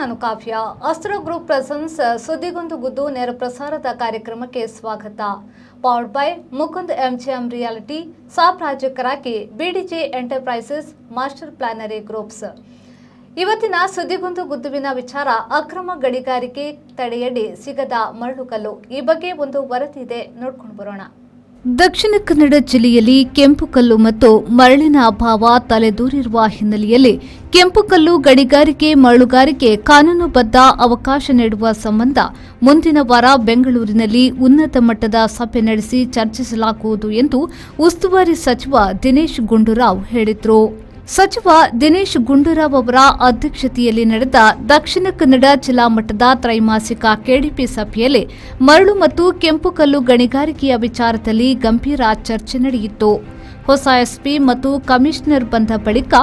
ನಾನು ಕಾವ್ಯ. ಅಸ್ತ್ರ group presence ಸುದ್ದಿಗೊಂದು ಗುದ್ದು ನೇರ ಪ್ರಸಾರದ ಕಾರ್ಯಕ್ರಮಕ್ಕೆ ಸ್ವಾಗತ. Powered by Mukund MGM reality, ಪ್ರಾಯೋಜಕರಾಗಿ BDJ ಎಂಟರ್ಪ್ರೈಸಸ್, ಮಾಸ್ಟರ್ ಪ್ಲಾನರಿ ಗ್ರೂಪ್ಸ್. ಇವತ್ತಿನ ಸುದ್ದಿಗೊಂದು ಗುದ್ದುವಿನ ವಿಚಾರ ಅಕ್ರಮ ಗಣಿಗಾರಿಕೆ ತಡೆಯಡಿ ಸಿಗದ ಮರಳುಕಲ್ಲು. ಈ ಬಗ್ಗೆ ಒಂದು ವರದಿ ಇದೆ, ನೋಡ್ಕೊಂಡು ಬರೋಣ. ದಕ್ಷಿಣ ಕನ್ನಡ ಜಿಲ್ಲೆಯಲ್ಲಿ ಕೆಂಪುಕಲ್ಲು ಮತ್ತು ಮರಳಿನ ಅಭಾವ ತಲೆದೂರಿರುವ ಹಿನ್ನೆಲೆಯಲ್ಲಿ ಕೆಂಪುಕಲ್ಲು ಗಣಿಗಾರಿಕೆ, ಮರಳುಗಾರಿಕೆ ಕಾನೂನುಬದ್ಧ ಅವಕಾಶ ನೀಡುವ ಸಂಬಂಧ ಮುಂದಿನ ವಾರ ಬೆಂಗಳೂರಿನಲ್ಲಿ ಉನ್ನತ ಮಟ್ಟದ ಸಭೆ ನಡೆಸಿ ಚರ್ಚಿಸಲಾಗುವುದು ಎಂದು ಉಸ್ತುವಾರಿ ಸಚಿವ ದಿನೇಶ್ ಗುಂಡೂರಾವ್ ಹೇಳಿದರು. ಸಚಿವ ದಿನೇಶ್ ಗುಂಡೂರಾವ್ ಅವರ ಅಧ್ಯಕ್ಷತೆಯಲ್ಲಿ ನಡೆದ ದಕ್ಷಿಣ ಕನ್ನಡ ಜಿಲ್ಲಾ ಮಟ್ಟದ ತ್ರೈಮಾಸಿಕ ಕೆಡಿಪಿ ಸಭೆಯಲ್ಲಿ ಮರಳು ಮತ್ತು ಕೆಂಪುಕಲ್ಲು ಗಣಿಗಾರಿಕೆಯ ವಿಚಾರದಲ್ಲಿ ಗಂಭೀರ ಚರ್ಚೆ ನಡೆಯಿತು. ಹೊಸ ಎಸ್ಪಿ ಮತ್ತು ಕಮಿಷನರ್ ಬಂದ ಬಳಿಕ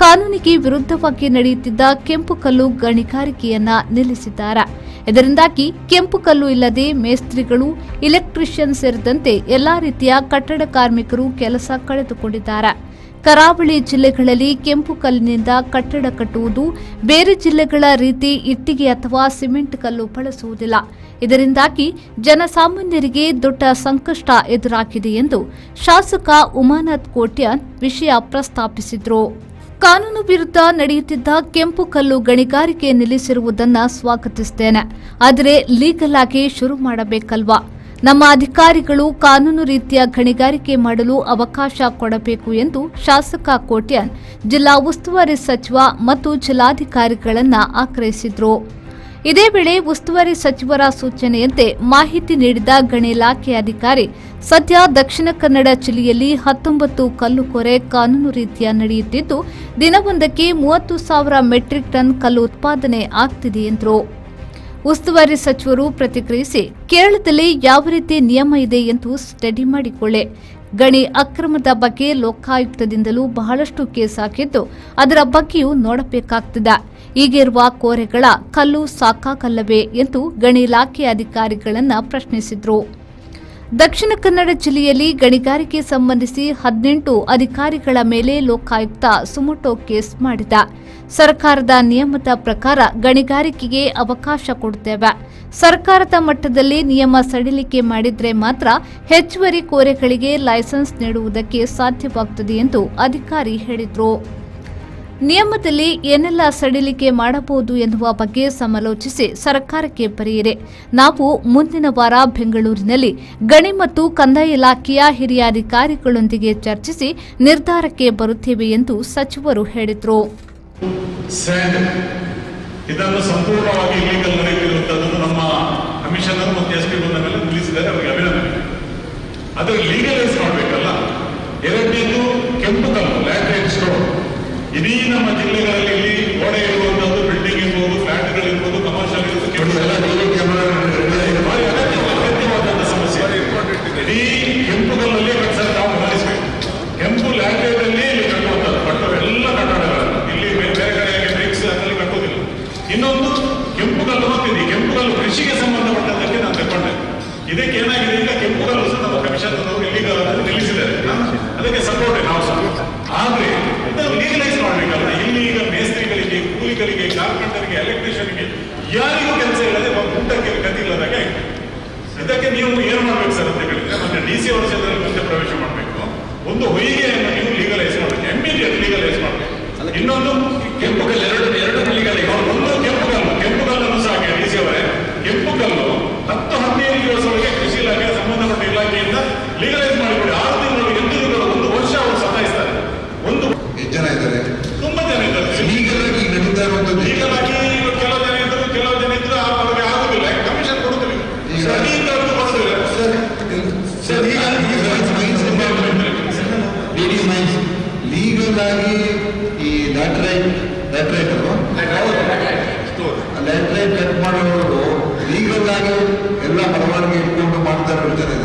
ಕಾನೂನಿಗೆ ವಿರುದ್ಧವಾಗಿ ನಡೆಯುತ್ತಿದ್ದ ಕೆಂಪುಕಲ್ಲು ಗಣಿಗಾರಿಕೆಯನ್ನ ನಿಲ್ಲಿಸಿದ್ದಾರೆ. ಇದರಿಂದಾಗಿ ಕೆಂಪುಕಲ್ಲು ಇಲ್ಲದೆ ಮೇಸ್ತ್ರಿಗಳು, ಇಲೆಕ್ಟ್ರಿಷಿಯನ್ ಸೇರಿದಂತೆ ಎಲ್ಲಾ ರೀತಿಯ ಕಟ್ಟಡ ಕಾರ್ಮಿಕರು ಕೆಲಸ ಕಳೆದುಕೊಂಡಿದ್ದಾರೆ. ಕರಾವಳಿ ಜಿಲ್ಲೆಗಳಲ್ಲಿ ಕೆಂಪು ಕಲ್ಲಿನಿಂದ ಕಟ್ಟಡ ಕಟ್ಟುವುದು ಬೇರೆ ಜಿಲ್ಲೆಗಳ ರೀತಿ ಇಟ್ಟಿಗೆ ಅಥವಾ ಸಿಮೆಂಟ್ ಕಲ್ಲು ಬಳಸುವುದಿಲ್ಲ. ಇದರಿಂದಾಗಿ ಜನಸಾಮಾನ್ಯರಿಗೆ ದೊಡ್ಡ ಸಂಕಷ್ಟ ಎದುರಾಗಿದೆ ಎಂದು ಶಾಸಕ ಉಮಾನಾಥ್ ಕೋಟ್ಯಾನ್ ವಿಷಯ ಪ್ರಸ್ತಾಪಿಸಿದರು. ಕಾನೂನು ವಿರುದ್ಧ ನಡೆಯುತ್ತಿದ್ದ ಕೆಂಪು ಕಲ್ಲು ಗಣಿಗಾರಿಕೆ ನಿಲ್ಲಿಸಿರುವುದನ್ನು ಸ್ವಾಗತಿಸುತ್ತೇನೆ. ಆದರೆ ಲೀಗಲ್ ಆಗಿ ಶುರು ಮಾಡಬೇಕಲ್ವಾ? ನಮ್ಮ ಅಧಿಕಾರಿಗಳು ಕಾನೂನು ರೀತಿಯ ಗಣಿಗಾರಿಕೆ ಮಾಡಲು ಅವಕಾಶ ಕೊಡಬೇಕು ಎಂದು ಶಾಸಕ ಕೋಟ್ಯಾನ್ ಜಿಲ್ಲಾ ಉಸ್ತುವಾರಿ ಸಚಿವ ಮತ್ತು ಜಿಲ್ಲಾಧಿಕಾರಿಗಳನ್ನು ಆಗ್ರಹಿಸಿದರು. ಇದೇ ವೇಳೆ ಉಸ್ತುವಾರಿ ಸಚಿವರ ಸೂಚನೆಯಂತೆ ಮಾಹಿತಿ ನೀಡಿದ ಗಣಿ ಇಲಾಖೆ ಅಧಿಕಾರಿ, ಸದ್ಯ ದಕ್ಷಿಣ ಕನ್ನಡ ಜಿಲ್ಲೆಯಲ್ಲಿ 19 ಕಲ್ಲುಕೊರೆ ಕಾನೂನು ರೀತಿಯ ನಡೆಯುತ್ತಿದ್ದು ದಿನವೊಂದಕ್ಕೆ 30,000 ಮೆಟ್ರಿಕ್ ಟನ್ ಕಲ್ಲು ಉತ್ಪಾದನೆ ಆಗ್ತಿದೆ ಎಂದರು. ಉಸ್ತುವಾರಿ ಸಚಿವರು ಪ್ರತಿಕ್ರಿಯಿಸಿ, ಕೇರಳದಲ್ಲಿ ಯಾವ ರೀತಿ ನಿಯಮ ಇದೆ ಎಂದು ಸ್ಟಡಿ ಮಾಡಿಕೊಳ್ಳಿ. ಗಣಿ ಅಕ್ರಮದ ಬಗ್ಗೆ ಲೋಕಾಯುಕ್ತದಿಂದಲೂ ಬಹಳಷ್ಟು ಕೇಸ್ ಹಾಕಿದ್ದು ಅದರ ಬಗ್ಗೆಯೂ ನೋಡಬೇಕಾಗ್ತದೆ. ಈಗಿರುವ ಕೋರೆಗಳ ಕಲ್ಲು ಸಾಕಾಗಲ್ಲವೇ ಎಂದು ಗಣಿ ಇಲಾಖೆ ಅಧಿಕಾರಿಗಳನ್ನು ಪ್ರಶ್ನಿಸಿದರು. ದಕ್ಷಿಣ ಕನ್ನಡ ಜಿಲ್ಲೆಯಲ್ಲಿ ಗಣಿಗಾರಿಕೆ ಸಂಬಂಧಿಸಿ 18 ಅಧಿಕಾರಿಗಳ ಮೇಲೆ ಲೋಕಾಯುಕ್ತ ಸುಮೋಟೋ ಕೇಸ್ ಮಾಡಿದ. ಸರ್ಕಾರದ ನಿಯಮದ ಪ್ರಕಾರ ಗಣಿಗಾರಿಕೆಗೆ ಅವಕಾಶ ಕೊಡುತ್ತೇವೆ. ಸರ್ಕಾರದ ಮಟ್ಟದಲ್ಲಿ ನಿಯಮ ಸಡಿಲಿಕೆ ಮಾಡಿದ್ರೆ ಮಾತ್ರ ಹೆಚ್ಚುವರಿ ಕೋರೆಗಳಿಗೆ ಲೈಸೆನ್ಸ್ ನೀಡುವುದಕ್ಕೆ ಸಾಧ್ಯವಾಗುತ್ತದೆ ಎಂದು ಅಧಿಕಾರಿ ಹೇಳಿದರು. ನಿಯಮದಲ್ಲಿ ಏನೆಲ್ಲ ಸಡಿಲಿಕೆ ಮಾಡಬಹುದು ಎನ್ನುವ ಬಗ್ಗೆ ಸಮಾಲೋಚಿಸಿ ಸರ್ಕಾರಕ್ಕೆ ಬರೆಯಿರಿ. ನಾವು ಮುಂದಿನ ವಾರ ಬೆಂಗಳೂರಿನಲ್ಲಿ ಗಣಿ ಮತ್ತು ಕಂದಾಯ ಇಲಾಖೆಯ ಹಿರಿಯ ಅಧಿಕಾರಿಗಳೊಂದಿಗೆ ಚರ್ಚಿಸಿ ನಿರ್ಧಾರಕ್ಕೆ ಬರುತ್ತೇವೆ ಎಂದು ಸಚಿವರು ಹೇಳಿದರು. ಇದನ್ನು ಸಂಪೂರ್ಣವಾಗಿ ಲೀಗಲ್ ನಡೆಯುತ್ತಿರುವಂತದ್ದು ನಮ್ಮ ಕಮಿಷನರ್ ಮತ್ತು ಎಸ್ಪಿ ಬಂದ ಮೇಲೆ ನಿಲ್ಲಿಸಿದ್ದಾರೆ, ಅವರಿಗೆ ಅಭಿನಂದನೆ. ಅದು ಲೀಗಲೈಸ್ ಮಾಡಬೇಕಲ್ಲ. ಎರಡನೇದು ಕೆಂಪುಕಲ್ಲು, ಲ್ಯಾಟರೈಟ್ ಸ್ಟೋನ್. ಇಡೀ ನಮ್ಮ ಜಿಲ್ಲೆಗಳಲ್ಲಿ ಇಲ್ಲಿ ಗೋಡೆ ಇರುವಂತದ್ದು, ಬಿಲ್ಡಿಂಗ್ ಇರ್ಬೋದು, ಫ್ಲಾಟ್ಗಳು ಇರ್ಬೋದು, ಕಮರ್ಷಿಯಲ್ ಇರ್ಬೋದು, ಅಗತ್ಯವಾದಂತಹ ಸಮಸ್ಯೆ. ಇಡೀ ಕೆಂಪುಕಲ್ಲಲ್ಲಿ ನಾವು ಗಮನಿಸಬೇಕು. ಕೆಂಪು ಲ್ಯಾಟರೈಟ್ ಅಲ್ಲಿ ಕಟ್ಟುವಂಥದ್ದು ಕಟ್ಟೋವೆಲ್ಲ ಕಟ್ಟಡಗಳನ್ನು ಇಲ್ಲಿ ಬೇರೆ ಕಡೆಗೆ ಬ್ರಿಕ್ಸ್ ಅದರಲ್ಲಿ ಕಟ್ಟೋದಿಲ್ಲ. ಇನ್ನೊಂದು ಕೆಂಪುಕಲ್ಲು ಹೋಗ್ತಿದೆ. ಕೆಂಪುಕಲ್ಲು ಕೃಷಿಗೆ ಸಂಬಂಧಪಟ್ಟಂತಕ್ಕೆ ನಾನು ತಗೊಂಡೆ. ಇದಕ್ಕೆ ಏನಾಗಿದೆ, ಈಗ ಕೆಂಪುಕಲ್ಲು ಸಹ ನಮ್ಮ ಕಮಿಷನ್ ಇಲ್ಲಿಗಲ್ ಅನ್ನು ನಿಲ್ಲಿಸಿದ್ದಾರೆ. ಅದಕ್ಕೆ ಸಪೋರ್ಟ್ ನಾವು ಸಹ. ಆದ್ರೆ ಇದನ್ನು ಲೀಗಲೈಸ್ ಮಾಡಬೇಕಲ್ಲ. ಇಲ್ಲಿ ಈಗ ಮೇಸ್ತ್ರಿಗಳಿಗೆ, ಕೂಲಿಗಳಿಗೆ, ಕಾರ್ಪೆಂಟರ್ಗೆ, ಎಲೆಕ್ಟ್ರಿಷಿಯನ್ಗೆ ಯಾರಿಗೂ ಕೆಲಸ ಇಲ್ಲದೆ ಊಟಕ್ಕೆ ಗತಿ ಇಲ್ಲದಾಗೆ ಆಗಿದೆ. ಇದಕ್ಕೆ ನೀವು ಏನು ಮಾಡ್ಬೇಕು ಸರ್ ಅಂತ ಹೇಳಿದ್ರೆ, ಮತ್ತೆ DC ವರ್ಷದಲ್ಲಿ ಮುಂದೆ ಪ್ರವೇಶ ಮಾಡಬೇಕು. ಒಂದು ಹೊಯ್ಗೆಯನ್ನು ನೀವು ಲೀಗಲೈಸ್ ಮಾಡಬೇಕು, ಇಮಿಡಿಯೇಟ್ ಲೀಗಲೈಸ್ ಮಾಡಬೇಕು. ಇನ್ನೊಂದು ಕೆಂಪುಕಲ್ಲು, ಎರಡು ಲೀಗಲೈಸ್. ಒಂದು ಕೆಂಪುಕಲ್ಲನ್ನು ಸಹ DC ಅವರೇ, ಕೆಂಪುಕಲ್ಲು 10-15 ದಿವಸಗಳಿಗೆ ಕೃಷಿ ಇಲಾಖೆ ಸಂಬಂಧಪಟ್ಟ ಇಲಾಖೆಯಿಂದ ಲೀಗಲೈಸ್ ಮಾಡಿಕೊಡಿ. 6 ತಿಂಗಳು, 8 ತಿಂಗಳು, 1 ವರ್ಷ ಅವರು ಸತಾಯಿಸ್ತಾರೆ. ಜನ ಇದ್ದಾರೆ, ತುಂಬಾ ಜನ ಇದ್ದಾರೆ. ಲೀಗಲ್ ಆಗಿ ನಡೀತಾ ಇರುವಂತದ್ದು. ಲೀಗಲ್ ಆಗಿ ಕೆಲವು ಜನ ಇದ್ರು, ಕೆಲವು ಜನ ಇದ್ರು ಅವ್ರಿಗೆ ಆಗುದಿಲ್ಲ. ಕಮಿಷನ್ ಕೊಡುತ್ತಿಲ್ಲ, ಲೀಗಲ್ ಆಗಿ ಈ ಲ್ಯಾಟರೈಟ್ ಕಟ್ ಮಾಡೋರು ಲೀಗಲ್ ಆಗಿ ಎಲ್ಲ ಪರವಾನಗಿ ಇಟ್ಕೊಂಡು ಮಾಡ್ತಾ ಇರ್ತಾರೆ.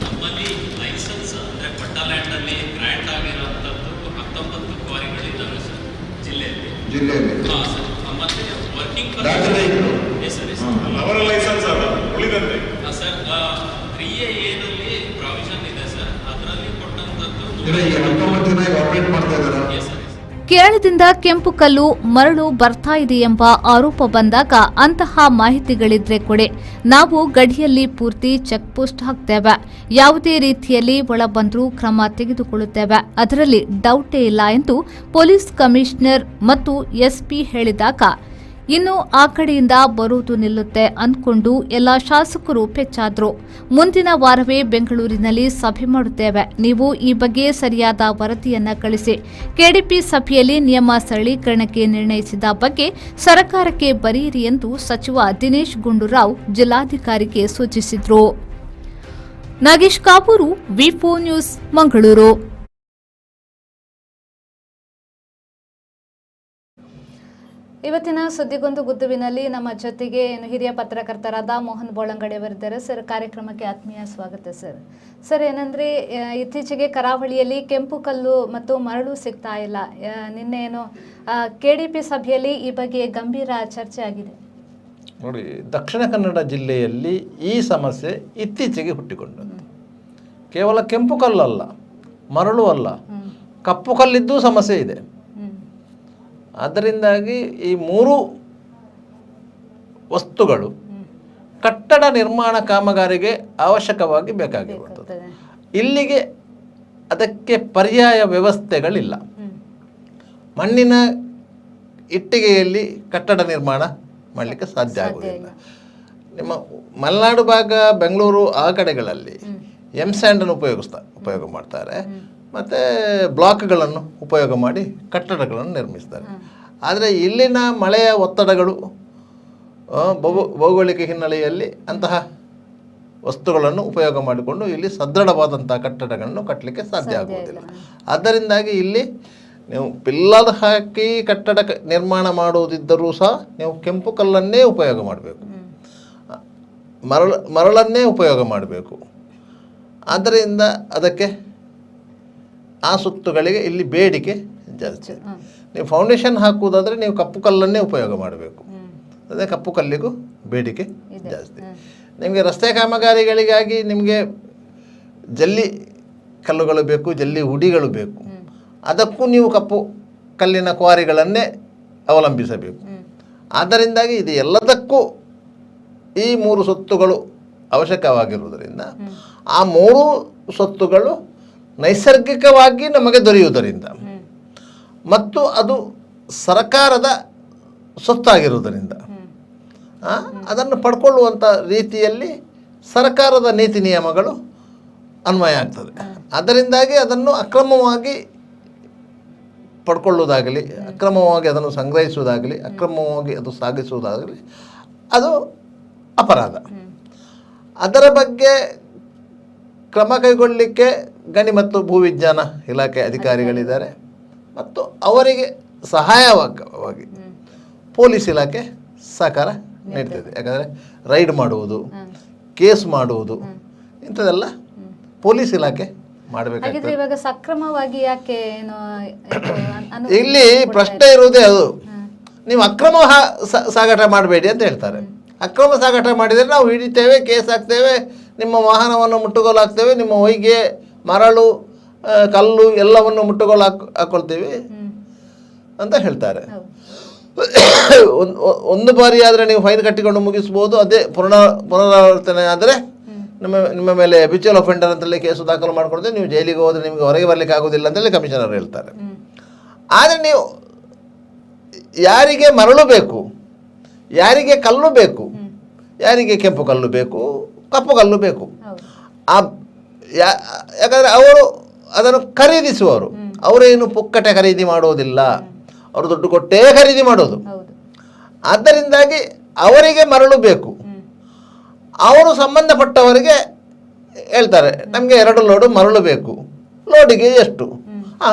ನಮ್ಮಲ್ಲಿ ಲೈಸೆನ್ಸ್ ಅಂದ್ರೆ ಪಟ್ಟಾಲ್ಯಾಂಡ್ ಅಲ್ಲಿ ಗ್ರಾಂಟ್ ಆಗಿರುವಂತದ್ದು 19 ಕ್ವಾರಿಗಳಿದ್ದಾವೆ ಸರ್ ಜಿಲ್ಲೆಯಲ್ಲಿ. ಮತ್ತೆ ವರ್ಕಿಂಗ್ ಅವರ ಲೈಸೆನ್ಸ್ ಅಲ್ಲ ಉಳಿದಂತೆ ಸರ್ 3A ನಲ್ಲಿ ಪ್ರಾವಿಷನ್ ಇದೆ ಸರ್, ಅದರಲ್ಲಿ ಕೊಟ್ಟಂತದ್ದು 19 ಜನ ಆಪರೇಟ್ ಮಾಡ್ತಾ ಇದ್ದಾರೆ. ಕೇರಳದಿಂದ ಕೆಂಪು ಕಲ್ಲು ಮರಳು ಬರ್ತಾ ಇದೆ ಎಂಬ ಆರೋಪ ಬಂದಾಗ ಅಂತಹ ಮಾಹಿತಿಗಳಿದ್ರೆ ಕೊಡಿ, ನಾವು ಗಡಿಯಲ್ಲಿ ಪೂರ್ತಿ ಚೆಕ್ ಪೋಸ್ಟ್ ಹಾಕ್ತೇವೆ, ಯಾವುದೇ ರೀತಿಯಲ್ಲಿ ಒಳ ಬಂದರೂ ಕ್ರಮ ತೆಗೆದುಕೊಳ್ಳುತ್ತೇವೆ, ಅದರಲ್ಲಿ ಡೌಟೇ ಇಲ್ಲ ಎಂದು ಪೊಲೀಸ್ ಕಮಿಷನರ್ ಮತ್ತು ಎಸ್ಪಿ ಹೇಳಿದಾಗ ಇನ್ನು ಆ ಕಡೆಯಿಂದ ಬರುವುದು ನಿಲ್ಲುತ್ತೆ ಅಂದ್ಕೊಂಡು ಎಲ್ಲ ಶಾಸಕರು ಪೆಚ್ಚಾದ್ರು. ಮುಂದಿನ ವಾರವೇ ಬೆಂಗಳೂರಿನಲ್ಲಿ ಸಭೆ ಮಾಡುತ್ತೇವೆ, ನೀವು ಈ ಬಗ್ಗೆ ಸರಿಯಾದ ವರದಿಯನ್ನ ಕಳಿಸಿ. ಕೆಡಿಪಿ ಸಭೆಯಲ್ಲಿ ನಿಯಮ ಸರಳೀಕರಣಕ್ಕೆ ನಿರ್ಣಯಿಸಿದ ಬಗ್ಗೆ ಸರ್ಕಾರಕ್ಕೆ ಬರೆಯಿರಿ ಎಂದು ಸಚಿವ ದಿನೇಶ್ ಗುಂಡೂರಾವ್ ಜಿಲ್ಲಾಧಿಕಾರಿಗೆ ಸೂಚಿಸಿದರು. ನಾಗೇಶ್ ಕಾಪೂರು, ವಿ4 ನ್ಯೂಸ್, ಮಂಗಳೂರು. ಇವತ್ತಿನ ಸುದ್ದಿಗೊಂದು ಗುದ್ದುವಿನಲ್ಲಿ ನಮ್ಮ ಜೊತೆಗೆ ಹಿರಿಯ ಪತ್ರಕರ್ತರಾದ ಮೋಹನ್ ಬೋಳಂಗಡಿ ಅವರಿದ್ದಾರೆ. ಸರ್, ಕಾರ್ಯಕ್ರಮಕ್ಕೆ ಆತ್ಮೀಯ ಸ್ವಾಗತ ಸರ್. ಸರ್, ಏನಂದ್ರೆ ಇತ್ತೀಚೆಗೆ ಕರಾವಳಿಯಲ್ಲಿ ಕೆಂಪು ಕಲ್ಲು ಮತ್ತು ಮರಳು ಸಿಗ್ತಾ ಇಲ್ಲ. ನಿನ್ನೆ ಏನು ಕೆಡಿಪಿ ಸಭೆಯಲ್ಲಿ ಈ ಬಗ್ಗೆ ಗಂಭೀರ ಚರ್ಚೆ ಆಗಿದೆ. ನೋಡಿ, ದಕ್ಷಿಣ ಕನ್ನಡ ಜಿಲ್ಲೆಯಲ್ಲಿ ಈ ಸಮಸ್ಯೆ ಇತ್ತೀಚೆಗೆ ಹುಟ್ಟಿಕೊಂಡದ್ದು. ಕೇವಲ ಕೆಂಪು ಕಲ್ಲಲ್ಲ, ಮರಳು ಅಲ್ಲ, ಕಪ್ಪು ಕಲ್ಲಿದ್ದೂ ಸಮಸ್ಯೆ ಇದೆ. ಅದರಿಂದಾಗಿ ಈ ಮೂರು ವಸ್ತುಗಳು ಕಟ್ಟಡ ನಿರ್ಮಾಣ ಕಾಮಗಾರಿಗೆ ಅವಶ್ಯಕವಾಗಿ ಬೇಕಾಗಿರುತ್ತದೆ. ಇಲ್ಲಿಗೆ ಅದಕ್ಕೆ ಪರ್ಯಾಯ ವ್ಯವಸ್ಥೆಗಳಿಲ್ಲ. ಮಣ್ಣಿನ ಇಟ್ಟಿಗೆಯಲ್ಲಿ ಕಟ್ಟಡ ನಿರ್ಮಾಣ ಮಾಡಲಿಕ್ಕೆ ಸಾಧ್ಯ ಆಗುವುದಿಲ್ಲ. ನಿಮ್ಮ ಮಲೆನಾಡು ಭಾಗ, ಬೆಂಗಳೂರು ಆ ಕಡೆಗಳಲ್ಲಿ ಸ್ಯಾಂಡನ್ನು ಉಪಯೋಗ ಮಾಡ್ತಾರೆ, ಮತ್ತು ಬ್ಲಾಕ್ಗಳನ್ನು ಉಪಯೋಗ ಮಾಡಿ ಕಟ್ಟಡಗಳನ್ನು ನಿರ್ಮಿಸ್ತಾರೆ. ಆದರೆ ಇಲ್ಲಿನ ಮಳೆಯ ಒತ್ತಡಗಳು, ಭೌಗೋಳಿಕ ಹಿನ್ನೆಲೆಯಲ್ಲಿ ಅಂತಹ ವಸ್ತುಗಳನ್ನು ಉಪಯೋಗ ಮಾಡಿಕೊಂಡು ಇಲ್ಲಿ ಸದೃಢವಾದಂಥ ಕಟ್ಟಡಗಳನ್ನು ಕಟ್ಟಲಿಕ್ಕೆ ಸಾಧ್ಯ ಆಗುವುದಿಲ್ಲ. ಅದರಿಂದಾಗಿ ಇಲ್ಲಿ ನೀವು ಪಿಲ್ಲರ್ ಹಾಕಿ ಕಟ್ಟಡ ನಿರ್ಮಾಣ ಮಾಡುವುದಿದ್ದರೂ ಸಹ ನೀವು ಕೆಂಪು ಕಲ್ಲನ್ನೇ ಉಪಯೋಗ ಮಾಡಬೇಕು, ಮರಳನ್ನೇ ಉಪಯೋಗ ಮಾಡಬೇಕು. ಆದ್ದರಿಂದ ಅದಕ್ಕೆ ಆ ಸುತ್ತುಗಳಿಗೆ ಇಲ್ಲಿ ಬೇಡಿಕೆ ಜಾಸ್ತಿ. ನೀವು ಫೌಂಡೇಶನ್ ಹಾಕುವುದಾದರೆ ನೀವು ಕಪ್ಪು ಕಲ್ಲನ್ನೇ ಉಪಯೋಗ ಮಾಡಬೇಕು. ಅದೇ ಕಪ್ಪು ಕಲ್ಲಿಗೂ ಬೇಡಿಕೆ ಜಾಸ್ತಿ. ನಿಮಗೆ ರಸ್ತೆ ಕಾಮಗಾರಿಗಳಿಗಾಗಿ ನಿಮಗೆ ಜಲ್ಲಿ ಕಲ್ಲುಗಳು ಬೇಕು, ಜಲ್ಲಿ ಹುಡಿಗಳು ಬೇಕು. ಅದಕ್ಕೂ ನೀವು ಕಪ್ಪು ಕಲ್ಲಿನ ಕ್ವಾರಿಗಳನ್ನೇ ಅವಲಂಬಿಸಬೇಕು. ಆದ್ದರಿಂದಾಗಿ ಇದು ಎಲ್ಲದಕ್ಕೂ ಈ ಮೂರು ಸೊತ್ತುಗಳು ಅವಶ್ಯಕವಾಗಿರುವುದರಿಂದ ಆ ಮೂರು ಸೊತ್ತುಗಳು ನೈಸರ್ಗಿಕವಾಗಿ ನಮಗೆ ದೊರೆಯುವುದರಿಂದ ಮತ್ತು ಅದು ಸರ್ಕಾರದ ಸೊತ್ತಾಗಿರುವುದರಿಂದ ಅದನ್ನು ಪಡ್ಕೊಳ್ಳುವಂಥ ರೀತಿಯಲ್ಲಿ ಸರ್ಕಾರದ ನೀತಿ ನಿಯಮಗಳು ಅನ್ವಯ ಆಗ್ತದೆ. ಅದರಿಂದಾಗಿ ಅದನ್ನು ಅಕ್ರಮವಾಗಿ ಪಡ್ಕೊಳ್ಳುವುದಾಗಲಿ, ಅಕ್ರಮವಾಗಿ ಅದನ್ನು ಸಂಗ್ರಹಿಸುವುದಾಗಲಿ, ಅಕ್ರಮವಾಗಿ ಅದು ಸಾಗಿಸುವುದಾಗಲಿ ಅದು ಅಪರಾಧ. ಅದರ ಬಗ್ಗೆ ಕ್ರಮ ಕೈಗೊಳ್ಳಲಿಕ್ಕೆ ಗಣಿ ಮತ್ತು ಭೂವಿಜ್ಞಾನ ಇಲಾಖೆ ಅಧಿಕಾರಿಗಳಿದ್ದಾರೆ ಮತ್ತು ಅವರಿಗೆ ಸಹಾಯವಾಗಿ ಪೊಲೀಸ್ ಇಲಾಖೆ ಸಹಕಾರ ನೀಡ್ತದೆ. ಯಾಕಂದರೆ ರೈಡ್ ಮಾಡುವುದು, ಕೇಸ್ ಮಾಡುವುದು ಇಂಥದ್ದೆಲ್ಲ ಪೊಲೀಸ್ ಇಲಾಖೆ ಮಾಡಬೇಕಾಗ್ತದೆ. ಇವಾಗ ಸಕ್ರಮವಾಗಿ ಯಾಕೆ ಇಲ್ಲಿ ಪ್ರಶ್ನೆ ಇರುವುದೇ ಅದು. ನೀವು ಅಕ್ರಮ ಸಾಗಾಟ ಮಾಡಬೇಡಿ ಅಂತ ಹೇಳ್ತಾರೆ. ಅಕ್ರಮ ಸಾಗಾಟ ಮಾಡಿದರೆ ನಾವು ಹಿಡಿತೇವೆ, ಕೇಸ್ ಹಾಕ್ತೇವೆ, ನಿಮ್ಮ ವಾಹನವನ್ನು ಮುಟ್ಟುಗೋಲು ಹಾಕ್ತೇವೆ, ನಿಮ್ಮ ಹೊಯ್ಗೆ, ಮರಳು, ಕಲ್ಲು ಎಲ್ಲವನ್ನು ಮುಟ್ಟುಗೋಲು ಹಾಕ್ಕೊಳ್ತೀವಿ ಅಂತ ಹೇಳ್ತಾರೆ. ಒಂದು ಬಾರಿ ಆದರೆ ನೀವು ಫೈನ್ ಕಟ್ಟಿಕೊಂಡು ಮುಗಿಸ್ಬೋದು. ಅದೇ ಪುನರಾವರ್ತನೆ ಆದರೆ ನಿಮ್ಮ ಮೇಲೆ ಹ್ಯಾಬಿಚುವಲ್ ಅಫೆಂಡರ್ ಅಂತೇಳಿ ಕೇಸು ದಾಖಲು ಮಾಡಿಕೊಡ್ತೇವೆ. ನೀವು ಜೈಲಿಗೆ ಹೋದರೆ ನಿಮಗೆ ಹೊರಗೆ ಬರಲಿಕ್ಕೆ ಆಗೋದಿಲ್ಲ ಅಂತೇಳಿ ಕಮಿಷನರ್ ಹೇಳ್ತಾರೆ. ಆದರೆ ನೀವು ಯಾರಿಗೆ ಮರಳು ಬೇಕು, ಯಾರಿಗೆ ಕಲ್ಲು ಬೇಕು, ಯಾರಿಗೆ ಕೆಂಪು ಕಲ್ಲು ಬೇಕು, ಕಪ್ಪು ಕಲ್ಲು ಬೇಕು, ಯಾಕಂದರೆ ಅವರು ಅದನ್ನು ಖರೀದಿಸುವವರು. ಅವರೇನು ಪುಕ್ಕಟೆ ಖರೀದಿ ಮಾಡೋದಿಲ್ಲ, ಅವರು ದುಡ್ಡು ಕೊಟ್ಟೇ ಖರೀದಿ ಮಾಡೋದು. ಆದ್ದರಿಂದಾಗಿ ಅವರಿಗೆ ಮರಳು ಬೇಕು. ಅವರು ಸಂಬಂಧಪಟ್ಟವರಿಗೆ ಹೇಳ್ತಾರೆ, ನಮಗೆ 2 ಲೋಡು ಮರಳು ಬೇಕು, ಲೋಡಿಗೆ ಎಷ್ಟು?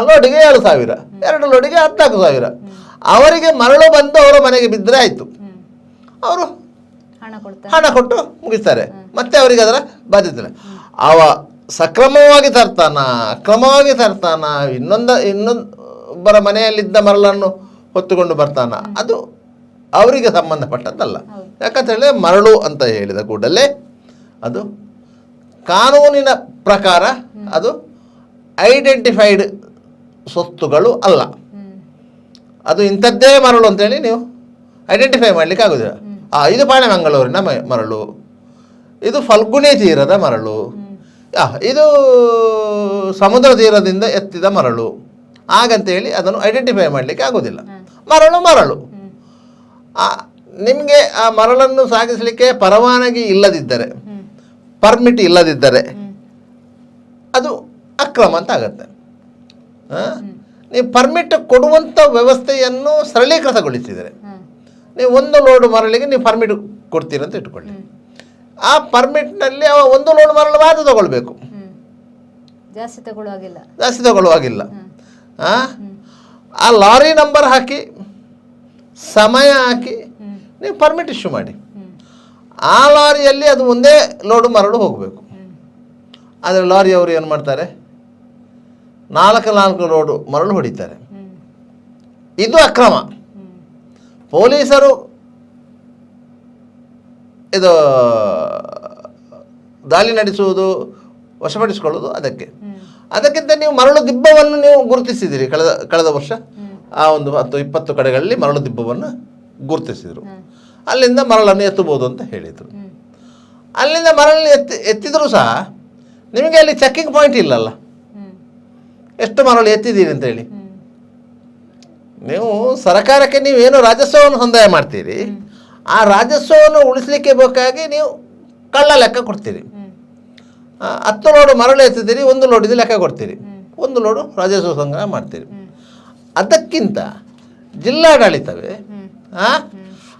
ಲೋಡಿಗೆ 7,000, 2 ಲೋಡಿಗೆ 14,000. ಅವರಿಗೆ ಮರಳು ಬಂದು ಅವರ ಮನೆಗೆ ಬಿದ್ದರೆ ಆಯಿತು, ಅವರು ಹಣ ಕೊಟ್ಟು ಮುಗಿಸ್ತಾರೆ. ಮತ್ತೆ ಅವರಿಗೆ ಅದರ ಬಾಧ್ಯತೆ. ಅವ ಸಕ್ರಮವಾಗಿ ತರ್ತಾನ, ಅಕ್ರಮವಾಗಿ ತರ್ತಾನ, ಇನ್ನೊಬ್ಬರ ಮನೆಯಲ್ಲಿದ್ದ ಮರಳನ್ನು ಹೊತ್ತುಕೊಂಡು ಬರ್ತಾನ, ಅದು ಅವರಿಗೆ ಸಂಬಂಧಪಟ್ಟದ್ದಲ್ಲ. ಯಾಕಂತ ಹೇಳಿದ್ರೆ ಮರಳು ಅಂತ ಹೇಳಿದ ಕೂಡಲೇ ಅದು ಕಾನೂನಿನ ಪ್ರಕಾರ ಅದು ಐಡೆಂಟಿಫೈಡ್ ಸ್ವತ್ತುಗಳು ಅಲ್ಲ. ಅದು ಇಂಥದ್ದೇ ಮರಳು ಅಂತೇಳಿ ನೀವು ಐಡೆಂಟಿಫೈ ಮಾಡಲಿಕ್ಕೆ ಆಗೋದಿಲ್ಲ. ಇದು ಪಾಣೆಮಂಗಳೂರಿನ ಮರಳು, ಇದು ಫಲ್ಗುಣಿ ತೀರದ ಮರಳು, ಇದು ಸಮುದ್ರ ತೀರದಿಂದ ಎತ್ತಿದ ಮರಳು, ಹಾಗಂತೇಳಿ ಅದನ್ನು ಐಡೆಂಟಿಫೈ ಮಾಡಲಿಕ್ಕೆ ಆಗೋದಿಲ್ಲ. ಮರಳು ಮರಳು. ನಿಮಗೆ ಆ ಮರಳನ್ನು ಸಾಗಿಸಲಿಕ್ಕೆ ಪರವಾನಗಿ ಇಲ್ಲದಿದ್ದರೆ, ಪರ್ಮಿಟ್ ಇಲ್ಲದಿದ್ದರೆ ಅದು ಅಕ್ರಮ ಅಂತ ಆಗತ್ತೆ. ನೀವು ಪರ್ಮಿಟ್ ಕೊಡುವಂಥ ವ್ಯವಸ್ಥೆಯನ್ನು ಸರಳೀಕೃತಗೊಳಿಸಿದರೆ, ನೀವು ಒಂದು ಲೋಡ್ ಮರಳಿಗೆ ನೀವು ಪರ್ಮಿಟ್ ಕೊಡ್ತೀರಿ ಅಂತ ಇಟ್ಕೊಳ್ಳಿ. ಆ ಪರ್ಮಿಟ್ನಲ್ಲಿ ಅವ ಒಂದು ಲೋಡ್ ಮರಳು ಮಾತ್ರ ತಗೊಳ್ಬೇಕು, ಜಾಸ್ತಿ ತಗೊಳ್ಳುವಾಗಿಲ್ಲ. ಆ ಲಾರಿ ನಂಬರ್ ಹಾಕಿ ಸಮಯ ಹಾಕಿ ನೀವು ಪರ್ಮಿಟ್ ಇಶ್ಯೂ ಮಾಡಿ. ಆ ಲಾರಿಯಲ್ಲಿ ಅದು ಒಂದೇ ಲೋಡು ಮರಳು ಹೋಗಬೇಕು. ಆದರೆ ಲಾರಿಯವರು ಏನು ಮಾಡ್ತಾರೆ, 4 ಲೋಡು ಮರಳು ಹೊಡಿತಾರೆ. ಇದು ಅಕ್ರಮ. ಪೊಲೀಸರು ಇದು ದಾಳಿ ನಡೆಸುವುದು, ವಶಪಡಿಸಿಕೊಳ್ಳುವುದು ಅದಕ್ಕಿಂತ ನೀವು ಮರಳು ದಿಬ್ಬವನ್ನು ನೀವು ಗುರುತಿಸಿದಿರಿ. ಕಳೆದ ವರ್ಷ ಆ ಒಂದು 10-20 ಕಡೆಗಳಲ್ಲಿ ಮರಳು ದಿಬ್ಬವನ್ನು ಗುರುತಿಸಿದರು. ಅಲ್ಲಿಂದ ಮರಳನ್ನು ಎತ್ತಬಹುದು ಅಂತ ಹೇಳಿದರು. ಅಲ್ಲಿಂದ ಮರಳನ್ನು ಎತ್ತಿದರೂ ಸಹ ನಿಮಗೆ ಅಲ್ಲಿ ಚೆಕ್ಕಿಂಗ್ ಪಾಯಿಂಟ್ ಇಲ್ಲಲ್ಲ, ಎಷ್ಟು ಮರಳು ಎತ್ತಿದ್ದೀರಿ ಅಂತೇಳಿ. ನೀವು ಸರ್ಕಾರಕ್ಕೆ ನೀವೇನು ರಾಜಸ್ವವನ್ನು ಸಂದಾಯ ಮಾಡ್ತೀರಿ, ಆ ರಾಜಸ್ವವನ್ನು ಉಳಿಸಲಿಕ್ಕೆ ಬೇಕಾಗಿ ನೀವು ಕಳ್ಳ ಲೆಕ್ಕ ಕೊಡ್ತೀರಿ. 10 ಲೋಡು ಮರಳು ಎತ್ತಿದ್ದೀರಿ, 1 ಲೋಡಿದು ಲೆಕ್ಕ ಕೊಡ್ತೀರಿ, 1 ಲೋಡು ರಾಜಸ್ವ ಸಂಗ್ರಹ ಮಾಡ್ತೀರಿ. ಅದಕ್ಕಿಂತ ಜಿಲ್ಲಾಡಳಿತವೇ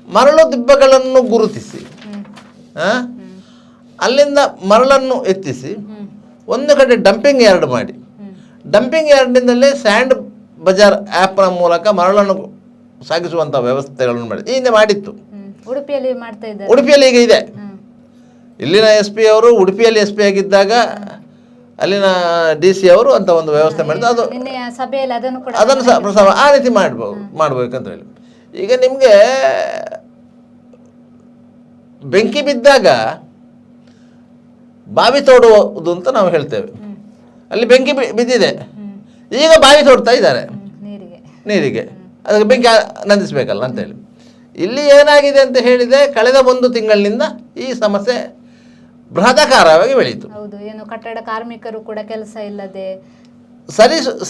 ಮರಳು ದಿಬ್ಬಗಳನ್ನು ಗುರುತಿಸಿ ಅಲ್ಲಿಂದ ಮರಳನ್ನು ಎತ್ತಿಸಿ ಒಂದು ಕಡೆ ಡಂಪಿಂಗ್ ಯಾರ್ಡ್ ಮಾಡಿ, ಡಂಪಿಂಗ್ ಯಾರ್ಡ್ನಿಂದಲೇ ಸ್ಯಾಂಡ್ ಬಜಾರ್ ಆ್ಯಪ್ನ ಮೂಲಕ ಮರಳನ್ನು ಸಾಗಿಸುವಂಥ ವ್ಯವಸ್ಥೆಗಳನ್ನು ಮಾಡಿ ಈ ಹಿಂದೆ ಮಾಡಿತ್ತು. ಉಡುಪಿಯಲ್ಲಿ ಈಗ ಇದೆ. ಇಲ್ಲಿನ SP ಅವರು ಉಡುಪಿಯಲ್ಲಿ SP ಆಗಿದ್ದಾಗ ಅಲ್ಲಿನ DC ಅವರು ಅಂತ ಒಂದು ವ್ಯವಸ್ಥೆ ಮಾಡಿದ್ದು. ಅದನ್ನು ಸಹ ಆ ರೀತಿ ಮಾಡ್ಬೇಕಂತ ಹೇಳಿ. ಈಗ ನಿಮಗೆ ಬೆಂಕಿ ಬಿದ್ದಾಗ ಬಾವಿ ತೋಡುವುದು ಅಂತ ನಾವು ಹೇಳ್ತೇವೆ. ಅಲ್ಲಿ ಬೆಂಕಿ ಬಿದ್ದಿದೆ, ಈಗ ಬಾವಿ ತೋಡ್ತಾ ಇದ್ದಾರೆ ನೀರಿಗೆ, ಅದಕ್ಕೆ ಬೆಂಕಿ ನಂದಿಸಬೇಕಲ್ಲ ಅಂತೇಳಿ. ಇಲ್ಲಿ ಏನಾಗಿದೆ ಅಂತ ಹೇಳಿದೆ, ಕಳೆದ 1 ತಿಂಗಳಿನಿಂದ ಈ ಸಮಸ್ಯೆ ಬೃಹದಾಕಾರವಾಗಿ ಬೆಳೀತು. ಕಟ್ಟಡ ಕಾರ್ಮಿಕರು ಕೂಡ ಕೆಲಸ ಇಲ್ಲದೆ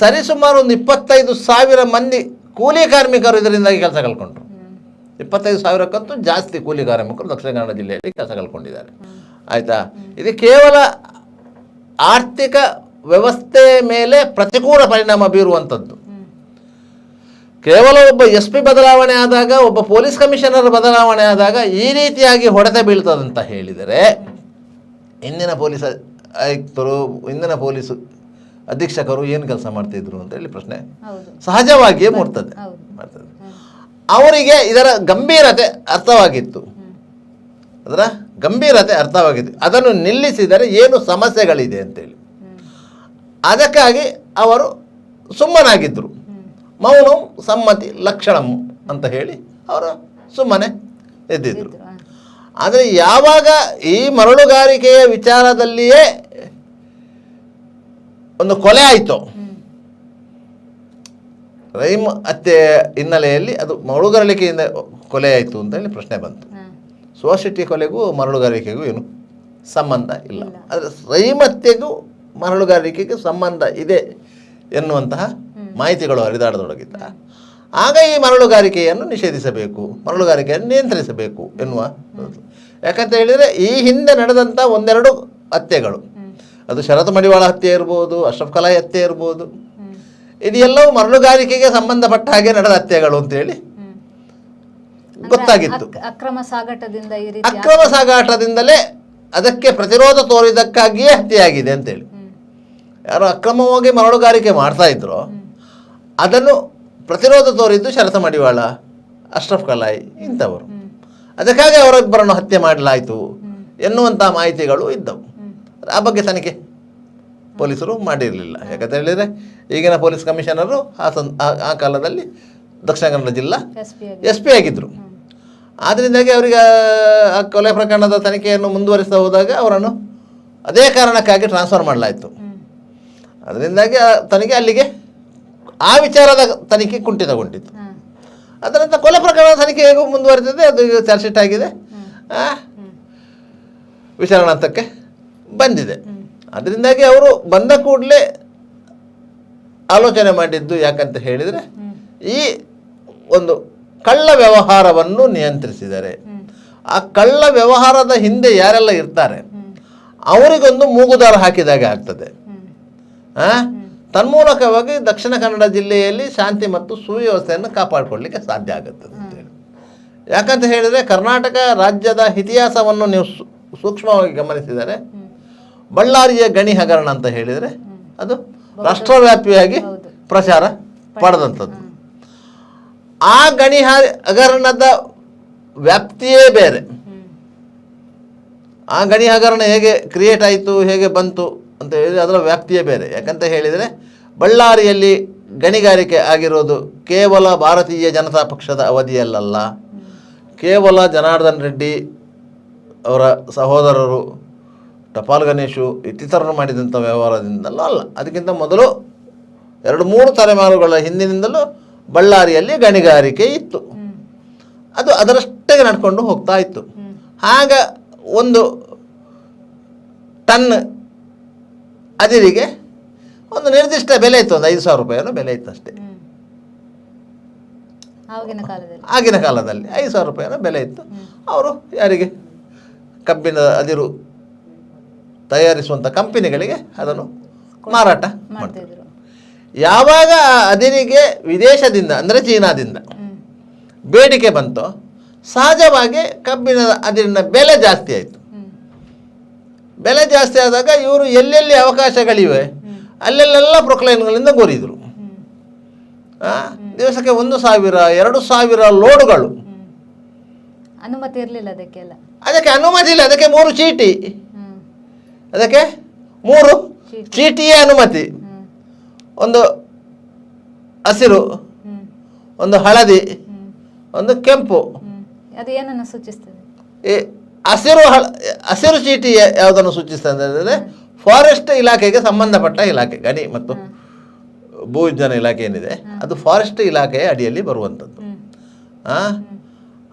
ಸರಿಸುಮಾರು ಒಂದು 25,000 ಮಂದಿ ಕೂಲಿ ಕಾರ್ಮಿಕರು ಇದರಿಂದಾಗಿ ಕೆಲಸ ಕಳ್ಕೊಂಡ್ರು. 25,000ಕ್ಕಿಂತ ಜಾಸ್ತಿ ಕೂಲಿ ಕಾರ್ಮಿಕರು ದಕ್ಷಿಣ ಕನ್ನಡ ಜಿಲ್ಲೆಯಲ್ಲಿ ಕೆಲಸ ಕಳ್ಕೊಂಡಿದ್ದಾರೆ. ಆಯಿತಾ? ಇದು ಕೇವಲ ಆರ್ಥಿಕ ವ್ಯವಸ್ಥೆ ಮೇಲೆ ಪ್ರತಿಕೂಲ ಪರಿಣಾಮ ಬೀರುವಂಥದ್ದು. ಕೇವಲ ಒಬ್ಬ SP ಬದಲಾವಣೆ ಆದಾಗ, ಒಬ್ಬ ಪೊಲೀಸ್ ಕಮಿಷನರ್ ಬದಲಾವಣೆ ಆದಾಗ ಈ ರೀತಿಯಾಗಿ ಹೊಡೆತ ಬೀಳ್ತದಂತ ಹೇಳಿದರೆ, ಇಂದಿನ ಪೊಲೀಸ್ ಆಯುಕ್ತರು, ಇಂದಿನ ಪೊಲೀಸ್ ಅಧೀಕ್ಷಕರು ಏನು ಕೆಲಸ ಮಾಡ್ತಿದ್ರು ಅಂತ ಹೇಳಿ ಪ್ರಶ್ನೆ ಸಹಜವಾಗಿಯೇ ಮಾಡ್ತದೆ. ಅವರಿಗೆ ಇದರ ಗಂಭೀರತೆ ಅರ್ಥವಾಗಿತ್ತು, ಅದನ್ನು ನಿಲ್ಲಿಸಿದರೆ ಏನು ಸಮಸ್ಯೆಗಳಿದೆ ಅಂತೇಳಿ. ಅದಕ್ಕಾಗಿ ಅವರು ಸುಮ್ಮನಾಗಿದ್ದರು. ಮೌನಂ ಸಮ್ಮತಿ ಲಕ್ಷಣಂ ಅಂತ ಹೇಳಿ ಅವರು ಸುಮ್ಮನೆ ಎದ್ದಿದ್ರು. ಆದರೆ ಯಾವಾಗ ಈ ಮರಳುಗಾರಿಕೆಯ ವಿಚಾರದಲ್ಲಿಯೇ ಒಂದು ಕೊಲೆ ಆಯಿತು, ರೈಮ್ ಹತ್ಯೆ ಹಿನ್ನೆಲೆಯಲ್ಲಿ ಅದು ಮರಳುಗಾರಿಕೆಯಿಂದ ಕೊಲೆ ಆಯಿತು ಅಂತ ಹೇಳಿ ಪ್ರಶ್ನೆ ಬಂತು. ಸೋಶಿಟಿ ಕೊಲೆಗೂ ಮರಳುಗಾರಿಕೆಗೂ ಏನು ಸಂಬಂಧ ಇಲ್ಲ, ಆದರೆ ರೈಮ್ ಹತ್ಯೆಗೂ ಮರಳುಗಾರಿಕೆಗೆ ಸಂಬಂಧ ಇದೆ ಎನ್ನುವಂತಹ ಮಾಹಿತಿಗಳು ಹರಿದಾಡತೊಡಗಿದ್ದ. ಆಗ ಈ ಮರಳುಗಾರಿಕೆಯನ್ನು ನಿಷೇಧಿಸಬೇಕು, ಮರಳುಗಾರಿಕೆಯನ್ನು ನಿಯಂತ್ರಿಸಬೇಕು ಎನ್ನುವ. ಯಾಕಂತ ಹೇಳಿದರೆ ಈ ಹಿಂದೆ ನಡೆದಂಥ 1-2 ಹತ್ಯೆಗಳು, ಅದು ಶರತ್ ಮಡಿವಾಳ ಹತ್ಯೆ ಇರ್ಬೋದು, ಅಶ್ರಫ್ ಕಲಾಯಿ ಹತ್ಯೆ ಇರ್ಬೋದು, ಇದೆಲ್ಲವೂ ಮರಳುಗಾರಿಕೆಗೆ ಸಂಬಂಧಪಟ್ಟ ಹಾಗೆ ನಡೆದ ಹತ್ಯೆಗಳು ಅಂತೇಳಿ ಗೊತ್ತಾಗಿತ್ತು. ಅಕ್ರಮ ಸಾಗಾಟದಿಂದಲೇ ಅದಕ್ಕೆ ಪ್ರತಿರೋಧ ತೋರಿದಕ್ಕಾಗಿಯೇ ಹತ್ಯೆಯಾಗಿದೆ ಅಂತೇಳಿ. ಯಾರು ಅಕ್ರಮವಾಗಿ ಮರಳುಗಾರಿಕೆ ಮಾಡ್ತಾ ಇದ್ರೋ ಅದನ್ನು ಪ್ರತಿರೋಧ ತೋರಿದ್ದು ಶರತ್ ಮಡಿವಾಳ, ಅಶ್ರಫ್ ಕಲಾಯಿ ಇಂಥವರು. ಅದಕ್ಕಾಗಿ ಅವರೊಬ್ಬರನ್ನು ಹತ್ಯೆ ಮಾಡಲಾಯಿತು ಎನ್ನುವಂಥ ಮಾಹಿತಿಗಳು ಇದ್ದವು. ಆ ಬಗ್ಗೆ ತನಿಖೆ ಪೊಲೀಸರು ಮಾಡಿರಲಿಲ್ಲ. ಯಾಕಂತ ಹೇಳಿದರೆ ಈಗಿನ ಪೊಲೀಸ್ ಕಮಿಷನರು ಆ ಕಾಲದಲ್ಲಿ ದಕ್ಷಿಣ ಕನ್ನಡ ಜಿಲ್ಲಾ SP ಆಗಿದ್ದರು. ಆದ್ದರಿಂದಾಗಿ ಅವರಿಗೆ ಆ ಕೊಲೆ ಪ್ರಕರಣದ ತನಿಖೆಯನ್ನು ಮುಂದುವರಿಸ್ತಾ ಹೋದಾಗ ಅವರನ್ನು ಅದೇ ಕಾರಣಕ್ಕಾಗಿ ಟ್ರಾನ್ಸ್ಫರ್ ಮಾಡಲಾಯಿತು. ಅದರಿಂದಾಗಿ ತನಿಖೆ ಅಲ್ಲಿಗೆ, ಆ ವಿಚಾರದ ತನಿಖೆ ಕುಂಠಿತಗೊಂಡಿತ್ತು. ಅದರಂತ ಕೊಲೆ ಪ್ರಕರಣ ತನಿಖೆ ಹೇಗೂ ಮುಂದುವರಿದಿದೆ. ಅದು ಈಗ ಚಾರ್ಜ್ ಶೀಟ್ ಆಗಿದೆ, ವಿಚಾರಣಾಂತಕ್ಕೆ ಬಂದಿದೆ. ಅದರಿಂದಾಗಿ ಅವರು ಬಂದ ಕೂಡಲೇ ಆಲೋಚನೆ ಮಾಡಿದ್ದು ಯಾಕಂತ ಹೇಳಿದರೆ ಈ ಒಂದು ಕಳ್ಳ ವ್ಯವಹಾರವನ್ನು ನಿಯಂತ್ರಿಸಿದ್ದಾರೆ. ಆ ಕಳ್ಳ ವ್ಯವಹಾರದ ಹಿಂದೆ ಯಾರೆಲ್ಲ ಇರ್ತಾರೆ ಅವರಿಗೊಂದು ಮೂಗುದಾರ ಹಾಕಿದಾಗೆ ಆಗ್ತದೆ. ತನ್ಮೂಲಕವಾಗಿ ದಕ್ಷಿಣ ಕನ್ನಡ ಜಿಲ್ಲೆಯಲ್ಲಿ ಶಾಂತಿ ಮತ್ತು ಸುವ್ಯವಸ್ಥೆಯನ್ನು ಕಾಪಾಡಿಕೊಳ್ಳಲಿಕ್ಕೆ ಸಾಧ್ಯ ಆಗುತ್ತದೆ ಅಂತೇಳಿ. ಯಾಕಂತ ಹೇಳಿದರೆ ಕರ್ನಾಟಕ ರಾಜ್ಯದ ಇತಿಹಾಸವನ್ನು ನೀವು ಸೂಕ್ಷ್ಮವಾಗಿ ಗಮನಿಸಿದರೆ ಬಳ್ಳಾರಿಯ ಗಣಿ ಹಗರಣ ಅಂತ ಹೇಳಿದರೆ ಅದು ರಾಷ್ಟ್ರವ್ಯಾಪಿಯಾಗಿ ಪ್ರಚಾರ ಪಡೆದಂಥದ್ದು. ಆ ಗಣಿ ಹಗರಣದ ವ್ಯಾಪ್ತಿಯೇ ಬೇರೆ. ಆ ಗಣಿ ಹಗರಣ ಹೇಗೆ ಕ್ರಿಯೇಟ್ ಆಯಿತು, ಹೇಗೆ ಬಂತು ಅಂತ ಹೇಳಿದರೆ ಅದರ ವ್ಯಾಪ್ತಿಯೇ ಬೇರೆ. ಯಾಕಂತ ಹೇಳಿದರೆ ಬಳ್ಳಾರಿಯಲ್ಲಿ ಗಣಿಗಾರಿಕೆ ಆಗಿರೋದು ಕೇವಲ ಭಾರತೀಯ ಜನತಾ ಪಕ್ಷದ ಅವಧಿಯಲ್ಲ, ಕೇವಲ ಜನಾರ್ದನ್ ರೆಡ್ಡಿ ಅವರ ಸಹೋದರರು ಟಪಾಲ್ ಗಣೇಶು ಇತರರು ಮಾಡಿದಂಥ ವ್ಯವಹಾರದಿಂದಲೂ ಅಲ್ಲ. ಅದಕ್ಕಿಂತ ಮೊದಲು 2-3 ತಲೆಮಾರುಗಳ ಹಿಂದಿನಿಂದಲೂ ಬಳ್ಳಾರಿಯಲ್ಲಿ ಗಣಿಗಾರಿಕೆ ಇತ್ತು. ಅದು ಅದರಷ್ಟೇ ನಡ್ಕೊಂಡು ಹೋಗ್ತಾ ಇತ್ತು. ಆಗ ಒಂದು ಟನ್ ಅದಿರಿಗೆ ಒಂದು ನಿರ್ದಿಷ್ಟ ಬೆಲೆ ಇತ್ತು, ಒಂದು 5,000 ರೂಪಾಯಿಯನ್ನು ಬೆಲೆ ಇತ್ತು ಅಷ್ಟೇ. ಆಗಿನ ಕಾಲದಲ್ಲಿ 5,000 ರೂಪಾಯಿನ ಬೆಲೆ ಇತ್ತು. ಅವರು ಯಾರಿಗೆ ಕಬ್ಬಿನ ಅದಿರು ತಯಾರಿಸುವಂಥ ಕಂಪನಿಗಳಿಗೆ ಅದನ್ನು ಮಾರಾಟ ಮಾಡ್ತಿದ್ರು. ಯಾವಾಗ ಅದಿರಿಗೆ ವಿದೇಶದಿಂದ ಅಂದರೆ ಚೀನಾದಿಂದ ಬೇಡಿಕೆ ಬಂತೋ ಸಹಜವಾಗಿ ಕಬ್ಬಿನ ಅದಿರಿನ ಬೆಲೆ ಜಾಸ್ತಿ ಆಯಿತು. ಬೆಲೆ ಜಾಸ್ತಿ ಆದಾಗ ಇವರು ಎಲ್ಲೆಲ್ಲಿ ಅವಕಾಶಗಳಿವೆ ಅಲ್ಲೆಲ್ಲೆಲ್ಲ ಪ್ರೊಕ್ಲೈನ್ಗಳಿಂದ ಗೋರಿದರು. ದಿವಸಕ್ಕೆ 1,000-2,000 ಲೋಡುಗಳು. ಅನುಮತಿ ಇರಲಿಲ್ಲ ಅದಕ್ಕೆಲ್ಲ. ಅದಕ್ಕೆ ಅನುಮತಿ ಇಲ್ಲ. ಅದಕ್ಕೆ 3 ಚೀಟಿ, ಅದಕ್ಕೆ 3 ಚೀಟಿಯೇ ಅನುಮತಿ. ಒಂದು ಹಸಿರು, ಒಂದು ಹಳದಿ, ಒಂದು ಕೆಂಪು. ಅದು ಏನನ್ನು ಸೂಚಿಸ್ತದೆ? ಈ ಹಸಿರು ಚೀಟಿ ಯಾವುದನ್ನು ಸೂಚಿಸ್ತದೆ ಅಂದರೆ ಫಾರೆಸ್ಟ್ ಇಲಾಖೆಗೆ ಸಂಬಂಧಪಟ್ಟ ಇಲಾಖೆ. ಗಣಿ ಮತ್ತು ಭೂವಿಜ್ಞಾನ ಇಲಾಖೆ ಏನಿದೆ ಅದು ಫಾರೆಸ್ಟ್ ಇಲಾಖೆಯ ಅಡಿಯಲ್ಲಿ ಬರುವಂಥದ್ದು.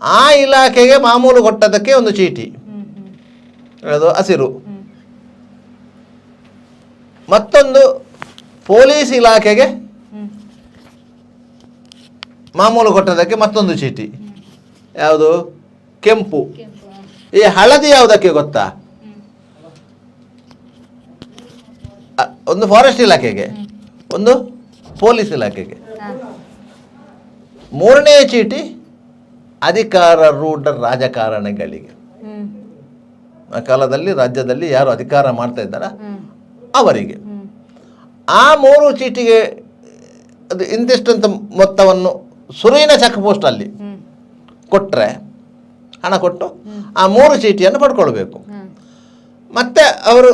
ಆ ಇಲಾಖೆಗೆ ಮಾಮೂಲು ಕೊಟ್ಟದಕ್ಕೆ ಒಂದು ಚೀಟಿ, ಅದು ಹಸಿರು. ಮತ್ತೊಂದು ಪೊಲೀಸ್ ಇಲಾಖೆಗೆ ಮಾಮೂಲು ಕೊಟ್ಟದಕ್ಕೆ ಮತ್ತೊಂದು ಚೀಟಿ, ಯಾವುದು? ಕೆಂಪು. ಈ ಹಳದಿ ಯಾವುದಕ್ಕೆ ಗೊತ್ತಾ? ಒಂದು ಫಾರೆಸ್ಟ್ ಇಲಾಖೆಗೆ, ಒಂದು ಪೊಲೀಸ್ ಇಲಾಖೆಗೆ. 3ನೇ ಚೀಟಿ ಅಧಿಕಾರಾರೂಢ ರಾಜಕಾರಣಿಗಳಿಗೆ. ಆ ಕಾಲದಲ್ಲಿ ರಾಜ್ಯದಲ್ಲಿ ಯಾರು ಅಧಿಕಾರ ಮಾಡ್ತಾ ಇದ್ದಾರ ಅವರಿಗೆ. ಆ 3 ಚೀಟಿಗೆ ಅದು ಇಂತಿಷ್ಟಂತ ಮೊತ್ತವನ್ನು ಸುರುವಿನ ಚೆಕ್ ಪೋಸ್ಟಲ್ಲಿ ಕೊಟ್ಟರೆ, ಹಣ ಕೊಟ್ಟು ಆ 3 ಚೀಟಿಯನ್ನು ಪಡ್ಕೊಳ್ಬೇಕು. ಮತ್ತು ಅವರು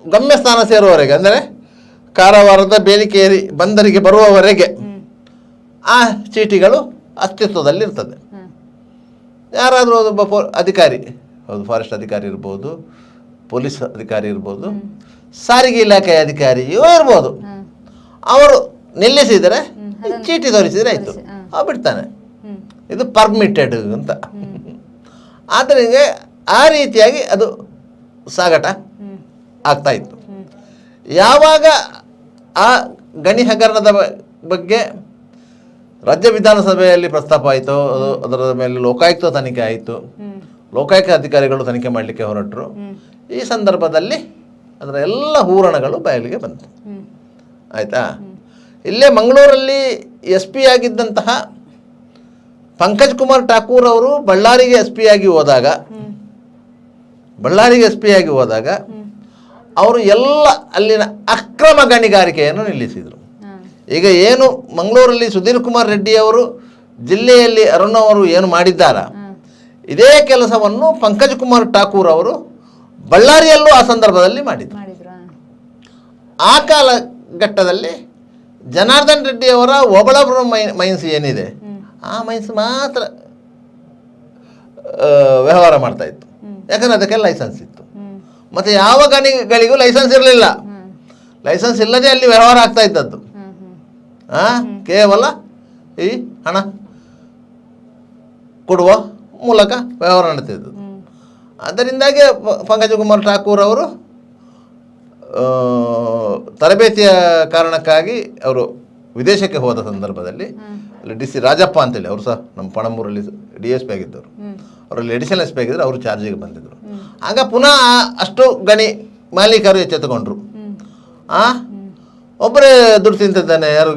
ಗಮ್ಯಸ್ಥಾನ ಸೇರುವವರೆಗೆ, ಅಂದರೆ ಕಾರವಾರದ ಬೇಲಿಕೇರಿ ಬಂದರಿಗೆ ಬರುವವರೆಗೆ ಆ ಚೀಟಿಗಳು ಅಸ್ತಿತ್ವದಲ್ಲಿರ್ತದೆ. ಯಾರಾದರೂ ಒಬ್ಬ ಅಧಿಕಾರಿ, ಹೌದು ಫಾರೆಸ್ಟ್ ಅಧಿಕಾರಿ ಇರ್ಬೋದು, ಪೊಲೀಸ್ ಅಧಿಕಾರಿ ಇರ್ಬೋದು, ಸಾರಿಗೆ ಇಲಾಖೆಯ ಅಧಿಕಾರಿಯೂ ಇರ್ಬೋದು, ಅವರು ನಿಲ್ಲಿಸಿದರೆ ಚೀಟಿ ತೋರಿಸಿದರೆ ಆಯಿತು, ಅವು ಬಿಡ್ತಾನೆ. ಇದು ಪರ್ಮಿಟೆಡ್ ಅಂತ. ಆದ್ದರಿಂದ ಆ ರೀತಿಯಾಗಿ ಅದು ಸಾಗಾಟ ಆಗ್ತಾ ಇತ್ತು. ಯಾವಾಗ ಆ ಗಣಿ ಹಗರಣದ ಬಗ್ಗೆ ರಾಜ್ಯ ವಿಧಾನಸಭೆಯಲ್ಲಿ ಪ್ರಸ್ತಾಪ ಆಯಿತು, ಅದರ ಮೇಲೆ ಲೋಕಾಯುಕ್ತ ತನಿಖೆ ಆಯಿತು. ಲೋಕಾಯುಕ್ತ ಅಧಿಕಾರಿಗಳು ತನಿಖೆ ಮಾಡಲಿಕ್ಕೆ ಹೊರಟರು. ಈ ಸಂದರ್ಭದಲ್ಲಿ ಅದರ ಎಲ್ಲ ಹೂರಣಗಳು ಬಯಲಿಗೆ ಬಂತು. ಆಯಿತಾ? ಇಲ್ಲೇ ಮಂಗಳೂರಲ್ಲಿ SP ಆಗಿದ್ದಂತಹ ಪಂಕಜ್ ಕುಮಾರ್ ಠಾಕೂರ್ ಅವರು ಬಳ್ಳಾರಿಗೆ SP ಆಗಿ ಹೋದಾಗ ಅವರು ಎಲ್ಲ ಅಲ್ಲಿನ ಅಕ್ರಮ ಗಣಿಗಾರಿಕೆಯನ್ನು ನಿಲ್ಲಿಸಿದರು. ಈಗ ಏನು ಮಂಗಳೂರಲ್ಲಿ ಸುಧೀರ್ ಕುಮಾರ್ ರೆಡ್ಡಿ ಅವರು ಜಿಲ್ಲೆಯಲ್ಲಿ ಅರುಣ್ ಅವರು ಏನು ಮಾಡಿದ್ದಾರ, ಇದೇ ಕೆಲಸವನ್ನು ಪಂಕಜ್ ಕುಮಾರ್ ಠಾಕೂರ್ ಅವರು ಬಳ್ಳಾರಿಯಲ್ಲೂ ಆ ಸಂದರ್ಭದಲ್ಲಿ ಮಾಡಿದರು. ಆ ಕಾಲಘಟ್ಟದಲ್ಲಿ ಜನಾರ್ದನ್ ರೆಡ್ಡಿ ಅವರ ಒಬಳಪುರ ಮೈನ್ಸ್ ಏನಿದೆ ಆ ಮೈನ್ಸ್ ಮಾತ್ರ ವ್ಯವಹಾರ ಮಾಡ್ತಾ ಇತ್ತು. ಯಾಕಂದರೆ ಅದಕ್ಕೆ ಲೈಸೆನ್ಸ್ ಇತ್ತು. ಮತ್ತು ಯಾವ ಗಣಿಗಳಿಗೂ ಲೈಸೆನ್ಸ್ ಇರಲಿಲ್ಲ. ಲೈಸೆನ್ಸ್ ಇಲ್ಲದೆ ಅಲ್ಲಿ ವ್ಯವಹಾರ ಆಗ್ತಾ ಇದ್ದದ್ದು ಕೇವಲ ಈ ಹಣ ಕೊಡುವ ಮೂಲಕ ವ್ಯವಹಾರ ನಡೆತಿದ್ದು. ಅದರಿಂದಾಗಿ ಪಂಕಜಕುಮಾರ್ ಠಾಕೂರ್ ಅವರು ತರಬೇತಿಯ ಕಾರಣಕ್ಕಾಗಿ ಅವರು ವಿದೇಶಕ್ಕೆ ಹೋದ ಸಂದರ್ಭದಲ್ಲಿ ಅಲ್ಲಿ ಡಿ ಸಿ ರಾಜಪ್ಪ ಅಂತೇಳಿ ಅವರು ಸಹ ನಮ್ಮ ಪಣಂಬೂರಲ್ಲಿ DSP ಆಗಿದ್ದವರು, ಅವರಲ್ಲಿ ಎಡಿಷನಲ್ SP ಆಗಿದ್ದರು, ಅವರು ಚಾರ್ಜಿಗೆ ಬಂದಿದ್ದರು. ಆಗ ಪುನಃ ಅಷ್ಟು ಗಣಿ ಮಾಲೀಕರು ಎಚ್ಚೆತ್ತುಕೊಂಡ್ರು. ಒಬ್ಬರೇ ದುಡ್ಡು ತಿಂತಿದ್ದಾನೆ ಯಾರು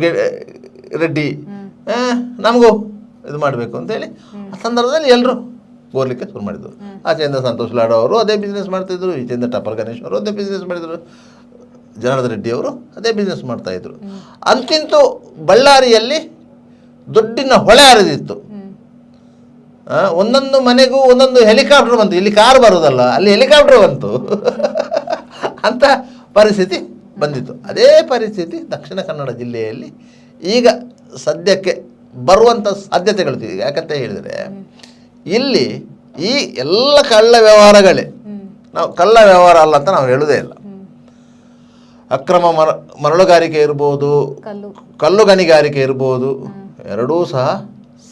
ರೆಡ್ಡಿ, ನಮಗೂ ಇದು ಮಾಡಬೇಕು ಅಂತೇಳಿ ಆ ಸಂದರ್ಭದಲ್ಲಿ ಎಲ್ಲರೂ ಗೋರ್ಲಿಕ್ಕೆ ಶುರು ಮಾಡಿದರು. ಆಚೆಯಿಂದ ಸಂತೋಷ್ ಲಾಡ್ ಅವರು ಅದೇ ಬಿಸ್ನೆಸ್ ಮಾಡ್ತಿದ್ರು, ಈಚೆಯಿಂದ ಟಪರ್ ಗಣೇಶ್ ಅವರು ಅದೇ ಬಿಸ್ನೆಸ್ ಮಾಡಿದರು, ಜನಾರ್ದನ್ ರೆಡ್ಡಿ ಅವರು ಅದೇ ಬಿಸ್ನೆಸ್ ಮಾಡ್ತಾಯಿದ್ರು. ಅಂತಿಂತೂ ಬಳ್ಳಾರಿಯಲ್ಲಿ ದುಡ್ಡಿನ ಹೊಳೆ ಹರಿದಿತ್ತು. ಒಂದೊಂದು ಮನೆಗೂ ಒಂದೊಂದು ಹೆಲಿಕಾಪ್ಟರ್ ಬಂತು. ಇಲ್ಲಿ ಕಾರ್ ಬರೋದಲ್ಲ, ಅಲ್ಲಿ ಹೆಲಿಕಾಪ್ಟರ್ ಬಂತು ಅಂತ ಪರಿಸ್ಥಿತಿ ಬಂದಿತ್ತು. ಅದೇ ಪರಿಸ್ಥಿತಿ ದಕ್ಷಿಣ ಕನ್ನಡ ಜಿಲ್ಲೆಯಲ್ಲಿ ಈಗ ಸದ್ಯಕ್ಕೆ ಬರುವಂಥ ಸಾಧ್ಯತೆಗಳು. ಯಾಕಂತ ಹೇಳಿದರೆ ಇಲ್ಲಿ ಈ ಎಲ್ಲ ಕಳ್ಳ ವ್ಯವಹಾರಗಳೇ, ನಾವು ಕಳ್ಳ ವ್ಯವಹಾರ ಅಲ್ಲ ಅಂತ ನಾವು ಹೇಳುವುದೇ ಇಲ್ಲ. ಅಕ್ರಮ ಮರಳುಗಾರಿಕೆ ಇರ್ಬೋದು, ಕಲ್ಲು ಗಣಿಗಾರಿಕೆ ಇರ್ಬೋದು, ಎರಡೂ ಸಹ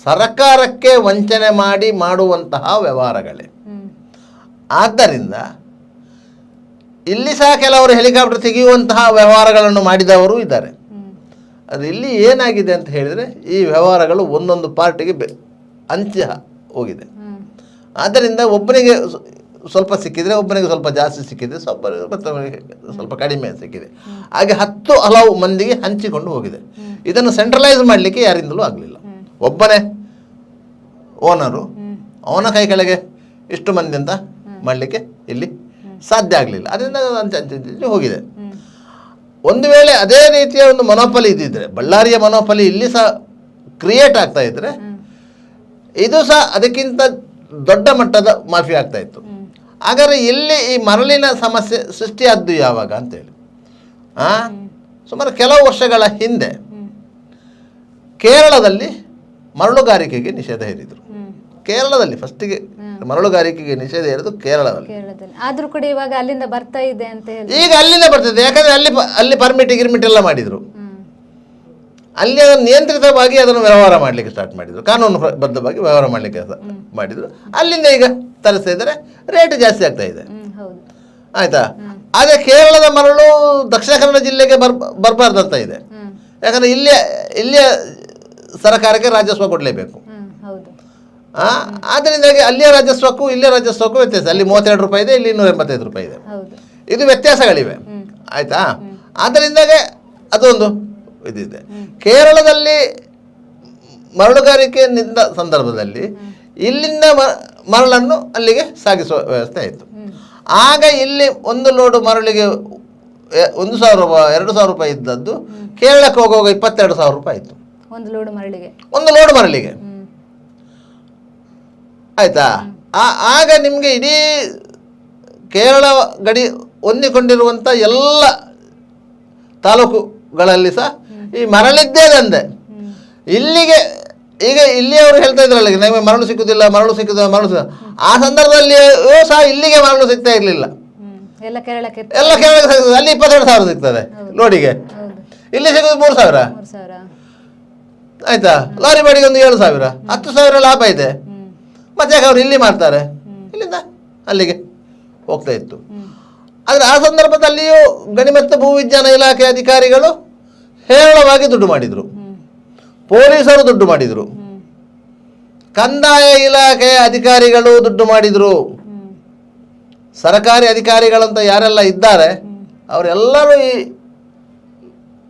ಸರ್ಕಾರಕ್ಕೆ ವಂಚನೆ ಮಾಡಿ ಮಾಡುವಂತಹ ವ್ಯವಹಾರಗಳೇ. ಆದ್ದರಿಂದ ಇಲ್ಲಿ ಸಹ ಕೆಲವರು ಹೆಲಿಕಾಪ್ಟರ್ ತೆಗೆಯುವಂತಹ ವ್ಯವಹಾರಗಳನ್ನು ಮಾಡಿದವರು ಇದ್ದಾರೆ. ಅದು ಇಲ್ಲಿ ಏನಾಗಿದೆ ಅಂತ ಹೇಳಿದರೆ ಈ ವ್ಯವಹಾರಗಳು ಒಂದೊಂದು ಪಾರ್ಟಿಗೆ ಹಂಚಿ ಹೋಗಿದೆ. ಆದ್ದರಿಂದ ಒಬ್ಬನಿಗೆ ಸ್ವಲ್ಪ ಸಿಕ್ಕಿದರೆ ಒಬ್ಬನಿಗೆ ಸ್ವಲ್ಪ ಜಾಸ್ತಿ ಸಿಕ್ಕಿದೆ, ಸ್ವಲ್ಪ ಕಡಿಮೆ ಸಿಕ್ಕಿದೆ, ಹಾಗೆ 10 ಹಲವು ಮಂದಿಗೆ ಹಂಚಿಕೊಂಡು ಹೋಗಿದೆ. ಇದನ್ನು ಸೆಂಟ್ರಲೈಸ್ ಮಾಡಲಿಕ್ಕೆ ಯಾರಿಂದಲೂ ಆಗಲಿಲ್ಲ. ಒಬ್ಬನೇ ಓನರು, ಅವನ ಕೈ ಕೆಳಗೆ ಇಷ್ಟು ಮಂದಿ ಅಂತ ಮಾಡಲಿಕ್ಕೆ ಇಲ್ಲಿ ಸಾಧ್ಯ ಆಗಲಿಲ್ಲ. ಅದರಿಂದ ಹಂಚಿ ಹೋಗಿದೆ. ಒಂದು ವೇಳೆ ಅದೇ ರೀತಿಯ ಒಂದು ಮೊನೋಪಲಿ ಇದ್ದಿದ್ರೆ, ಬಳ್ಳಾರಿಯ ಮೊನೋಪಲಿ ಇಲ್ಲಿ ಸಹ ಕ್ರಿಯೇಟ್ ಆಗ್ತಾ ಇದ್ರೆ ಇದು ಸಹ ಅದಕ್ಕಿಂತ ದೊಡ್ಡ ಮಟ್ಟದ ಮಾಫಿ ಆಗ್ತಾ ಇತ್ತು. ಹಾಗಾದರೆ ಇಲ್ಲಿ ಈ ಮರಳಿನ ಸಮಸ್ಯೆ ಸೃಷ್ಟಿಯಾದ್ದು ಯಾವಾಗ ಅಂತೇಳಿ ಸುಮಾರು ಕೆಲವು ವರ್ಷಗಳ ಹಿಂದೆ ಕೇರಳದಲ್ಲಿ ಮರಳುಗಾರಿಕೆಗೆ ನಿಷೇಧ ಹೇರಿದರು. ಕೇರಳದಲ್ಲಿ ಫಸ್ಟಿಗೆ ಮರಳುಗಾರಿಕೆಗೆ ನಿಷೇಧ ಹೇರಿದ್ದು ಕೇರಳದಲ್ಲಿ. ಆದ್ರೂ ಕೂಡ ಇವಾಗ ಅಲ್ಲಿಂದ ಬರ್ತಾ ಇದೆ ಅಂತ ಹೇಳಿ ಈಗ ಅಲ್ಲಿಂದ ಬರ್ತಿದೆ. ಯಾಕಂದ್ರೆ ಅಲ್ಲಿ ಪರ್ಮಿಟ್ ಗಿರ್ಮಿಟ್ ಎಲ್ಲ ಮಾಡಿದ್ರು. ಅಲ್ಲಿ ಅದನ್ನು ನಿಯಂತ್ರಿತವಾಗಿ ಅದನ್ನು ವ್ಯವಹಾರ ಮಾಡಲಿಕ್ಕೆ ಸ್ಟಾರ್ಟ್ ಮಾಡಿದರು, ಕಾನೂನು ಬದ್ಧವಾಗಿ ವ್ಯವಹಾರ ಮಾಡಲಿಕ್ಕೆ ಮಾಡಿದರು. ಅಲ್ಲಿಂದ ಈಗ ತರಿಸ್ತಾ ಇದ್ದಾರೆ, ರೇಟ್ ಜಾಸ್ತಿ ಆಗ್ತಾ ಇದೆ. ಆಯ್ತಾ? ಆದರೆ ಕೇರಳದ ಮರಳು ದಕ್ಷಿಣ ಕನ್ನಡ ಜಿಲ್ಲೆಗೆ ಬರಬಾರ್ದಂತ ಇದೆ. ಯಾಕಂದರೆ ಇಲ್ಲಿಯ ಸರ್ಕಾರಕ್ಕೆ ರಾಜಸ್ವ ಕೊಡಲೇಬೇಕು. ಆದ್ದರಿಂದಾಗಿ ಅಲ್ಲಿಯ ರಾಜಸ್ವಕ್ಕೂ ಇಲ್ಲಿಯ ರಾಜಸ್ವಕ್ಕೂ ವ್ಯತ್ಯಾಸ. ಅಲ್ಲಿ 32 ರೂಪಾಯಿ ಇದೆ, ಇಲ್ಲಿ 285 ರೂಪಾಯಿ ಇದೆ. ಇದು ವ್ಯತ್ಯಾಸಗಳಿವೆ. ಆಯಿತಾ? ಆದ್ದರಿಂದಾಗೆ ಅದೊಂದು ಇದಿದೆ. ಕೇರಳದಲ್ಲಿ ಮರಳುಗಾರಿಕೆ ನಿಂತ ಸಂದರ್ಭದಲ್ಲಿ ಇಲ್ಲಿಂದ ಮರಳನ್ನು ಅಲ್ಲಿಗೆ ಸಾಗಿಸುವ ವ್ಯವಸ್ಥೆ ಆಯಿತು. ಆಗ ಇಲ್ಲಿ ಒಂದು ಲೋಡು ಮರಳಿಗೆ 1,000 ರೂಪಾಯಿ 2,000 ರೂಪಾಯಿ ಇದ್ದದ್ದು ಕೇರಳಕ್ಕೆ ಹೋಗುವಾಗ 22,000 ರೂಪಾಯಿ ಆಯಿತು ಒಂದು ಲೋಡು ಮರಳಿಗೆ. ಆಯಿತಾ? ಆಗ ನಿಮಗೆ ಇಡೀ ಕೇರಳ ಗಡಿ ಹೊಂದಿಕೊಂಡಿರುವಂಥ ಎಲ್ಲ ತಾಲೂಕುಗಳಲ್ಲಿ ಸಹ ಈ ಮರಳಿದ್ದೇ ದಂಧೆ. ಇಲ್ಲಿಗೆ ಈಗ ಇಲ್ಲಿಯವರು ಹೇಳ್ತಾ ಇದ್ರಲ್ಲ, ನಮಗೆ ಮರಳು ಸಿಕ್ಕುದಿಲ್ಲ. ಆ ಸಂದರ್ಭದಲ್ಲಿ ಸಹ ಇಲ್ಲಿಗೆ ಮರಳು ಸಿಗ್ತಾ ಇರಲಿಲ್ಲ. ಎಲ್ಲ ಕೇರಳಕ್ಕೆ ಅಲ್ಲಿ 22,000 ಸಿಗ್ತದೆ ಲೋಡಿಗೆ, ಇಲ್ಲಿ ಸಿಗೋದು 3,000. ಆಯ್ತಾ? ಲಾರಿ ಬಾಡಿಗೆ ಒಂದು 7,000, 10,000 ಲಾಭ ಇದೆ. ಮತ್ತೆ ಯಾಕೆ ಅವ್ರು ಇಲ್ಲಿ ಮಾಡ್ತಾರೆ, ಇಲ್ಲಿಂದ ಅಲ್ಲಿಗೆ ಹೋಗ್ತಾ ಇತ್ತು. ಆದರೆ ಆ ಸಂದರ್ಭದಲ್ಲಿಯೂ ಗಣಿ ಮತ್ತು ಭೂವಿಜ್ಞಾನ ಇಲಾಖೆ ಅಧಿಕಾರಿಗಳು ಹೇರಳವಾಗಿ ದುಡ್ಡು ಮಾಡಿದರು, ಪೊಲೀಸರು ದುಡ್ಡು ಮಾಡಿದರು, ಕಂದಾಯ ಇಲಾಖೆಯ ಅಧಿಕಾರಿಗಳು ದುಡ್ಡು ಮಾಡಿದರು. ಸರ್ಕಾರಿ ಅಧಿಕಾರಿಗಳಂತ ಯಾರೆಲ್ಲ ಇದ್ದಾರೆ ಅವರೆಲ್ಲರೂ ಈ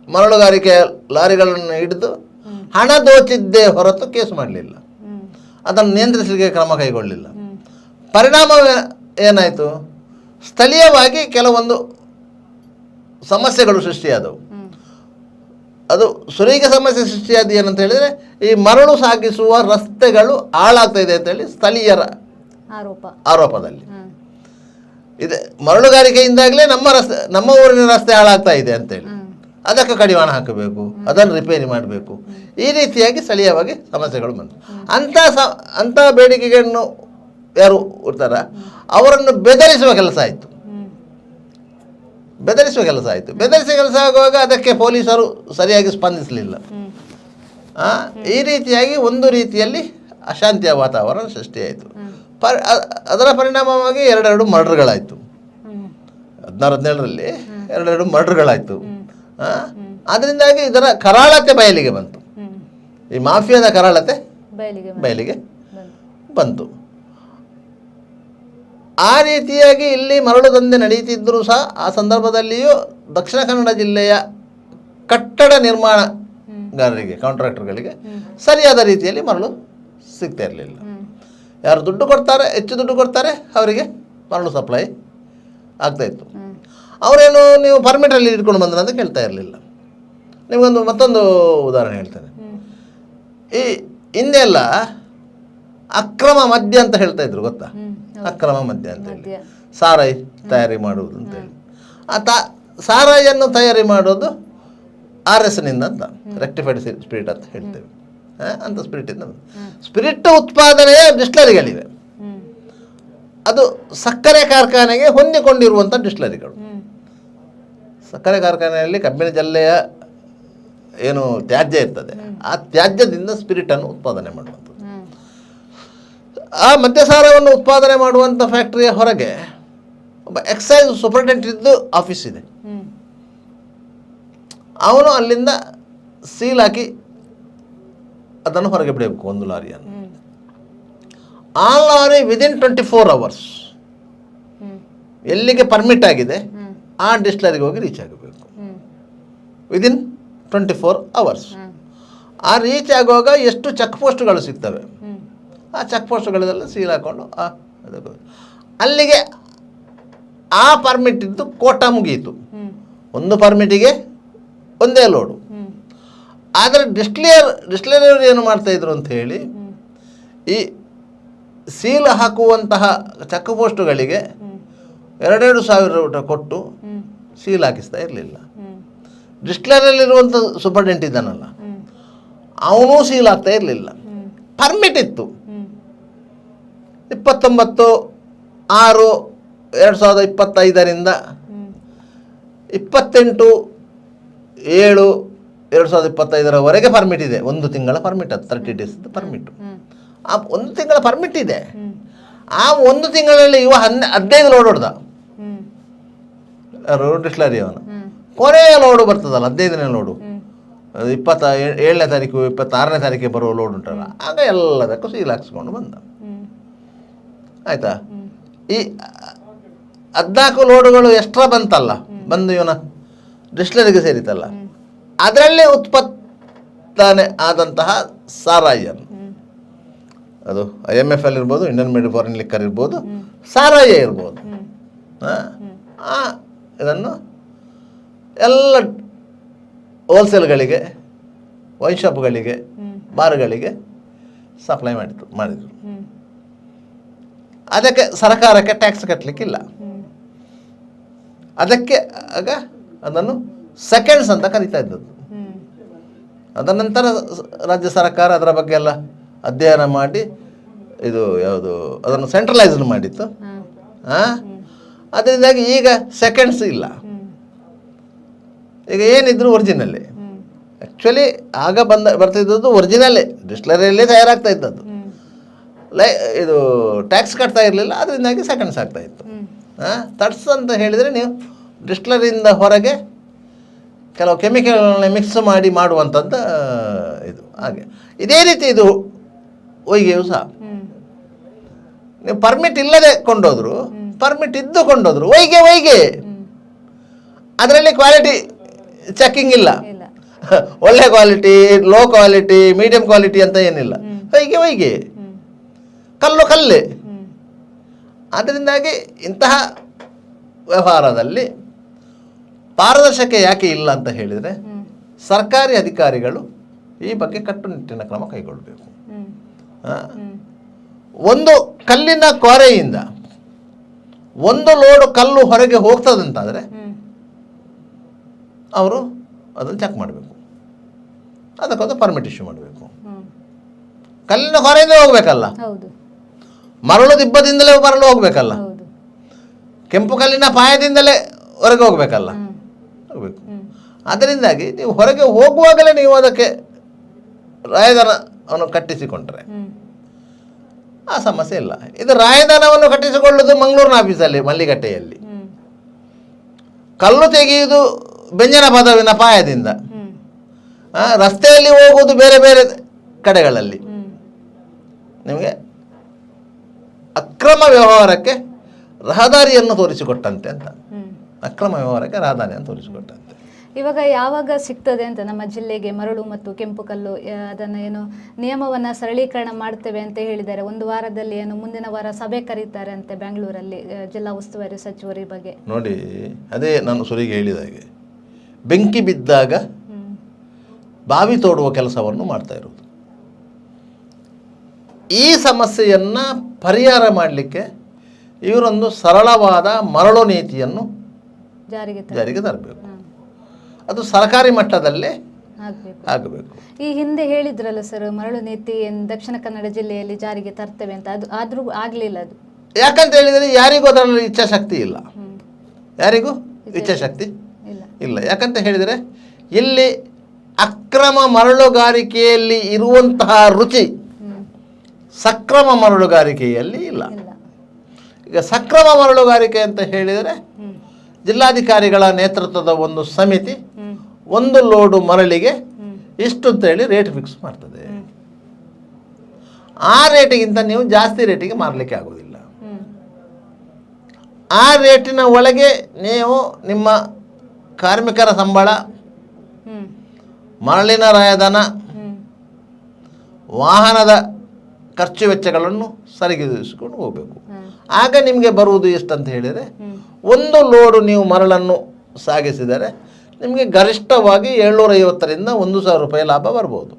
ಮರಳುಗಾರಿಕೆ ಲಾರಿಗಳನ್ನು ಹಿಡಿದು ಹಣ ದೋಚಿದ್ದೇ ಹೊರತು ಕೇಸು ಮಾಡಲಿಲ್ಲ, ಅದನ್ನು ನಿಯಂತ್ರಿಸಲಿಕ್ಕೆ ಕ್ರಮ ಕೈಗೊಳ್ಳಲಿಲ್ಲ. ಪರಿಣಾಮ ಏನಾಯಿತು? ಸ್ಥಳೀಯವಾಗಿ ಕೆಲವೊಂದು ಸಮಸ್ಯೆಗಳು ಸೃಷ್ಟಿಯಾದವು. ಅದು ಸುರಿಗೆ ಸಮಸ್ಯೆ ಸೃಷ್ಟಿಯಾದ ಏನಂತ ಹೇಳಿದರೆ ಈ ಮರಳು ಸಾಗಿಸುವ ರಸ್ತೆಗಳು ಹಾಳಾಗ್ತಾ ಇದೆ ಅಂತೇಳಿ ಸ್ಥಳೀಯರ ಆರೋಪದಲ್ಲಿ ಇದೆ. ಮರಳುಗಾರಿಕೆಯಿಂದಾಗಲೇ ನಮ್ಮ ಊರಿನ ರಸ್ತೆ ಹಾಳಾಗ್ತಾ ಇದೆ ಅಂತೇಳಿ ಅದಕ್ಕೆ ಕಡಿವಾಣ ಹಾಕಬೇಕು, ಅದನ್ನು ರಿಪೇರಿ ಮಾಡಬೇಕು. ಈ ರೀತಿಯಾಗಿ ಸ್ಥಳೀಯವಾಗಿ ಸಮಸ್ಯೆಗಳು ಬಂತು. ಅಂಥ ಬೇಡಿಕೆಗಳನ್ನು ಯಾರು ಇರ್ತಾರ ಅವರನ್ನು ಬೆದರಿಸುವ ಕೆಲಸ ಆಯಿತು. ಬೆದರಿಸುವ ಕೆಲಸ ಆಗುವಾಗ ಅದಕ್ಕೆ ಪೊಲೀಸರು ಸರಿಯಾಗಿ ಸ್ಪಂದಿಸಲಿಲ್ಲ. ಈ ರೀತಿಯಾಗಿ ಒಂದು ರೀತಿಯಲ್ಲಿ ಅಶಾಂತಿಯ ವಾತಾವರಣ ಸೃಷ್ಟಿಯಾಯಿತು. ಅದರ ಪರಿಣಾಮವಾಗಿ ಎರಡೆರಡು ಮರ್ಡರ್ಗಳಾಯಿತು. 16-17ರಲ್ಲಿ ಎರಡೆರಡು ಮರ್ಡರ್ಗಳಾಯಿತು. ಅದರಿಂದಾಗಿ ಇದರ ಕರಾಳತೆ ಬಯಲಿಗೆ ಬಂತು. ಈ ಮಾಫಿಯಾದ ಕರಾಳತೆ ಬಯಲಿಗೆ ಬಂತು. ಆ ರೀತಿಯಾಗಿ ಇಲ್ಲಿ ಮರಳು ದಂಧೆ ನಡೀತಿದ್ದರೂ ಸಹ ಆ ಸಂದರ್ಭದಲ್ಲಿಯೂ ದಕ್ಷಿಣ ಕನ್ನಡ ಜಿಲ್ಲೆಯ ಕಟ್ಟಡ ನಿರ್ಮಾಣಗಾರರಿಗೆ, ಕಾಂಟ್ರಾಕ್ಟರ್ಗಳಿಗೆ ಸರಿಯಾದ ರೀತಿಯಲ್ಲಿ ಮರಳು ಸಿಗ್ತಾ ಇರಲಿಲ್ಲ. ಯಾರು ದುಡ್ಡು ಕೊಡ್ತಾರೆ, ಹೆಚ್ಚು ದುಡ್ಡು ಕೊಡ್ತಾರೆ, ಅವರಿಗೆ ಮರಳು ಸಪ್ಲೈ ಆಗ್ತಾಯಿತ್ತು. ಅವರೇನು ನೀವು ಪರ್ಮಿಟಲ್ಲಿ ಇಟ್ಕೊಂಡು ಬಂದ್ರೆ ಅಂತ ಕೇಳ್ತಾ ಇರಲಿಲ್ಲ. ನಿಮಗೊಂದು ಮತ್ತೊಂದು ಉದಾಹರಣೆ ಹೇಳ್ತೇನೆ. ಈ ಹಿಂದೆಲ್ಲ ಅಕ್ರಮ ಮದ್ಯ ಅಂತ ಹೇಳ್ತಾ ಇದ್ರು, ಗೊತ್ತಾ? ಅಕ್ರಮ ಮದ್ಯ ಅಂತೇಳಿ ಸಾರಾಯಿ ತಯಾರಿ ಮಾಡುವುದು ಅಂತೇಳಿ. ಸಾರಾಯಿಯನ್ನು ತಯಾರಿ ಮಾಡೋದು RSನಿಂದ ಅಂತ, ರೆಕ್ಟಿಫೈಡ್ ಸ್ಪಿರಿಟ್ ಅಂತ ಹೇಳ್ತೇವೆ. ಅಂತ ಸ್ಪಿರಿಟಿಂದ ಸ್ಪಿರಿಟ್ ಉತ್ಪಾದನೆಯ ಡಿಸ್ಟಿಲರಿಗಳಿವೆ. ಅದು ಸಕ್ಕರೆ ಕಾರ್ಖಾನೆಗೆ ಹೊಂದಿಕೊಂಡಿರುವಂಥ ಡಿಸ್ಟಿಲರಿಗಳು. ಸಕ್ಕರೆ ಕಾರ್ಖಾನೆಯಲ್ಲಿ ಕಬ್ಬಿನ ಜಲ್ಲೆಯ ಏನು ತ್ಯಾಜ್ಯ ಇರ್ತದೆ, ಆ ತ್ಯಾಜ್ಯದಿಂದ ಸ್ಪಿರಿಟನ್ನು ಉತ್ಪಾದನೆ ಮಾಡುವಂಥದ್ದು. ಆ ಮದ್ಯಸಾರವನ್ನು ಉತ್ಪಾದನೆ ಮಾಡುವಂಥ ಫ್ಯಾಕ್ಟ್ರಿಯ ಹೊರಗೆ ಒಬ್ಬ ಎಕ್ಸೈಸ್ ಸೂಪರಿಂಟೆಂಡೆಂಟ್ ಆಫೀಸ್ ಇದೆ. ಅವನು ಅಲ್ಲಿಂದ ಸೀಲ್ ಹಾಕಿ ಅದನ್ನು ಹೊರಗೆ ಬಿಡಬೇಕು, ಒಂದು ಲಾರಿಯನ್ನು. ಆ ಲಾರಿ ವಿದಿನ್ 24 hours ಎಲ್ಲಿಗೆ ಪರ್ಮಿಟ್ ಆಗಿದೆ ಆ ಡಿಸ್ಟಿಲರಿಗೆ ಹೋಗಿ ರೀಚ್ ಆಗಬೇಕು. Within 24 hours. ಆ ರೀಚ್ ಆಗುವಾಗ ಎಷ್ಟು ಚೆಕ್ ಪೋಸ್ಟ್ಗಳು ಸಿಗ್ತವೆ, ಆ ಚೆಕ್ ಪೋಸ್ಟ್ಗಳೆಲ್ಲ ಸೀಲ್ ಹಾಕ್ಕೊಂಡು ಅಲ್ಲಿಗೆ ಆ ಪರ್ಮಿಟ್ ಇದ್ದು ಕೋಟ ಮುಗಿಯಿತು. ಒಂದು ಪರ್ಮಿಟಿಗೆ ಒಂದೇ ಲೋಡು. ಆದರೆ ಡಿಸ್ಟಿಲರಿಯವರು ಏನು ಮಾಡ್ತಾಯಿದ್ರು ಅಂತ ಹೇಳಿ, ಈ ಸೀಲ್ ಹಾಕುವಂತಹ ಚೆಕ್ ಪೋಸ್ಟುಗಳಿಗೆ 2,000 ಕೊಟ್ಟು ಸೀಲ್ ಹಾಕಿಸ್ತಾ ಇರಲಿಲ್ಲ. ಡಿಸ್ಟಿಲರಿಯಲ್ಲಿರುವಂಥ ಸೂಪರ್ಡೆಂಟ್ ಇದ್ದಾನಲ್ಲ, ಅವನೂ ಸೀಲ್ ಆಗ್ತಾ ಇರಲಿಲ್ಲ. ಪರ್ಮಿಟ್ ಇತ್ತು. 29/6/2025 28/7/2025 ಪರ್ಮಿಟ್ ಇದೆ. 1 ತಿಂಗಳ ಪರ್ಮಿಟ್, ಅದು 30 days ಪರ್ಮಿಟ್. ಆ 1 ತಿಂಗಳ ಪರ್ಮಿಟ್ ಇದೆ. ಆ 1 ತಿಂಗಳಲ್ಲಿ ಇವ 15 ಲೋಡ್ ಹೊಡೆದ ಡಿಸ್ಟಿಲರಿ ಅವನು. ಕೊನೆಯ ಲೋಡು ಬರ್ತದಲ್ಲ, 15ನೇ ಲೋಡು, 27ನೇ ತಾರೀಕು 26ನೇ ತಾರೀಕಿಗೆ ಬರುವ ಲೋಡ್ ಉಂಟಲ್ಲ, ಆಗ ಎಲ್ಲದಕ್ಕೂ ಸೀಲ್ ಹಾಕ್ಸ್ಕೊಂಡು ಬಂದ. ಆಯಿತಾ? ಈ 14 ಲೋಡುಗಳು ಎಕ್ಸ್ಟ್ರಾ ಬಂತಲ್ಲ, ಬಂದು ಇವನ ಡಿಸ್ಟಿಲರಿಗೆ ಸೇರಿತಲ್ಲ, ಅದರಲ್ಲೇ ಉತ್ಪತ್ತನೆ ಆದಂತಹ ಸಾರಾಯಿಯನ್ನು, ಅದು IMFL ಇರ್ಬೋದು, ಇಂಡಿಯನ್ ಮೇಡ್ ಫಾರಿನ್ ಲಿಕ್ಕರ್ ಇರ್ಬೋದು, ಸಾರಾಯಿ ಇರ್ಬೋದು, ಇದನ್ನು ಎಲ್ಲ ಹೋಲ್ಸೇಲ್ಗಳಿಗೆ, ವೈನ್ ಶಾಪ್ಗಳಿಗೆ, ಬಾರ್ಗಳಿಗೆ ಸಪ್ಲೈ ಮಾಡಿದರು. ಅದಕ್ಕೆ ಸರ್ಕಾರಕ್ಕೆ ಟ್ಯಾಕ್ಸ್ ಕಟ್ಟಲಿಕ್ಕಿಲ್ಲ. ಅದಕ್ಕೆ ಆಗ ಅದನ್ನು ಸೆಕೆಂಡ್ಸ್ ಅಂತ ಕರೀತಾ ಇದ್ದದ್ದು. ಅದರ ನಂತರ ರಾಜ್ಯ ಸರ್ಕಾರ ಅದರ ಬಗ್ಗೆ ಎಲ್ಲ ಅಧ್ಯಯನ ಮಾಡಿ ಇದು ಯಾವುದು ಅದನ್ನು ಸೆಂಟ್ರಲೈಸ್ಡ್ ಮಾಡಿತ್ತು. ಅದರಿಂದಾಗಿ ಈಗ ಸೆಕೆಂಡ್ಸ್ ಇಲ್ಲ. ಈಗ ಏನಿದ್ರು ಒರಿಜಿನಲ್ಲೇ. ಆ್ಯಕ್ಚುಲಿ ಆಗ ಬರ್ತಿದ್ದದ್ದು ಒರಿಜಿನಲ್ಲೇ, ಡಿಸ್ಟಿಲರಿಯಲ್ಲೇ ತಯಾರಾಗ್ತಾ ಇದ್ದದ್ದು. ಇದು ಟ್ಯಾಕ್ಸ್ ಕಟ್ತಾ ಇರಲಿಲ್ಲ, ಅದರಿಂದಾಗಿ ಸೆಕೆಂಡ್ಸ್ ಆಗ್ತಾಯಿತ್ತು. ತಟ್ಸ್ ಅಂತ ಹೇಳಿದರೆ ನೀವು ಡಿಸ್ಟಿಲರಿಯಿಂದ ಹೊರಗೆ ಕೆಲವು ಕೆಮಿಕಲ್ಗಳನ್ನ ಮಿಕ್ಸ್ ಮಾಡಿ ಮಾಡುವಂಥದ್ದು ಇದು. ಹಾಗೆ ಇದೇ ರೀತಿ ಇದು ಹೊಯ್ಗೆಯೂ ಸಹ ನೀವು ಪರ್ಮಿಟ್ ಇಲ್ಲದೆ ಕೊಂಡೋದ್ರು, ಪರ್ಮಿಟ್ ಇದ್ದು ಕೊಂಡೋದ್ರು, ಹೊಯ್ಗೆ ಅದರಲ್ಲಿ ಕ್ವಾಲಿಟಿ ಚೆಕಿಂಗ್ ಇಲ್ಲ. ಒಳ್ಳೆ quality, low quality, medium quality ಅಂತ ಏನಿಲ್ಲ. ಹೊಯ್ಗೆ ಕಲ್ಲೇ. ಅದರಿಂದಾಗಿ ಇಂತಹ ವ್ಯವಹಾರದಲ್ಲಿ ಪಾರದರ್ಶಕ ಯಾಕೆ ಇಲ್ಲ ಅಂತ ಹೇಳಿದರೆ, ಸರ್ಕಾರಿ ಅಧಿಕಾರಿಗಳು ಈ ಬಗ್ಗೆ ಕಟ್ಟುನಿಟ್ಟಿನ ಕ್ರಮ ಕೈಗೊಳ್ಳಬೇಕು. ಒಂದು ಕಲ್ಲಿನ ಕ್ವಾರೆಯಿಂದ 1 ಲೋಡ್ ಕಲ್ಲು ಹೊರಗೆ ಹೋಗ್ತದಂತಾದರೆ ಅವರು ಅದನ್ನು ಚೆಕ್ ಮಾಡಬೇಕು, ಅದಕ್ಕೊಂದು ಪರ್ಮಿಟ್ ಇಶ್ಯೂ ಮಾಡಬೇಕು. ಕಲ್ಲಿನ ಹೊರೆಯಿಂದ ಹೋಗ್ಬೇಕಲ್ಲ, ಮರಳು ದಿಬ್ಬದಿಂದಲೇ ಮರಳು ಹೋಗ್ಬೇಕಲ್ಲ, ಕೆಂಪು ಕಲ್ಲಿನ ಪಾಯದಿಂದಲೇ ಹೊರಗೆ ಹೋಗ್ಬೇಕಲ್ಲ, ಹೋಗ್ಬೇಕು. ಅದರಿಂದಾಗಿ ನೀವು ಹೊರಗೆ ಹೋಗುವಾಗಲೇ ನೀವು ಅದಕ್ಕೆ ರಾಯದಾನವನ್ನು ಕಟ್ಟಿಸಿಕೊಂಡ್ರೆ ಆ ಸಮಸ್ಯೆ ಇಲ್ಲ. ಇದು ರಾಯದಾನವನ್ನು ಕಟ್ಟಿಸಿಕೊಳ್ಳುವುದು ಮಂಗಳೂರಿನ ಆಫೀಸಲ್ಲಿ ಮಲ್ಲಿಗಟ್ಟೆಯಲ್ಲಿ, ಕಲ್ಲು ತೆಗೆಯುವುದು ಬೆಂಜನ ಪದವಿನ ಪಾಯದಿಂದ, ರಸ್ತೆಯಲ್ಲಿ ಹೋಗುವುದು ಬೇರೆ ಬೇರೆ ಕಡೆಗಳಲ್ಲಿ. ನಿಮಗೆ ಅಕ್ರಮ ವ್ಯವಹಾರಕ್ಕೆ ರಹದಾರಿಯನ್ನು ತೋರಿಸಿಕೊಟ್ಟಂತೆ ಅಂತ, ಅಕ್ರಮ ವ್ಯವಹಾರಕ್ಕೆ ರಹದಾರಿಯನ್ನು ತೋರಿಸಿಕೊಟ್ಟಂತೆ. ಇವಾಗ ಯಾವಾಗ ಸಿಗ್ತದೆ ಅಂತ ನಮ್ಮ ಜಿಲ್ಲೆಗೆ ಮರಳು ಮತ್ತು ಕೆಂಪು ಕಲ್ಲು, ಅದನ್ನು ಏನು ನಿಯಮವನ್ನು ಸರಳೀಕರಣ ಮಾಡ್ತೇವೆ ಅಂತ ಹೇಳಿದ್ದಾರೆ. ಒಂದು ವಾರದಲ್ಲಿ ಏನು ಮುಂದಿನ ವಾರ ಸಭೆ ಕರೀತಾರೆ ಅಂತೆ ಬೆಂಗಳೂರಲ್ಲಿ ಜಿಲ್ಲಾ ಉಸ್ತುವಾರಿ ಸಚಿವರ ಬಗ್ಗೆ. ನೋಡಿ, ಅದೇ ನಾನು ಸುರಿಗೆ ಹೇಳಿದ ಹಾಗೆ ಬೆಂಕಿ ಬಿದ್ದಾಗ ಬಾವಿ ತೋಡುವ ಕೆಲಸವನ್ನು ಮಾಡ್ತಾ ಇರೋದು. ಈ ಸಮಸ್ಯೆಯನ್ನು ಪರಿಹಾರ ಮಾಡಲಿಕ್ಕೆ ಇವರೊಂದು ಸರಳವಾದ ಮರಳು ನೀತಿಯನ್ನು ಜಾರಿಗೆ ತರಬೇಕು. ಅದು ಸರ್ಕಾರಿ ಮಟ್ಟದಲ್ಲೇ ಆಗಬೇಕು. ಈ ಹಿಂದೆ ಹೇಳಿದ್ರಲ್ಲ ಸರ್, ಮರಳು ನೀತಿ ದಕ್ಷಿಣ ಕನ್ನಡ ಜಿಲ್ಲೆಯಲ್ಲಿ ಜಾರಿಗೆ ತರ್ತೇವೆ ಅಂತ, ಅದು ಆದ್ರೂ ಆಗಲಿಲ್ಲ. ಅದು ಯಾಕಂತ ಹೇಳಿದರೆ ಯಾರಿಗೂ ಅದರಲ್ಲಿ ಇಚ್ಛಾಶಕ್ತಿ ಇಲ್ಲ. ಯಾರಿಗೂ ಇಚ್ಛಾಶಕ್ತಿ ಇಲ್ಲ. ಯಾಕಂತ ಹೇಳಿದರೆ ಇಲ್ಲಿ ಅಕ್ರಮ ಮರಳುಗಾರಿಕೆಯಲ್ಲಿ ಇರುವಂತಹ ರುಚಿ ಸಕ್ರಮ ಮರಳುಗಾರಿಕೆಯಲ್ಲಿ ಇಲ್ಲ. ಈಗ ಸಕ್ರಮ ಮರಳುಗಾರಿಕೆ ಅಂತ ಹೇಳಿದರೆ ಜಿಲ್ಲಾಧಿಕಾರಿಗಳ ನೇತೃತ್ವದ ಒಂದು ಸಮಿತಿ ಒಂದು ಲೋಡು ಮರಳಿಗೆ ಇಷ್ಟು ಅಂತೇಳಿ ರೇಟ್ ಫಿಕ್ಸ್ ಮಾಡ್ತದೆ. ಆ ರೇಟಿಗಿಂತ ನೀವು ಜಾಸ್ತಿ ರೇಟಿಗೆ ಮಾರಲಿಕ್ಕೆ ಆಗೋದಿಲ್ಲ. ಆ ರೇಟಿನ ಒಳಗೆ ನೀವು ನಿಮ್ಮ ಕಾರ್ಮಿಕರ ಸಂಬಳ, ಮರಳಿನ ರಾಯಧನ, ವಾಹನದ ಖರ್ಚು ವೆಚ್ಚಗಳನ್ನು ಸರಿದೂಗಿಸಿಕೊಂಡು ಹೋಗಬೇಕು. ಆಗ ನಿಮಗೆ ಬರುವುದು ಎಷ್ಟಂತ ಹೇಳಿದರೆ, ಒಂದು ಲೋಡು ನೀವು ಮರಳನ್ನು ಸಾಗಿಸಿದರೆ ನಿಮಗೆ ಗರಿಷ್ಠವಾಗಿ 750ರಿಂದ 1000 ರೂಪಾಯಿ ಲಾಭ ಬರ್ಬೋದು.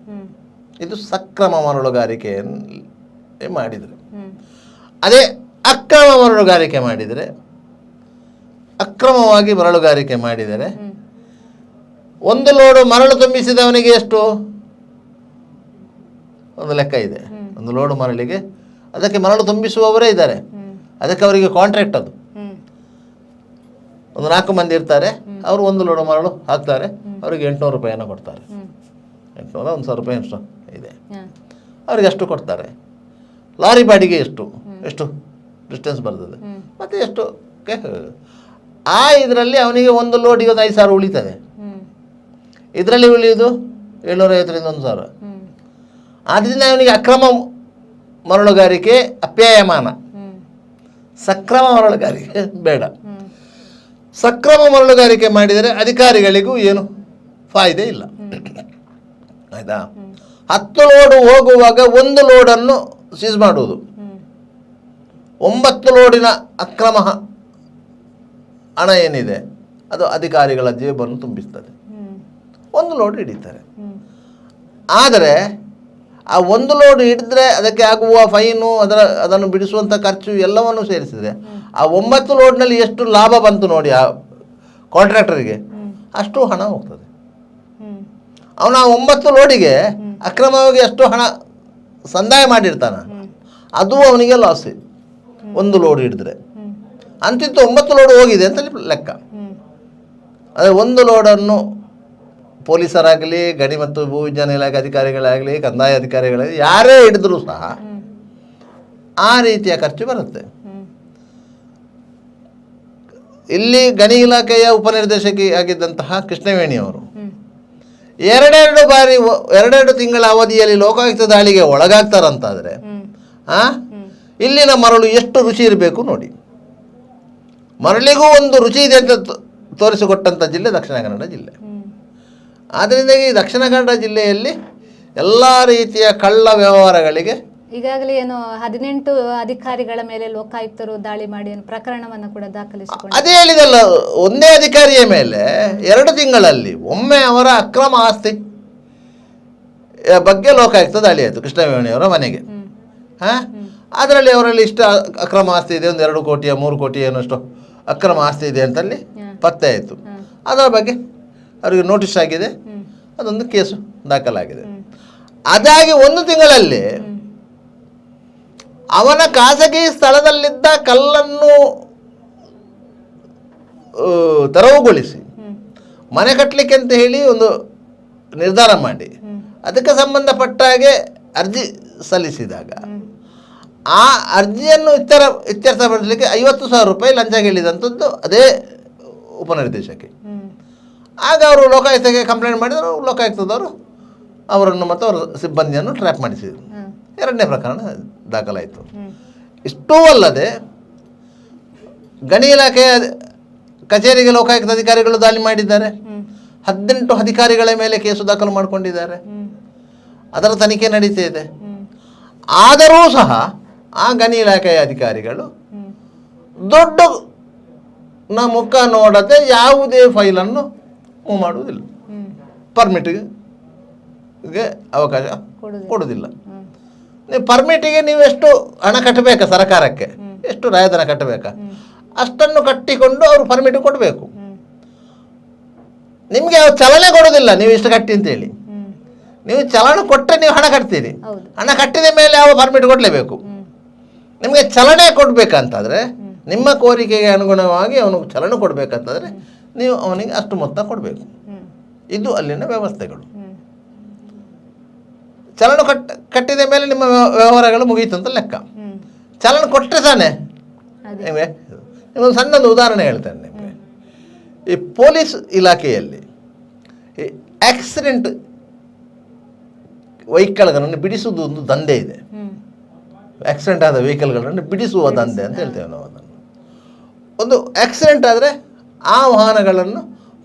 ಇದು ಸಕ್ರಮ ಮರಳುಗಾರಿಕೆಯನ್ನು ಮಾಡಿದರೆ. ಅದೇ ಅಕ್ರಮ ಮರಳುಗಾರಿಕೆ ಮಾಡಿದರೆ, ಅಕ್ರಮವಾಗಿ ಮರಳುಗಾರಿಕೆ ಮಾಡಿದರೆ ಒಂದು ಲೋಡು ಮರಳು ತುಂಬಿಸಿದವನಿಗೆ ಎಷ್ಟು ಒಂದು ಲೆಕ್ಕ ಇದೆ. ಒಂದು ಲೋಡು ಮರಳಿಗೆ ಅದಕ್ಕೆ ಮರಳು ತುಂಬಿಸುವವರೇ ಇದ್ದಾರೆ, ಅದಕ್ಕೆ ಅವರಿಗೆ ಕಾಂಟ್ರಾಕ್ಟ್. ಅದು ಒಂದು 4 ಮಂದಿ ಇರ್ತಾರೆ, ಅವರು ಒಂದು ಲೋಡು ಮರಳು ಹಾಕ್ತಾರೆ, ಅವರಿಗೆ 800 ರೂಪಾಯಿಯನ್ನು ಕೊಡ್ತಾರೆ. 800 1000 ರೂಪಾಯಿ ಎಷ್ಟು ಇದೆ, ಅವರಿಗೆ ಅಷ್ಟು ಕೊಡ್ತಾರೆ. ಲಾರಿ ಬಾಡಿಗೆ ಎಷ್ಟು ಡಿಸ್ಟೆನ್ಸ್ ಬರ್ತದೆ, ಮತ್ತು ಎಷ್ಟು ಆ ಇದರಲ್ಲಿ ಅವನಿಗೆ ಒಂದು ಲೋಡಿಗೆ 5000 ಉಳಿತದೆ. ಇದರಲ್ಲಿ ಉಳಿಯೋದು 750ರಿಂದ 1000. ಆದ್ದರಿಂದ ಅವನಿಗೆ ಅಕ್ರಮ ಮರಳುಗಾರಿಕೆ ಅಪ್ಯಾಯಮಾನ, ಸಕ್ರಮ ಮರಳುಗಾರಿಕೆ ಬೇಡ. ಸಕ್ರಮ ಮರಳುಗಾರಿಕೆ ಮಾಡಿದರೆ ಅಧಿಕಾರಿಗಳಿಗೂ ಏನು ಫಾಯ್ದೆ ಇಲ್ಲ. ಆಯಿತಾ? 10 ಲೋಡು ಹೋಗುವಾಗ 1 ಲೋಡನ್ನು ಸೀಸ್ ಮಾಡುವುದು, 9 ಲೋಡಿನ ಅಕ್ರಮ ಹಣ ಏನಿದೆ ಅದು ಅಧಿಕಾರಿಗಳ ಜೇಬನ್ನು ತುಂಬಿಸ್ತದೆ. 1 ಲೋಡ್ ಹಿಡಿತಾರೆ. ಆದರೆ ಆ 1 ಲೋಡ್ ಹಿಡಿದ್ರೆ ಅದಕ್ಕೆ ಆಗುವ ಫೈನು, ಅದನ್ನು ಬಿಡಿಸುವಂಥ ಖರ್ಚು ಎಲ್ಲವನ್ನು ಸೇರಿಸಿದರೆ ಆ 9 ಲೋಡ್ನಲ್ಲಿ ಎಷ್ಟು ಲಾಭ ಬಂತು ನೋಡಿ ಆ ಕಾಂಟ್ರಾಕ್ಟರಿಗೆ, ಅಷ್ಟು ಹಣ ಹೋಗ್ತದೆ. ಅವನು ಆ 9 ಲೋಡಿಗೆ ಅಕ್ರಮವಾಗಿ ಎಷ್ಟು ಹಣ ಸಂದಾಯ ಮಾಡಿರ್ತಾನೆ, ಅದು ಅವನಿಗೆ ಲಾಸ್. 1 ಲೋಡ್ ಹಿಡಿದ್ರೆ ಅಂತಿತ್ತು 9 ಲೋಡ್ ಹೋಗಿದೆ ಅಂತ ಲೆಕ್ಕ. ಅದೇ 1 ಲೋಡನ್ನು ಪೊಲೀಸರಾಗಲಿ, ಗಣಿ ಮತ್ತು ಭೂವಿಜ್ಞಾನ ಇಲಾಖೆ ಅಧಿಕಾರಿಗಳಾಗಲಿ, ಕಂದಾಯ ಅಧಿಕಾರಿಗಳಾಗಲಿ ಯಾರೇ ಹಿಡಿದ್ರೂ ಸಹ ಆ ರೀತಿಯ ಖರ್ಚು ಬರುತ್ತೆ. ಇಲ್ಲಿ ಗಣಿ ಇಲಾಖೆಯ ಉಪನಿರ್ದೇಶಕಿ ಆಗಿದ್ದಂತಹ ಕೃಷ್ಣವೇಣಿಯವರು 2 ತಿಂಗಳ ಅವಧಿಯಲ್ಲಿ ಲೋಕಾಯುಕ್ತ ದಾಳಿಗೆ ಒಳಗಾಗ್ತಾರಂತಾದರೆ ಇಲ್ಲಿನ ಮರಳು ಎಷ್ಟು ರುಚಿ ಇರಬೇಕು ನೋಡಿ. ಮರಳಿಗೂ ಒಂದು ರುಚಿ ಇದೆ ಅಂತ ತೋರಿಸಿಕೊಟ್ಟಂಥ ಜಿಲ್ಲೆ ದಕ್ಷಿಣ ಕನ್ನಡ ಜಿಲ್ಲೆ. ಆದ್ದರಿಂದ ಈ ದಕ್ಷಿಣ ಕನ್ನಡ ಜಿಲ್ಲೆಯಲ್ಲಿ ಎಲ್ಲ ರೀತಿಯ ಕಳ್ಳ ವ್ಯವಹಾರಗಳಿಗೆ ಈಗಾಗಲೇ ಏನು 18 ಅಧಿಕಾರಿಗಳ ಮೇಲೆ ಲೋಕಾಯುಕ್ತರು ದಾಳಿ ಮಾಡಿ ಪ್ರಕರಣವನ್ನು ಕೂಡ ದಾಖಲಿಸಿಕೊಂಡು, ಅದೇ ಹೇಳಿದಲ್ಲ, ಒಂದೇ ಅಧಿಕಾರಿಯ ಮೇಲೆ 2 ತಿಂಗಳಲ್ಲಿ ಒಮ್ಮೆ ಅವರ ಅಕ್ರಮ ಆಸ್ತಿ ಬಗ್ಗೆ ಲೋಕಾಯುಕ್ತ ದಾಳಿ ಆಯಿತು ಕೃಷ್ಣವೇಣಿಯವರ ಮನೆಗೆ. ಅದರಲ್ಲಿ ಅವರಲ್ಲಿ ಇಷ್ಟು ಅಕ್ರಮ ಆಸ್ತಿ ಇದೆ, ಒಂದು 2 ಕೋಟಿಯ 3 ಕೋಟಿ ಏನಷ್ಟು ಅಕ್ರಮ ಆಸ್ತಿ ಇದೆ ಅಂತಲ್ಲಿ ಪತ್ತೆ ಆಯಿತು. ಅದರ ಬಗ್ಗೆ ಅವರಿಗೆ ನೋಟಿಸ್ ಆಗಿದೆ, ಅದೊಂದು ಕೇಸು ದಾಖಲಾಗಿದೆ. ಅದಾಗಿ 1 ತಿಂಗಳಲ್ಲಿ ಅವನ ಖಾಸಗಿ ಸ್ಥಳದಲ್ಲಿದ್ದ ಕಲ್ಲನ್ನು ತೆರವುಗೊಳಿಸಿ ಮನೆ ಕಟ್ಟಲಿಕ್ಕೆ ಅಂತ ಹೇಳಿ ಒಂದು ನಿರ್ಧಾರ ಮಾಡಿ ಅದಕ್ಕೆ ಸಂಬಂಧಪಟ್ಟ ಹಾಗೆ ಅರ್ಜಿ ಸಲ್ಲಿಸಿದಾಗ ಆ ಅರ್ಜಿಯನ್ನು ಇತ್ಯರ್ಥಪಡಿಸಲಿಕ್ಕೆ 50,000 ರೂಪಾಯಿ ಲಂಚ ಕೇಳಿದಂಥದ್ದು ಅದೇ ಉಪನಿರ್ದೇಶಕಿ. ಆಗ ಅವರು ಲೋಕಾಯುಕ್ತಕ್ಕೆ ಕಂಪ್ಲೇಂಟ್ ಮಾಡಿದರು. ಲೋಕಾಯುಕ್ತದವರು ಅವರನ್ನು ಮತ್ತು ಅವರ ಸಿಬ್ಬಂದಿಯನ್ನು ಟ್ರ್ಯಾಪ್ ಮಾಡಿಸಿದರು. 2ನೇ ಪ್ರಕರಣ ದಾಖಲಾಯಿತು. ಇಷ್ಟೂ ಅಲ್ಲದೆ ಗಣಿ ಇಲಾಖೆಯ ಕಚೇರಿಗೆ ಲೋಕಾಯುಕ್ತ ಅಧಿಕಾರಿಗಳು ದಾಳಿ ಮಾಡಿದ್ದಾರೆ. 18 ಅಧಿಕಾರಿಗಳ ಮೇಲೆ ಕೇಸು ದಾಖಲು ಮಾಡಿಕೊಂಡಿದ್ದಾರೆ. ಅದರ ತನಿಖೆ ನಡೀತಾ ಇದೆ. ಆದರೂ ಸಹ ಆ ಗಣಿ ಇಲಾಖೆಯ ಅಧಿಕಾರಿಗಳು ದುಡ್ಡಿನ ಮುಖ ನೋಡದೆ ಯಾವುದೇ ಫೈಲನ್ನು ಮೂವ್ ಮಾಡುವುದಿಲ್ಲ, ಪರ್ಮಿಟ್ಗೆ ಅವಕಾಶ ಕೊಡುವುದಿಲ್ಲ. ನೀವು ಪರ್ಮಿಟಿಗೆ ನೀವು ಎಷ್ಟು ಹಣ ಕಟ್ಟಬೇಕಾ ಸರ್ಕಾರಕ್ಕೆ, ಎಷ್ಟು ರಾಯಧನ ಕಟ್ಟಬೇಕಾ ಅಷ್ಟನ್ನು ಕಟ್ಟಿಕೊಂಡು ಅವರು ಪರ್ಮಿಟ್ ಕೊಡಬೇಕು. ನಿಮಗೆ ಅವ್ರು ಚಲನೆ ಕೊಡೋದಿಲ್ಲ ನೀವು ಇಷ್ಟು ಕಟ್ಟಿ ಅಂತೇಳಿ. ನೀವು ಚಲನ ಕೊಟ್ಟರೆ ನೀವು ಹಣ ಕಟ್ತೀರಿ. ಹಣ ಕಟ್ಟಿದ ಮೇಲೆ ಯಾವ ಪರ್ಮಿಟ್ ಕೊಡಲೇಬೇಕು. ನಿಮಗೆ ಚಲನೆ ಕೊಡಬೇಕಂತಾದರೆ ನಿಮ್ಮ ಕೋರಿಕೆಗೆ ಅನುಗುಣವಾಗಿ ಅವನು ಚಲನೆ ಕೊಡಬೇಕಂತಂದರೆ ನೀವು ಅವನಿಗೆ ಅಷ್ಟು ಮೊತ್ತ ಕೊಡಬೇಕು. ಇದು ಅಲ್ಲಿನ ವ್ಯವಸ್ಥೆಗಳು. ಚಲನ ಕಟ್ಟಿದ ಮೇಲೆ ನಿಮ್ಮ ವ್ಯವಹಾರಗಳು ಮುಗೀತು ಅಂತ ಲೆಕ್ಕ. ಚಲನ ಕೊಟ್ಟರೆ ತಾನೆ. ನಿಮಗೆ ನಿಮ್ಮೊಂದು ಸಣ್ಣದು ಉದಾಹರಣೆ ಹೇಳ್ತೇನೆ ನಿಮಗೆ. ಈ ಪೊಲೀಸ್ ಇಲಾಖೆಯಲ್ಲಿ ಈ ಆಕ್ಸಿಡೆಂಟ್ ವೆಹಿಕಲ್ಗಳನ್ನು ಬಿಡಿಸುವುದು ಒಂದು ದಂಧೆ ಇದೆ. ಆಕ್ಸಿಡೆಂಟ್ ಆದ ವೆಹಿಕಲ್ಗಳನ್ನು ಬಿಡಿಸುವ ದಂಧೆ ಅಂತ ಹೇಳ್ತೇವೆ ನಾವು. ಅದನ್ನು ಒಂದು ಆಕ್ಸಿಡೆಂಟ್ ಆದರೆ ಆ ವಾಹನಗಳನ್ನು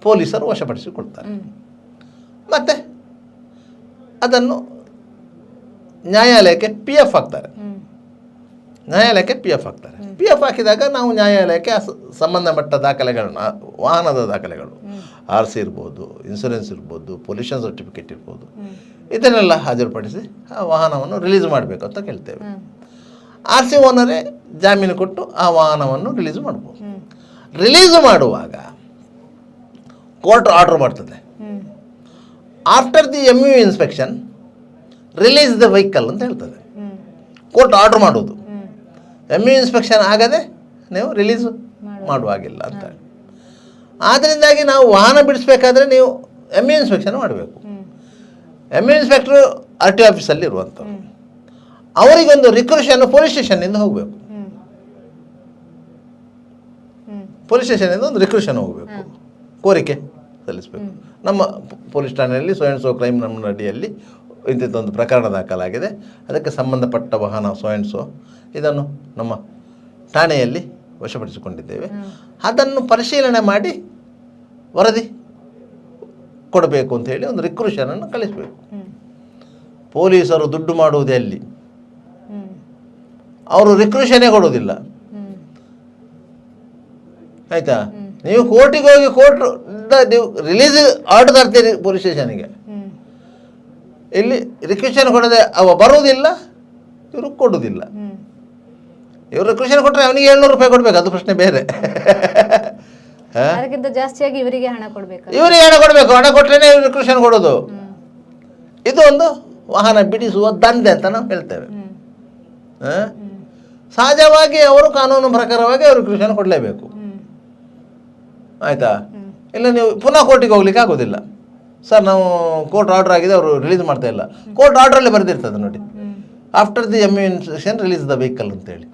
ಪೊಲೀಸರು ವಶಪಡಿಸಿಕೊಳ್ತಾರೆ. ಮತ್ತು ಅದನ್ನು ನ್ಯಾಯಾಲಯಕ್ಕೆ PF ಹಾಕ್ತಾರೆ. ನ್ಯಾಯಾಲಯಕ್ಕೆ PF ಹಾಕ್ತಾರೆ. PF ಹಾಕಿದಾಗ ನಾವು ನ್ಯಾಯಾಲಯಕ್ಕೆ ಸಂಬಂಧಪಟ್ಟ ದಾಖಲೆಗಳನ್ನ, ವಾಹನದ ದಾಖಲೆಗಳು, RC ಇರ್ಬೋದು, ಇನ್ಸೂರೆನ್ಸ್ ಇರ್ಬೋದು, ಪೊಲ್ಯೂಷನ್ ಸರ್ಟಿಫಿಕೇಟ್ ಇರ್ಬೋದು, ಇದನ್ನೆಲ್ಲ ಹಾಜರುಪಡಿಸಿ ಆ ವಾಹನವನ್ನು ರಿಲೀಸ್ ಮಾಡಬೇಕು ಅಂತ ಕೇಳ್ತೇವೆ. RC ಓನರೇ ಜಾಮೀನು ಕೊಟ್ಟು ಆ ವಾಹನವನ್ನು ರಿಲೀಸ್ ಮಾಡ್ಬೋದು. ರಿಲೀಸ್ ಮಾಡುವಾಗ ಕೋರ್ಟ್ ಆರ್ಡರ್ ಮಾಡ್ತದೆ. After the MU inspection release the vehicle ಅಂತ ಹೇಳ್ತದೆ. ಕೋರ್ಟ್ ಆರ್ಡರ್ ಮಾಡೋದು. MU ಇನ್ಸ್ಪೆಕ್ಷನ್ ಆಗದೆ ನೀವು ರಿಲೀಸ್ ಮಾಡುವಾಗಿಲ್ಲ ಅಂತ. ಆದ್ದರಿಂದಾಗಿ ನಾವು ವಾಹನ ಬಿಡಿಸ್ಬೇಕಾದ್ರೆ ನೀವು MU ಇನ್ಸ್ಪೆಕ್ಷನ್ ಮಾಡಬೇಕು. MU ಇನ್ಸ್ಪೆಕ್ಟ್ರು RTO ಆಫೀಸಲ್ಲಿ ಇರುವಂಥವ್ರು. ಅವರಿಗೊಂದು ರಿಕ್ವೆಷನ್ ಪೊಲೀಸ್ ಸ್ಟೇಷನ್ನಿಂದ ಹೋಗಬೇಕು. ಪೊಲೀಸ್ ಸ್ಟೇಷನಿಂದ ಒಂದು ರಿಕ್ವೆಷನ್ ಹೋಗಬೇಕು, ಕೋರಿಕೆ ಸಲ್ಲಿಸಬೇಕು. ನಮ್ಮ ಪೊಲೀಸ್ ಠಾಣೆಯಲ್ಲಿ ಸೊ ಆ್ಯಂಡ್ ಸೋ ಕ್ರೈಮ್ ನಮ್ಮ ಅಡಿಯಲ್ಲಿ ಇಂಥದ್ದೊಂದು ಪ್ರಕರಣ ದಾಖಲಾಗಿದೆ, ಅದಕ್ಕೆ ಸಂಬಂಧಪಟ್ಟ ವಾಹನ ಸೊ ಆ್ಯಂಡ್ ಸೋ, ಇದನ್ನು ನಮ್ಮ ಠಾಣೆಯಲ್ಲಿ ವಶಪಡಿಸಿಕೊಂಡಿದ್ದೇವೆ. ಅದನ್ನು ಪರಿಶೀಲನೆ ಮಾಡಿ ವರದಿ ಕೊಡಬೇಕು ಅಂತ ಹೇಳಿ ಒಂದು ರಿಕ್ವೆಷನನ್ನು ಕಳಿಸಬೇಕು. ಪೊಲೀಸರು ದುಡ್ಡು ಮಾಡುವುದೇ ಅಲ್ಲಿ, ಅವರು ರಿಕ್ವೆಷನ್ನೇ ಕೊಡುವುದಿಲ್ಲ. ಆಯಿತಾ? ನೀವು ಕೋರ್ಟಿಗೆ ಹೋಗಿ ಕೋರ್ಟ್ ನೀವು ರಿಲೀಸ್ ಆರ್ಡರ್ ತರ್ತೀರಿ ಪೊಲೀಸ್ ಸ್ಟೇಷನಿಗೆ. ಇಲ್ಲಿ ರಿಕ್ವೆಷನ್ ಕೊಡದೆ ಅವ ಬರುವುದಿಲ್ಲ, ಇವರು ಕೊಡುವುದಿಲ್ಲ. ಇವರು ರಿಕ್ವೆಷನ್ ಕೊಟ್ಟರೆ ಅವನಿಗೆ 700 ರೂಪಾಯಿ ಕೊಡಬೇಕು, ಅದು ಪ್ರಶ್ನೆ ಬೇರೆ. ಅದಕ್ಕಿಂತ ಜಾಸ್ತಿಯಾಗಿ ಇವರಿಗೆ ಹಣ ಕೊಡಬೇಕು. ಹಣ ಕೊಟ್ಟರೆ ರಿಕ್ವೆಷನ್ ಕೊಡೋದು. ಇದು ಒಂದು ವಾಹನ ಬಿಡಿಸುವ ದಂಧೆ ಅಂತ ನಾವು ಹೇಳ್ತೇವೆ. ಸಹಜವಾಗಿ ಅವರು ಕಾನೂನು ಪ್ರಕಾರವಾಗಿ ಅವರು ರಿಕ್ವೆಷನ್ ಕೊಡಲೇಬೇಕು. ಆಯಿತಾ? ಇಲ್ಲ ನೀವು ಪುನಃ ಕೋರ್ಟಿಗೆ ಹೋಗ್ಲಿಕ್ಕೆ ಆಗೋದಿಲ್ಲ. ಸರ್ ನಾವು ಕೋರ್ಟ್ ಆರ್ಡರ್ ಆಗಿದೆ, ಅವರು ರಿಲೀಸ್ ಮಾಡ್ತಾ ಇಲ್ಲ. ಕೋರ್ಟ್ ಆರ್ಡ್ರಲ್ಲಿ ಬರೆದಿರ್ತದೆ ನೋಡಿ, after the MU inspection release the vehicle ಅಂತೇಳಿ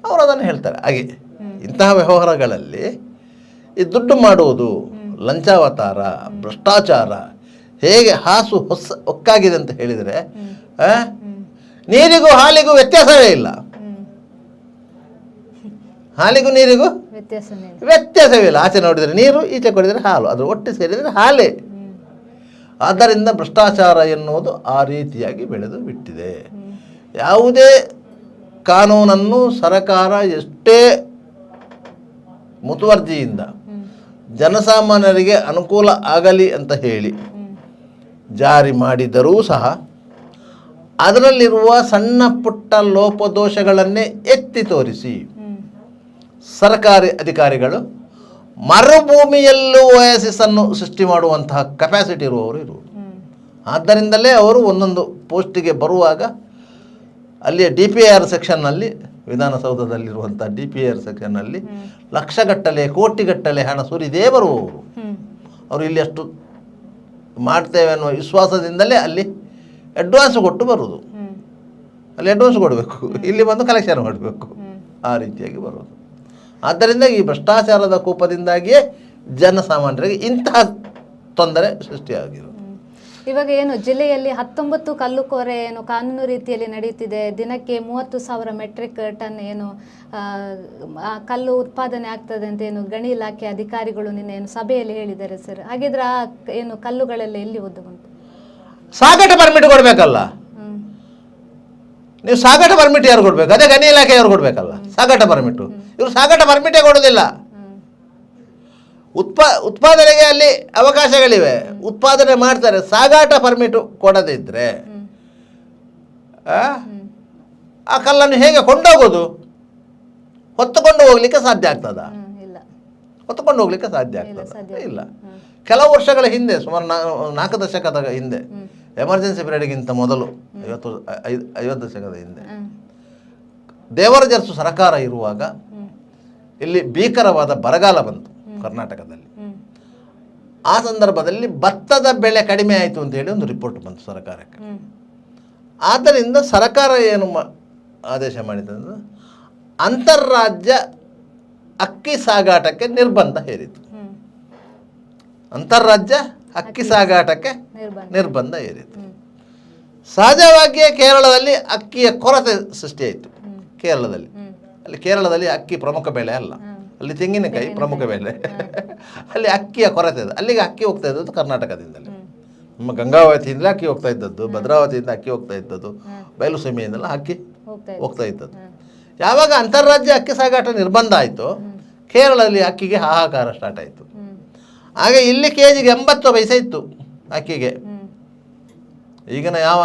ಅವರು ಅದನ್ನು ಹೇಳ್ತಾರೆ. ಹಾಗೆ ಇಂತಹ ವ್ಯವಹಾರಗಳಲ್ಲಿ ಈ ದುಡ್ಡು ಮಾಡುವುದು, ಲಂಚಾವತಾರ, ಭ್ರಷ್ಟಾಚಾರ ಹೇಗೆ ಒಕ್ಕಾಗಿದೆ ಅಂತ ಹೇಳಿದರೆ ನೀರಿಗೂ ಹಾಲಿಗೂ ವ್ಯತ್ಯಾಸವೇ ಇಲ್ಲ. ಹಾಲಿಗೂ ನೀರಿಗೂ ವ್ಯತ್ಯಾಸವೇ ಇಲ್ಲ. ಆಚೆ ನೋಡಿದರೆ ನೀರು, ಈಚೆ ಕೊಡಿದರೆ ಹಾಲು, ಅದು ಒಟ್ಟು ಸೇರಿದರೆ ಹಾಲೇ. ಆದ್ದರಿಂದ ಭ್ರಷ್ಟಾಚಾರ ಎನ್ನುವುದು ಆ ರೀತಿಯಾಗಿ ಬೆಳೆದು ಬಿಟ್ಟಿದೆ. ಯಾವುದೇ ಕಾನೂನನ್ನು ಸರಕಾರ ಎಷ್ಟೇ ಮುತುವರ್ಜಿಯಿಂದ ಜನಸಾಮಾನ್ಯರಿಗೆ ಅನುಕೂಲ ಆಗಲಿ ಅಂತ ಹೇಳಿ ಜಾರಿ ಮಾಡಿದರೂ ಸಹ ಅದರಲ್ಲಿರುವ ಸಣ್ಣ ಪುಟ್ಟ ಲೋಪದೋಷಗಳನ್ನೇ ಎತ್ತಿ ತೋರಿಸಿ ಸರ್ಕಾರಿ ಅಧಿಕಾರಿಗಳು ಮರುಭೂಮಿಯಲ್ಲೂ ಓಯಾಸಿಸನ್ನು ಸೃಷ್ಟಿ ಮಾಡುವಂತಹ ಕೆಪಾಸಿಟಿ ಇರುವವರು ಇರುವರು. ಆದ್ದರಿಂದಲೇ ಅವರು ಒಂದೊಂದು ಪೋಸ್ಟಿಗೆ ಬರುವಾಗ ಅಲ್ಲಿಯ DPR ಸೆಕ್ಷನ್ನಲ್ಲಿ, ವಿಧಾನಸೌಧದಲ್ಲಿರುವಂಥ DPR ಸೆಕ್ಷನ್ನಲ್ಲಿ ಲಕ್ಷಗಟ್ಟಲೆ ಕೋಟಿಗಟ್ಟಲೆ ಹಣ ಸುರಿದೇ ಬರುವವರು. ಅವರು ಇಲ್ಲಿ ಅಷ್ಟು ಮಾಡ್ತೇವೆ ಅನ್ನುವ ವಿಶ್ವಾಸದಿಂದಲೇ ಅಲ್ಲಿ ಅಡ್ವಾನ್ಸ್ ಕೊಟ್ಟು ಬರುವುದು. ಅಲ್ಲಿ ಅಡ್ವಾನ್ಸ್ ಕೊಡಬೇಕು, ಇಲ್ಲಿ ಬಂದು ಕಲೆಕ್ಷನ್ ಮಾಡಬೇಕು, ಆ ರೀತಿಯಾಗಿ ಬರೋದು. ಆದ್ದರಿಂದ ಈ ಭ್ರಷ್ಟಾಚಾರದ ಕೂಪದಿಂದಾಗಿಯೇ ಜನಸಾಮಾನ್ಯರಿಗೆ ಇಂತಹ ತೊಂದರೆ ಸೃಷ್ಟಿಯಾಗಿರೋದು. ಇವಾಗ ಏನು ಜಿಲ್ಲೆಯಲ್ಲಿ 19 ಕಲ್ಲುಕೋರೆ ಏನು ಕಾನೂನು ರೀತಿಯಲ್ಲಿ ನಡೆಯುತ್ತಿದೆ. ದಿನಕ್ಕೆ 30,000 ಮೆಟ್ರಿಕ್ ಟನ್ ಏನು ಕಲ್ಲು ಉತ್ಪಾದನೆ ಆಗ್ತದೆ ಅಂತ ಏನು ಗಣಿ ಇಲಾಖೆ ಅಧಿಕಾರಿಗಳು ನಿನ್ನೆ ಏನು ಸಭೆಯಲ್ಲಿ ಹೇಳಿದ್ದಾರೆ ಸರ್. ಹಾಗಿದ್ರೆ ಆ ಏನು ಕಲ್ಲುಗಳೆಲ್ಲ ಎಲ್ಲಿ ಒದ್ದು ಬಂತು? ಸಾಗಾಟ ಪರ್ಮಿಟ್ ಕೊಡಬೇಕಲ್ಲ. ನೀವು ಸಾಗಾಟ ಪರ್ಮಿಟ್ ಯಾರು ಕೊಡಬೇಕು? ಅದೇ ಗಣಿ ಇಲಾಖೆ ಯಾರು ಕೊಡಬೇಕಲ್ಲ ಸಾಗಾಟ ಪರ್ಮಿಟ್. ಇವರು ಸಾಗಾಟ ಪರ್ಮಿಟೇ ಕೊಡೋದಿಲ್ಲ. ಉತ್ಪಾದನೆಗೆ ಅಲ್ಲಿ ಅವಕಾಶಗಳಿವೆ, ಉತ್ಪಾದನೆ ಮಾಡ್ತಾರೆ. ಸಾಗಾಟ ಪರ್ಮಿಟ್ ಕೊಡದಿದ್ದರೆ ಆ ಕಲ್ಲನ್ನು ಹೇಗೆ ಕೊಂಡೋಗೋದು? ಹೊತ್ತುಕೊಂಡು ಹೋಗ್ಲಿಕ್ಕೆ ಸಾಧ್ಯ ಆಗ್ತದ? ಹೊತ್ತುಕೊಂಡು ಹೋಗ್ಲಿಕ್ಕೆ ಸಾಧ್ಯ ಆಗ್ತದ? ಇಲ್ಲ. ಕೆಲವು ವರ್ಷಗಳ ಹಿಂದೆ, ಸುಮಾರು 4 ದಶಕದ ಹಿಂದೆ, ಎಮರ್ಜೆನ್ಸಿ ಪೀರಿಯಡ್ಗಿಂತ ಮೊದಲು 50 ದಶಕದ ಹಿಂದೆ, ದೇವರಾಜ ಸರ್ಕಾರ ಇರುವಾಗ ಇಲ್ಲಿ ಭೀಕರವಾದ ಬರಗಾಲ ಬಂತು ಕರ್ನಾಟಕದಲ್ಲಿ. ಆ ಸಂದರ್ಭದಲ್ಲಿ ಭತ್ತದ ಬೆಳೆ ಕಡಿಮೆ ಆಯಿತು ಅಂತೇಳಿ ಒಂದು ರಿಪೋರ್ಟ್ ಬಂತು ಸರ್ಕಾರಕ್ಕೆ. ಆದ್ದರಿಂದ ಸರ್ಕಾರ ಏನು ಆದೇಶ ಮಾಡಿದಂದ್ರೆ ಅಂತಾರಾಜ್ಯ ಅಕ್ಕಿ ಸಾಗಾಟಕ್ಕೆ ನಿರ್ಬಂಧ ಹೇರಿತು. ಅಂತಾರಾಜ್ಯ ಅಕ್ಕಿ ಸಾಗಾಟಕ್ಕೆ ನಿರ್ಬಂಧ ಹೇರಿತು. ಸಹಜವಾಗಿಯೇ ಕೇರಳದಲ್ಲಿ ಅಕ್ಕಿಯ ಕೊರತೆ ಸೃಷ್ಟಿಯಾಯಿತು. ಕೇರಳದಲ್ಲಿ ಅಕ್ಕಿ ಪ್ರಮುಖ ಬೆಳೆ ಅಲ್ಲ, ಅಲ್ಲಿ ತೆಂಗಿನಕಾಯಿ ಪ್ರಮುಖ ಬೆಳೆ. ಅಲ್ಲಿ ಅಕ್ಕಿಯ ಕೊರತೆ ಇದೆ. ಅಲ್ಲಿಗೆ ಅಕ್ಕಿ ಹೋಗ್ತಾ ಇದ್ದದ್ದು ಕರ್ನಾಟಕದಿಂದಲೇ. ನಮ್ಮ ಗಂಗಾವತಿಯಿಂದ ಅಕ್ಕಿ ಹೋಗ್ತಾ ಇದ್ದದ್ದು, ಭದ್ರಾವತಿಯಿಂದ ಅಕ್ಕಿ ಹೋಗ್ತಾ ಇದ್ದದ್ದು, ಬಯಲು ಸೀಮೆಯಿಂದೆಲ್ಲ ಅಕ್ಕಿ ಹೋಗ್ತಾ ಇದ್ದದ್ದು. ಯಾವಾಗ ಅಂತಾರಾಜ್ಯ ಅಕ್ಕಿ ಸಾಗಾಟ ನಿರ್ಬಂಧ ಆಯಿತು, ಕೇರಳದಲ್ಲಿ ಅಕ್ಕಿಗೆ ಹಾಹಾಕಾರ ಸ್ಟಾರ್ಟ್ ಆಯಿತು. ಆಗ ಇಲ್ಲಿ ಕೆಜಿಗೆ 80 ಪೈಸೆ ಇತ್ತು ಅಕ್ಕಿಗೆ. ಈಗಿನ ಯಾವ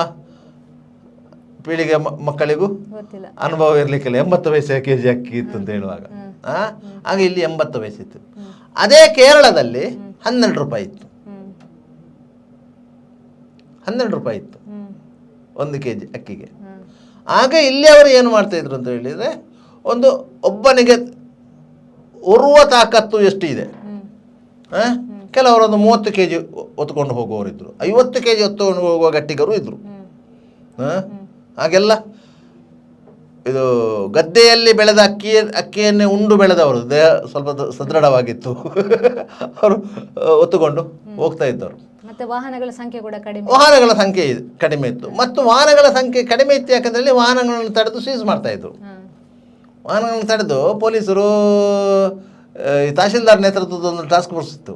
ಪೀಳಿಗೆ ಮಕ್ಕಳಿಗೂ ಅನುಭವ ಇರಲಿಕ್ಕಿಲ್ಲ 80 ಪೈಸೆ ಕೆಜಿ ಅಕ್ಕಿ ಇತ್ತು ಅಂತ ಹೇಳುವಾಗ. ಆಗ ಇಲ್ಲಿ 80 ಪೈಸೆ ಇತ್ತು. ಅದೇ ಕೇರಳದಲ್ಲಿ 12 ರೂಪಾಯಿ ಇತ್ತು. 12 ರೂಪಾಯಿ ಇತ್ತು 1 ಕೆಜಿ ಅಕ್ಕಿಗೆ. ಆಗ ಇಲ್ಲಿ ಅವರು ಏನು ಮಾಡ್ತಾಯಿದ್ರು ಅಂತ ಹೇಳಿದರೆ, ಒಬ್ಬನಿಗೆ ಉರುವ ತಾಕತ್ತು ಎಷ್ಟು ಇದೆ, ಕೆಲವರೊಂದು 30 ಕೆಜಿ ಹೊತ್ಕೊಂಡು ಹೋಗುವವರಿದ್ದರು, 50 ಕೆಜಿ ಹೊತ್ಕೊಂಡು ಹೋಗುವ ಗಟ್ಟಿಗರು ಇದ್ದರು. ಹಾಗೆಲ್ಲ ಇದು ಗದ್ದೆಯಲ್ಲಿ ಬೆಳೆದ ಅಕ್ಕಿಯನ್ನೇ ಉಂಡು ಬೆಳೆದವರು, ದೇಹ ಸ್ವಲ್ಪ ಸದೃಢವಾಗಿತ್ತು, ಅವರು ಹೊತ್ತುಕೊಂಡು ಹೋಗ್ತಾ ಇದ್ದವರು. ಮತ್ತೆ ವಾಹನಗಳ ಸಂಖ್ಯೆ ಕೂಡ ಕಡಿಮೆ ಇತ್ತು. ಮತ್ತು ವಾಹನಗಳ ಸಂಖ್ಯೆ ಕಡಿಮೆ ಇತ್ತು ಯಾಕಂದ್ರೆ ವಾಹನಗಳನ್ನು ತಡೆದು ಸೀಸ್ ಮಾಡ್ತಾ ಇದ್ರು. ವಾಹನಗಳನ್ನು ತಡೆದು ಪೊಲೀಸರು, ತಹಶೀಲ್ದಾರ್ ನೇತೃತ್ವದ ಒಂದು ಟಾಸ್ಕ್ ಫೋರ್ಸ್ ಇತ್ತು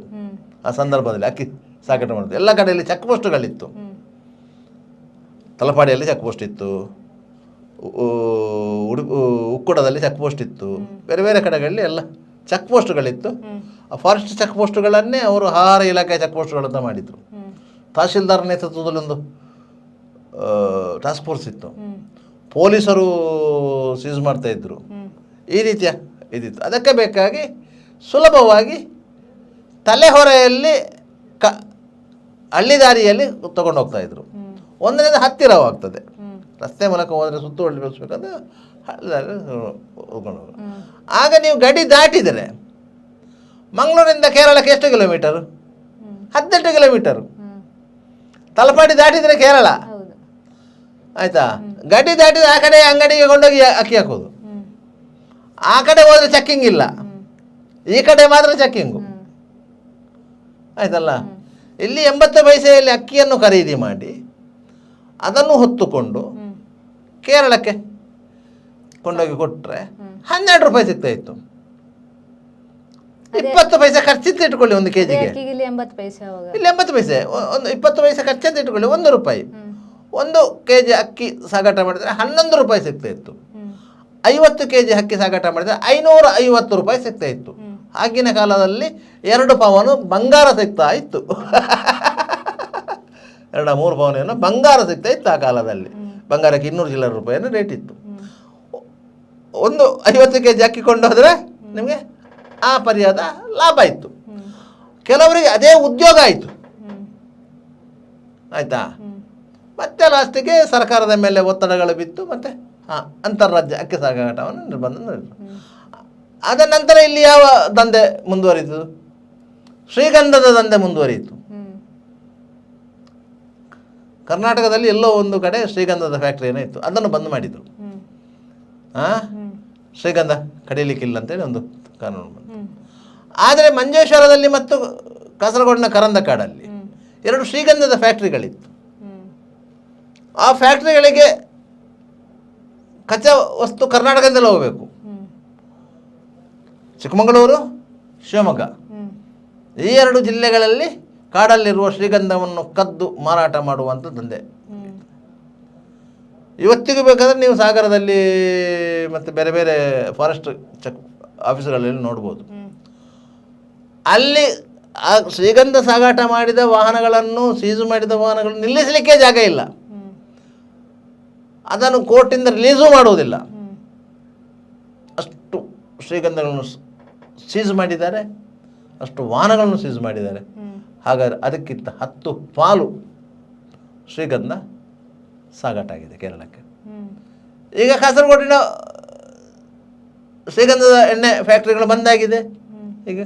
ಆ ಸಂದರ್ಭದಲ್ಲಿ. ಅಕ್ಕಿ ಸಾಗಾಟ ಮಾಡೋದು ಎಲ್ಲ ಕಡೆಯಲ್ಲಿ ಚೆಕ್ ಪೋಸ್ಟ್ಗಳಿತ್ತು. ತಲಪಾಡಿಯಲ್ಲಿ ಚೆಕ್ ಪೋಸ್ಟ್ ಇತ್ತು, ಉಕ್ಕುಡದಲ್ಲಿ ಚೆಕ್ ಪೋಸ್ಟ್ ಇತ್ತು, ಬೇರೆ ಬೇರೆ ಕಡೆಗಳಲ್ಲಿ ಎಲ್ಲ ಚೆಕ್ ಪೋಸ್ಟ್ಗಳಿತ್ತು. ಆ ಫಾರೆಸ್ಟ್ ಚೆಕ್ ಪೋಸ್ಟ್ಗಳನ್ನೇ ಅವರು ಆಹಾರ ಇಲಾಖೆ ಚೆಕ್ ಪೋಸ್ಟ್ಗಳಂತ ಮಾಡಿದರು. ತಹಶೀಲ್ದಾರ್ ನೇತೃತ್ವದಲ್ಲಿ ಒಂದು ಟಾಸ್ಕ್ ಫೋರ್ಸ್ ಇತ್ತು, ಪೊಲೀಸರು ಸೀಸ್ ಮಾಡ್ತಾಯಿದ್ರು. ಈ ರೀತಿಯ ಇದಿತ್ತು. ಅದಕ್ಕೆ ಬೇಕಾಗಿ ಸುಲಭವಾಗಿ ತಲೆಹೊರೆಯಲ್ಲಿ ಹಳ್ಳಿದಾರಿಯಲ್ಲಿ ತಗೊಂಡು ಹೋಗ್ತಾಯಿದ್ರು. ಒಂದರಿಂದ ಹತ್ತಿರವಾಗ್ತದೆ, ರಸ್ತೆ ಮೂಲಕ ಹೋದರೆ ಸುತ್ತುವಳಿ ಬೆಳೆಸ್ಬೇಕಂದ್ರೆ ಹಳ್ಳಿದಾರಿ ಹೋಗ್ಕೊಂಡು ಹೋಗೋದು. ಆಗ ನೀವು ಗಡಿ ದಾಟಿದರೆ ಮಂಗಳೂರಿಂದ ಕೇರಳಕ್ಕೆ ಎಷ್ಟು ಕಿಲೋಮೀಟರು? 18 ಕಿಲೋಮೀಟರು. ತಲಪಾಡಿ ದಾಟಿದರೆ ಕೇರಳ ಆಯಿತಾ. ಗಡಿ ದಾಟಿದರೆ ಆ ಕಡೆ ಅಂಗಡಿಗೆ ಕೊಂಡೋಗಿ ಅಕ್ಕಿ ಹಾಕೋದು. ಆ ಕಡೆ ಹೋದರೆ ಚೆಕ್ಕಿಂಗ್ ಇಲ್ಲ, ಈ ಕಡೆ ಮಾತ್ರ ಚೆಕ್ಕಿಂಗು ಆಯ್ತಲ್ಲ. ಇಲ್ಲಿ 80 ಪೈಸೆಯಲ್ಲಿ ಅಕ್ಕಿಯನ್ನು ಖರೀದಿ ಮಾಡಿ ಅದನ್ನು ಹೊತ್ತುಕೊಂಡು ಕೇರಳಕ್ಕೆ ಕೊಂಡೋಗಿ ಕೊಟ್ಟರೆ 12 ರೂಪಾಯಿ ಸಿಗ್ತಾ ಇತ್ತು. 20 ಪೈಸೆ ಖರ್ಚಿತ್ತು ಇಟ್ಕೊಳ್ಳಿ 1 ಕೆಜಿಗೆ. ಇಲ್ಲಿ 80 ಪೈಸೆ, ಒಂದು 20 ಪೈಸೆ ಖರ್ಚಂತ ಇಟ್ಕೊಳ್ಳಿ, 1 ರೂಪಾಯಿ. 1 ಕೆಜಿ ಅಕ್ಕಿ ಸಾಗಾಟ ಮಾಡಿದರೆ 11 ರೂಪಾಯಿ ಸಿಗ್ತಾ ಇತ್ತು. 50 ಕೆಜಿ ಅಕ್ಕಿ ಸಾಗಾಟ ಮಾಡಿದರೆ 550 ರೂಪಾಯಿ ಸಿಗ್ತಾ ಇತ್ತು. ಆಗಿನ ಕಾಲದಲ್ಲಿ 2 ಪವನು ಬಂಗಾರ ಸಿಗ್ತಾ ಇತ್ತು. 2-3 ಪವನೇನೋ ಬಂಗಾರ ಸಿಗ್ತಾ ಇತ್ತು ಆ ಕಾಲದಲ್ಲಿ. ಬಂಗಾರಕ್ಕೆ 200 ಚಿಲ್ಲರೆ ರೂಪಾಯಿನ ರೇಟ್ ಇತ್ತು. 50 ಕೆಜಿ ಅಕ್ಕಿ ಕೊಂಡೋದ್ರೆ ನಿಮಗೆ ಆ ಪರ್ಯಾದ ಲಾಭ ಇತ್ತು. ಕೆಲವರಿಗೆ ಅದೇ ಉದ್ಯೋಗ ಆಯಿತು ಆಯಿತಾ. ಮತ್ತೆ ಲಾಸ್ಟಿಗೆ ಸರ್ಕಾರದ ಮೇಲೆ ಒತ್ತಡಗಳು ಬಿತ್ತು. ಮತ್ತು ಅಂತಾರಾಜ್ಯ ಅಕ್ಕಿ ಸಾಗಾಟವನ್ನು ನಿರ್ಬಂಧ ಮಾಡಿದರು. ಅದ ನಂತರ ಇಲ್ಲಿ ಯಾವ ದಂಧೆ ಮುಂದುವರಿತು? ಶ್ರೀಗಂಧದ ದಂಧೆ ಮುಂದುವರಿಯಿತು. ಕರ್ನಾಟಕದಲ್ಲಿ ಎಲ್ಲೋ ಒಂದು ಕಡೆ ಶ್ರೀಗಂಧದ ಫ್ಯಾಕ್ಟ್ರಿ ಏನೋ ಇತ್ತು, ಅದನ್ನು ಬಂದ್ ಮಾಡಿದರು. ಶ್ರೀಗಂಧ ಕಡಿಲಿಕ್ಕಿಲ್ಲ ಅಂತೇಳಿ ಒಂದು ಕಾನೂನು ಬಂತು. ಆದರೆ ಮಂಜೇಶ್ವರದಲ್ಲಿ ಮತ್ತು ಕಾಸರಗೋಡಿನ ಕರಂದಕಾಡಲ್ಲಿ 2 ಶ್ರೀಗಂಧದ ಫ್ಯಾಕ್ಟ್ರಿಗಳಿತ್ತು. ಆ ಫ್ಯಾಕ್ಟ್ರಿಗಳಿಗೆ ಕಚ್ಚಾ ವಸ್ತು ಕರ್ನಾಟಕದಿಂದಲೇ ಹೋಗಬೇಕು. ಚಿಕ್ಕಮಗಳೂರು, ಶಿವಮೊಗ್ಗ ಈ 2 ಜಿಲ್ಲೆಗಳಲ್ಲಿ ಕಾಡಲ್ಲಿರುವ ಶ್ರೀಗಂಧವನ್ನು ಕದ್ದು ಮಾರಾಟ ಮಾಡುವಂಥ ದಂಧೆ. ಇವತ್ತಿಗೂ ಬೇಕಾದರೆ ನೀವು ಸಾಗರದಲ್ಲಿ ಮತ್ತು ಬೇರೆ ಬೇರೆ ಫಾರೆಸ್ಟ್ ಆಫೀಸ್ಗಳಲ್ಲಿ ನೋಡ್ಬೋದು. ಅಲ್ಲಿ ಆ ಶ್ರೀಗಂಧ ಸಾಗಾಟ ಮಾಡಿದ ವಾಹನಗಳನ್ನು, ಸೀಸು ಮಾಡಿದ ವಾಹನಗಳನ್ನು ನಿಲ್ಲಿಸಲಿಕ್ಕೆ ಜಾಗ ಇಲ್ಲ. ಅದನ್ನು ಕೋರ್ಟಿಂದ ರಿಲೀಸು ಮಾಡುವುದಿಲ್ಲ. ಅಷ್ಟು ಶ್ರೀಗಂಧಗಳನ್ನು ಸೀಸು ಮಾಡಿದ್ದಾರೆ, ಅಷ್ಟು ವಾಹನಗಳನ್ನು ಸೀಸು ಮಾಡಿದ್ದಾರೆ. ಹಾಗಾದರೆ ಅದಕ್ಕಿಂತ 10 ಪಾಲು ಶ್ರೀಗಂಧ ಸಾಗಾಟ ಆಗಿದೆ ಕೇರಳಕ್ಕೆ. ಈಗ ಕಾಸರಗೋಡಿನ ಶ್ರೀಗಂಧದ ಎಣ್ಣೆ ಫ್ಯಾಕ್ಟ್ರಿಗಳು ಬಂದಾಗಿದೆ. ಈಗ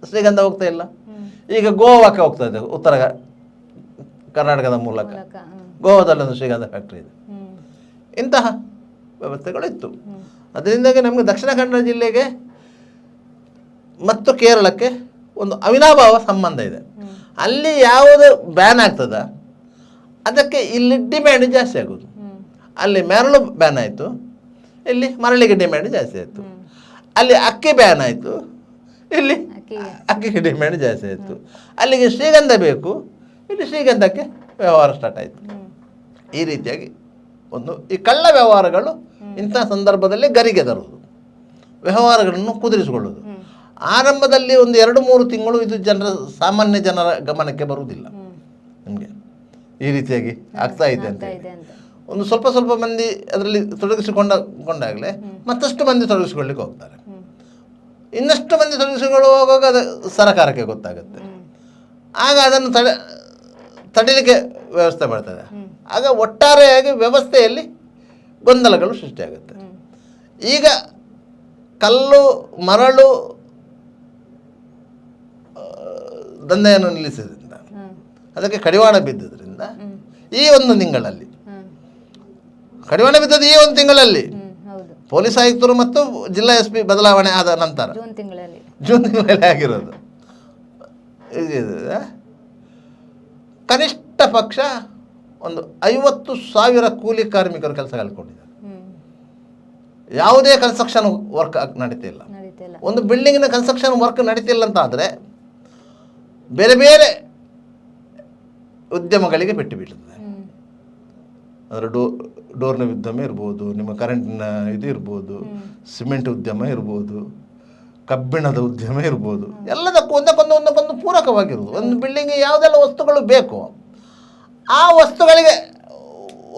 ಶ್ರೀಗಂಧ ಹೋಗ್ತಾ ಇಲ್ಲ. ಈಗ ಗೋವಾಕ್ಕೆ ಹೋಗ್ತಾ ಇದೆ, ಉತ್ತರ ಕರ್ನಾಟಕದ ಮೂಲಕ. ಗೋವಾದಲ್ಲೊಂದು ಶ್ರೀಗಂಧ ಫ್ಯಾಕ್ಟ್ರಿ ಇದೆ. ಇಂತಹ ವ್ಯವಸ್ಥೆಗಳಿತ್ತು. ಅದರಿಂದಾಗಿ ನಮಗೆ ದಕ್ಷಿಣ ಕನ್ನಡ ಜಿಲ್ಲೆಗೆ ಮತ್ತು ಕೇರಳಕ್ಕೆ ಒಂದು ಅವಿನಾಭಾವ ಸಂಬಂಧ ಇದೆ. ಅಲ್ಲಿ ಯಾವುದು ಬ್ಯಾನ್ ಆಗ್ತದ ಅದಕ್ಕೆ ಇಲ್ಲಿ ಡಿಮ್ಯಾಂಡ್ ಜಾಸ್ತಿ ಆಗೋದು. ಅಲ್ಲಿ ಮರಳು ಬ್ಯಾನ್ ಆಯಿತು, ಇಲ್ಲಿ ಮರಳಿಗೆ ಡಿಮ್ಯಾಂಡ್ ಜಾಸ್ತಿ ಆಯಿತು. ಅಲ್ಲಿ ಅಕ್ಕಿ ಬ್ಯಾನ್ ಆಯಿತು, ಇಲ್ಲಿ ಅಕ್ಕಿಗೆ ಡಿಮ್ಯಾಂಡ್ ಜಾಸ್ತಿ ಆಯಿತು. ಅಲ್ಲಿಗೆ ಶ್ರೀಗಂಧ ಬೇಕು, ಇಲ್ಲಿ ಶ್ರೀಗಂಧಕ್ಕೆ ವ್ಯವಹಾರ ಸ್ಟಾರ್ಟ್ ಆಯಿತು. ಈ ರೀತಿಯಾಗಿ ಈ ಕಳ್ಳ ವ್ಯವಹಾರಗಳು ಇಂಥ ಸಂದರ್ಭದಲ್ಲಿ ಗರಿಗೆ ತರುವುದು, ವ್ಯವಹಾರಗಳನ್ನು ಕುದುರಿಸಿಕೊಳ್ಳುವುದು. ಆರಂಭದಲ್ಲಿ ಒಂದು 2-3 ತಿಂಗಳು ಇದು ಸಾಮಾನ್ಯ ಜನರ ಗಮನಕ್ಕೆ ಬರುವುದಿಲ್ಲ. ನಿಮಗೆ ಈ ರೀತಿಯಾಗಿ ಆಗ್ತಾ ಇದೆ ಅಂತ ಒಂದು ಸ್ವಲ್ಪ ಮಂದಿ ಅದರಲ್ಲಿ ತೊಡಗಿಸಿಕೊಂಡಾಗಲೇ ಮತ್ತಷ್ಟು ಮಂದಿ ತೊಡಗಿಸಿಕೊಳ್ಳಿಕ್ಕೆ ಹೋಗ್ತಾರೆ. ಇನ್ನಷ್ಟು ಮಂದಿ ತೊಡಗಿಸಿಕೊಳ್ಳುವಾಗ ಅದು ಸರಕಾರಕ್ಕೆ ಗೊತ್ತಾಗುತ್ತೆ. ಆಗ ಅದನ್ನು ತಡಿಲಿಕ್ಕೆ ವ್ಯವಸ್ಥೆ ಮಾಡ್ತದೆ. ಆಗ ಒಟ್ಟಾರೆಯಾಗಿ ವ್ಯವಸ್ಥೆಯಲ್ಲಿ ಗೊಂದಲಗಳು ಸೃಷ್ಟಿಯಾಗುತ್ತೆ. ಈಗ ಕಲ್ಲು ಮರಳು ದಂಧೆಯನ್ನು ನಿಲ್ಲಿಸಿದ್ರಿಂದ, ಅದಕ್ಕೆ ಕಡಿವಾಣ ಬಿದ್ದುದರಿಂದ ಈ ಒಂದು ತಿಂಗಳಲ್ಲಿ ಕಡಿವಾಣ ಬಿದ್ದದ್ದು ಈ ಒಂದು ತಿಂಗಳಲ್ಲಿ ಪೊಲೀಸ್ ಆಯುಕ್ತರು ಮತ್ತು ಜಿಲ್ಲಾ SP ಬದಲಾವಣೆ ಆದ ನಂತರ ಜೂನ್ ತಿಂಗಳಲ್ಲಿ ಆಗಿರೋದು. ಕನಿಷ್ಠ ಪಕ್ಷ ಒಂದು 50,000 ಕೂಲಿ ಕಾರ್ಮಿಕರು ಕೆಲಸ ಕಳ್ಕೊಂಡಿದ್ದಾರೆ. ಯಾವುದೇ ಕನ್ಸ್ಟ್ರಕ್ಷನ್ ವರ್ಕ್ ನಡೀತಿಲ್ಲ. ಒಂದು ಬಿಲ್ಡಿಂಗಿನ ಕನ್ಸ್ಟ್ರಕ್ಷನ್ ವರ್ಕ್ ನಡೀತಿಲ್ಲ ಅಂತ ಆದರೆ ಬೇರೆ ಬೇರೆ ಉದ್ಯಮಗಳಿಗೆ ಪೆಟ್ಟು ಬೀಳ್ತದೆ. ಅದರ ಡೋರ್ನ ಉದ್ಯಮ ಇರ್ಬೋದು, ನಿಮ್ಮ ಕರೆಂಟಿನ ಇದು ಇರ್ಬೋದು, ಸಿಮೆಂಟ್ ಉದ್ಯಮ ಇರ್ಬೋದು, ಕಬ್ಬಿಣದ ಉದ್ಯಮ ಇರ್ಬೋದು. ಎಲ್ಲದಕ್ಕೂ ಒಂದಕ್ಕೊಂದು ಪೂರಕವಾಗಿರುವುದು. ಒಂದು ಬಿಲ್ಡಿಂಗಿಗೆ ಯಾವುದೆಲ್ಲ ವಸ್ತುಗಳು ಬೇಕು ಆ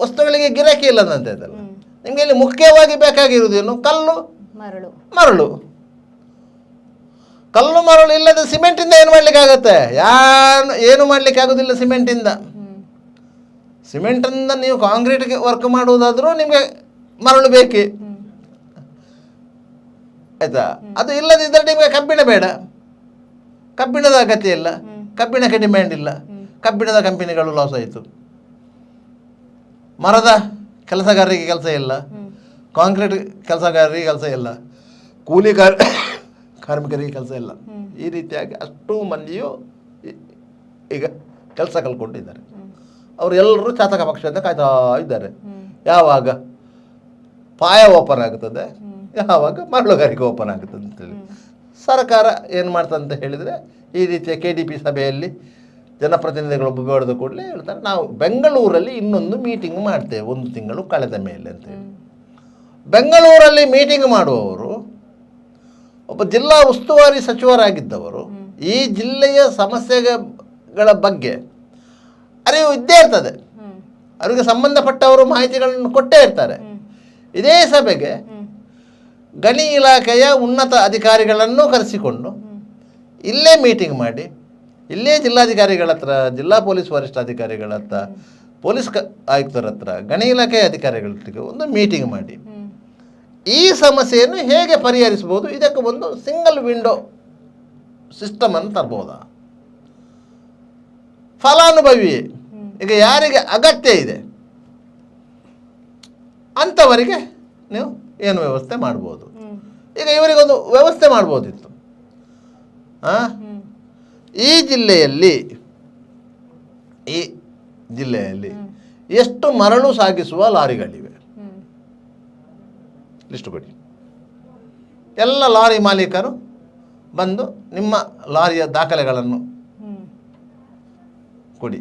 ವಸ್ತುಗಳಿಗೆ ಗಿರಾಕಿ ಇಲ್ಲದಂತ ಇದಲ್ಲ. ನಿಮಗೆ ಇಲ್ಲಿ ಮುಖ್ಯವಾಗಿ ಬೇಕಾಗಿರುವುದೇನು? ಕಲ್ಲು ಮರಳು. ಕಲ್ಲು ಮರಳು ಇಲ್ಲದೆ ಸಿಮೆಂಟಿಂದ ಏನು ಮಾಡಲಿಕ್ಕೆ ಆಗುತ್ತೆ? ಏನು ಮಾಡಲಿಕ್ಕೆ ಆಗೋದಿಲ್ಲ ಸಿಮೆಂಟಿಂದ. ಸಿಮೆಂಟಿಂದ ನೀವು ಕಾಂಕ್ರೀಟ್ಗೆ ವರ್ಕ್ ಮಾಡುವುದಾದರೂ ನಿಮಗೆ ಮರಳು ಬೇಕೇ, ಆಯಿತಾ? ಅದು ಇಲ್ಲದಿದ್ದರೆ ನಿಮಗೆ ಕಬ್ಬಿಣ ಬೇಡ, ಕಬ್ಬಿಣದ ಅಗತ್ಯ ಇಲ್ಲ, ಕಬ್ಬಿಣಕ್ಕೆ ಡಿಮ್ಯಾಂಡ್ ಇಲ್ಲ, ಕಬ್ಬಿಣದ ಕಂಪನಿಗಳು ಲಾಸ್ ಆಯಿತು. ಮರದ ಕೆಲಸಗಾರರಿಗೆ ಕೆಲಸ ಇಲ್ಲ, ಕಾಂಕ್ರೀಟ್ ಕೆಲಸಗಾರರಿಗೆ ಕೆಲಸ ಇಲ್ಲ, ಕೂಲಿ ಕಾರ್ಮಿಕರಿಗೆ ಕೆಲಸ ಇಲ್ಲ. ಈ ರೀತಿಯಾಗಿ ಅಷ್ಟು ಮಂದಿಯು ಈಗ ಕೆಲಸ ಕಳ್ಕೊಂಡಿದ್ದಾರೆ. ಅವರೆಲ್ಲರೂ ಚಾತಕ ಪಕ್ಷದಿಂದ ಕಾಯ್ತಾ ಇದ್ದಾರೆ. ಯಾವಾಗ ಪಾಯ ಓಪನ್ ಆಗುತ್ತದೆ, ಯಾವಾಗ ಮರಳುಗಾರಿಕೆ ಓಪನ್ ಆಗುತ್ತದೆ ಅಂತೇಳಿ. ಸರ್ಕಾರ ಏನು ಮಾಡ್ತದೆ ಅಂತ ಹೇಳಿದರೆ, ಈ ರೀತಿಯ KDP ಸಭೆಯಲ್ಲಿ ಜನಪ್ರತಿನಿಧಿಗಳು ಹೊಡೆದ ಕೂಡಲೇ ಹೇಳ್ತಾರೆ, ನಾವು ಬೆಂಗಳೂರಲ್ಲಿ ಇನ್ನೊಂದು ಮೀಟಿಂಗ್ ಮಾಡ್ತೇವೆ 1 ತಿಂಗಳು ಕಳೆದ ಮೇಲೆ ಅಂತೇಳಿ. ಬೆಂಗಳೂರಲ್ಲಿ ಮೀಟಿಂಗ್ ಮಾಡುವವರು ಒಬ್ಬ ಜಿಲ್ಲಾ ಉಸ್ತುವಾರಿ ಸಚಿವರಾಗಿದ್ದವರು ಈ ಜಿಲ್ಲೆಯ ಸಮಸ್ಯೆಗಳ ಬಗ್ಗೆ ಅರಿವು ಇದ್ದೇ ಇರ್ತದೆ. ಅವರಿಗೆ ಸಂಬಂಧಪಟ್ಟವರು ಮಾಹಿತಿಗಳನ್ನು ಕೊಟ್ಟೇ ಇರ್ತಾರೆ. ಇದೇ ಸಭೆಗೆ ಗಣಿ ಇಲಾಖೆಯ ಉನ್ನತ ಅಧಿಕಾರಿಗಳನ್ನು ಕರೆಸಿಕೊಂಡು ಇಲ್ಲೇ ಮೀಟಿಂಗ್ ಮಾಡಿ, ಇಲ್ಲೇ ಜಿಲ್ಲಾಧಿಕಾರಿಗಳ ಹತ್ರ, ಜಿಲ್ಲಾ ಪೊಲೀಸ್ ವರಿಷ್ಠಾಧಿಕಾರಿಗಳ ಹತ್ರ, ಪೊಲೀಸ್ ಆಯುಕ್ತರ ಹತ್ರ, ಗಣಿ ಇಲಾಖೆಯ ಅಧಿಕಾರಿಗಳ ಹತ್ರ ಒಂದು ಮೀಟಿಂಗ್ ಮಾಡಿ ಈ ಸಮಸ್ಯೆಯನ್ನು ಹೇಗೆ ಪರಿಹರಿಸ್ಬೋದು, ಇದಕ್ಕೆ ಒಂದು ಸಿಂಗಲ್ ವಿಂಡೋ ಸಿಸ್ಟಮನ್ನು ತರ್ಬೋದಾ, ಫಲಾನುಭವಿ ಈಗ ಯಾರಿಗೆ ಅಗತ್ಯ ಇದೆ ಅಂಥವರಿಗೆ ನೀವು ಏನು ವ್ಯವಸ್ಥೆ ಮಾಡ್ಬೋದು. ಈಗ ಇವರಿಗೊಂದು ವ್ಯವಸ್ಥೆ ಮಾಡ್ಬೋದಿತ್ತು. ಈ ಜಿಲ್ಲೆಯಲ್ಲಿ ಎಷ್ಟು ಮರಳು ಸಾಗಿಸುವ ಲಾರಿಗಳಿವೆ ಲಿಸ್ಟ್ ಕೊಡಿ. ಎಲ್ಲ ಲಾರಿ ಮಾಲೀಕರು ಬಂದು ನಿಮ್ಮ ಲಾರಿಯ ದಾಖಲೆಗಳನ್ನು ಕೊಡಿ.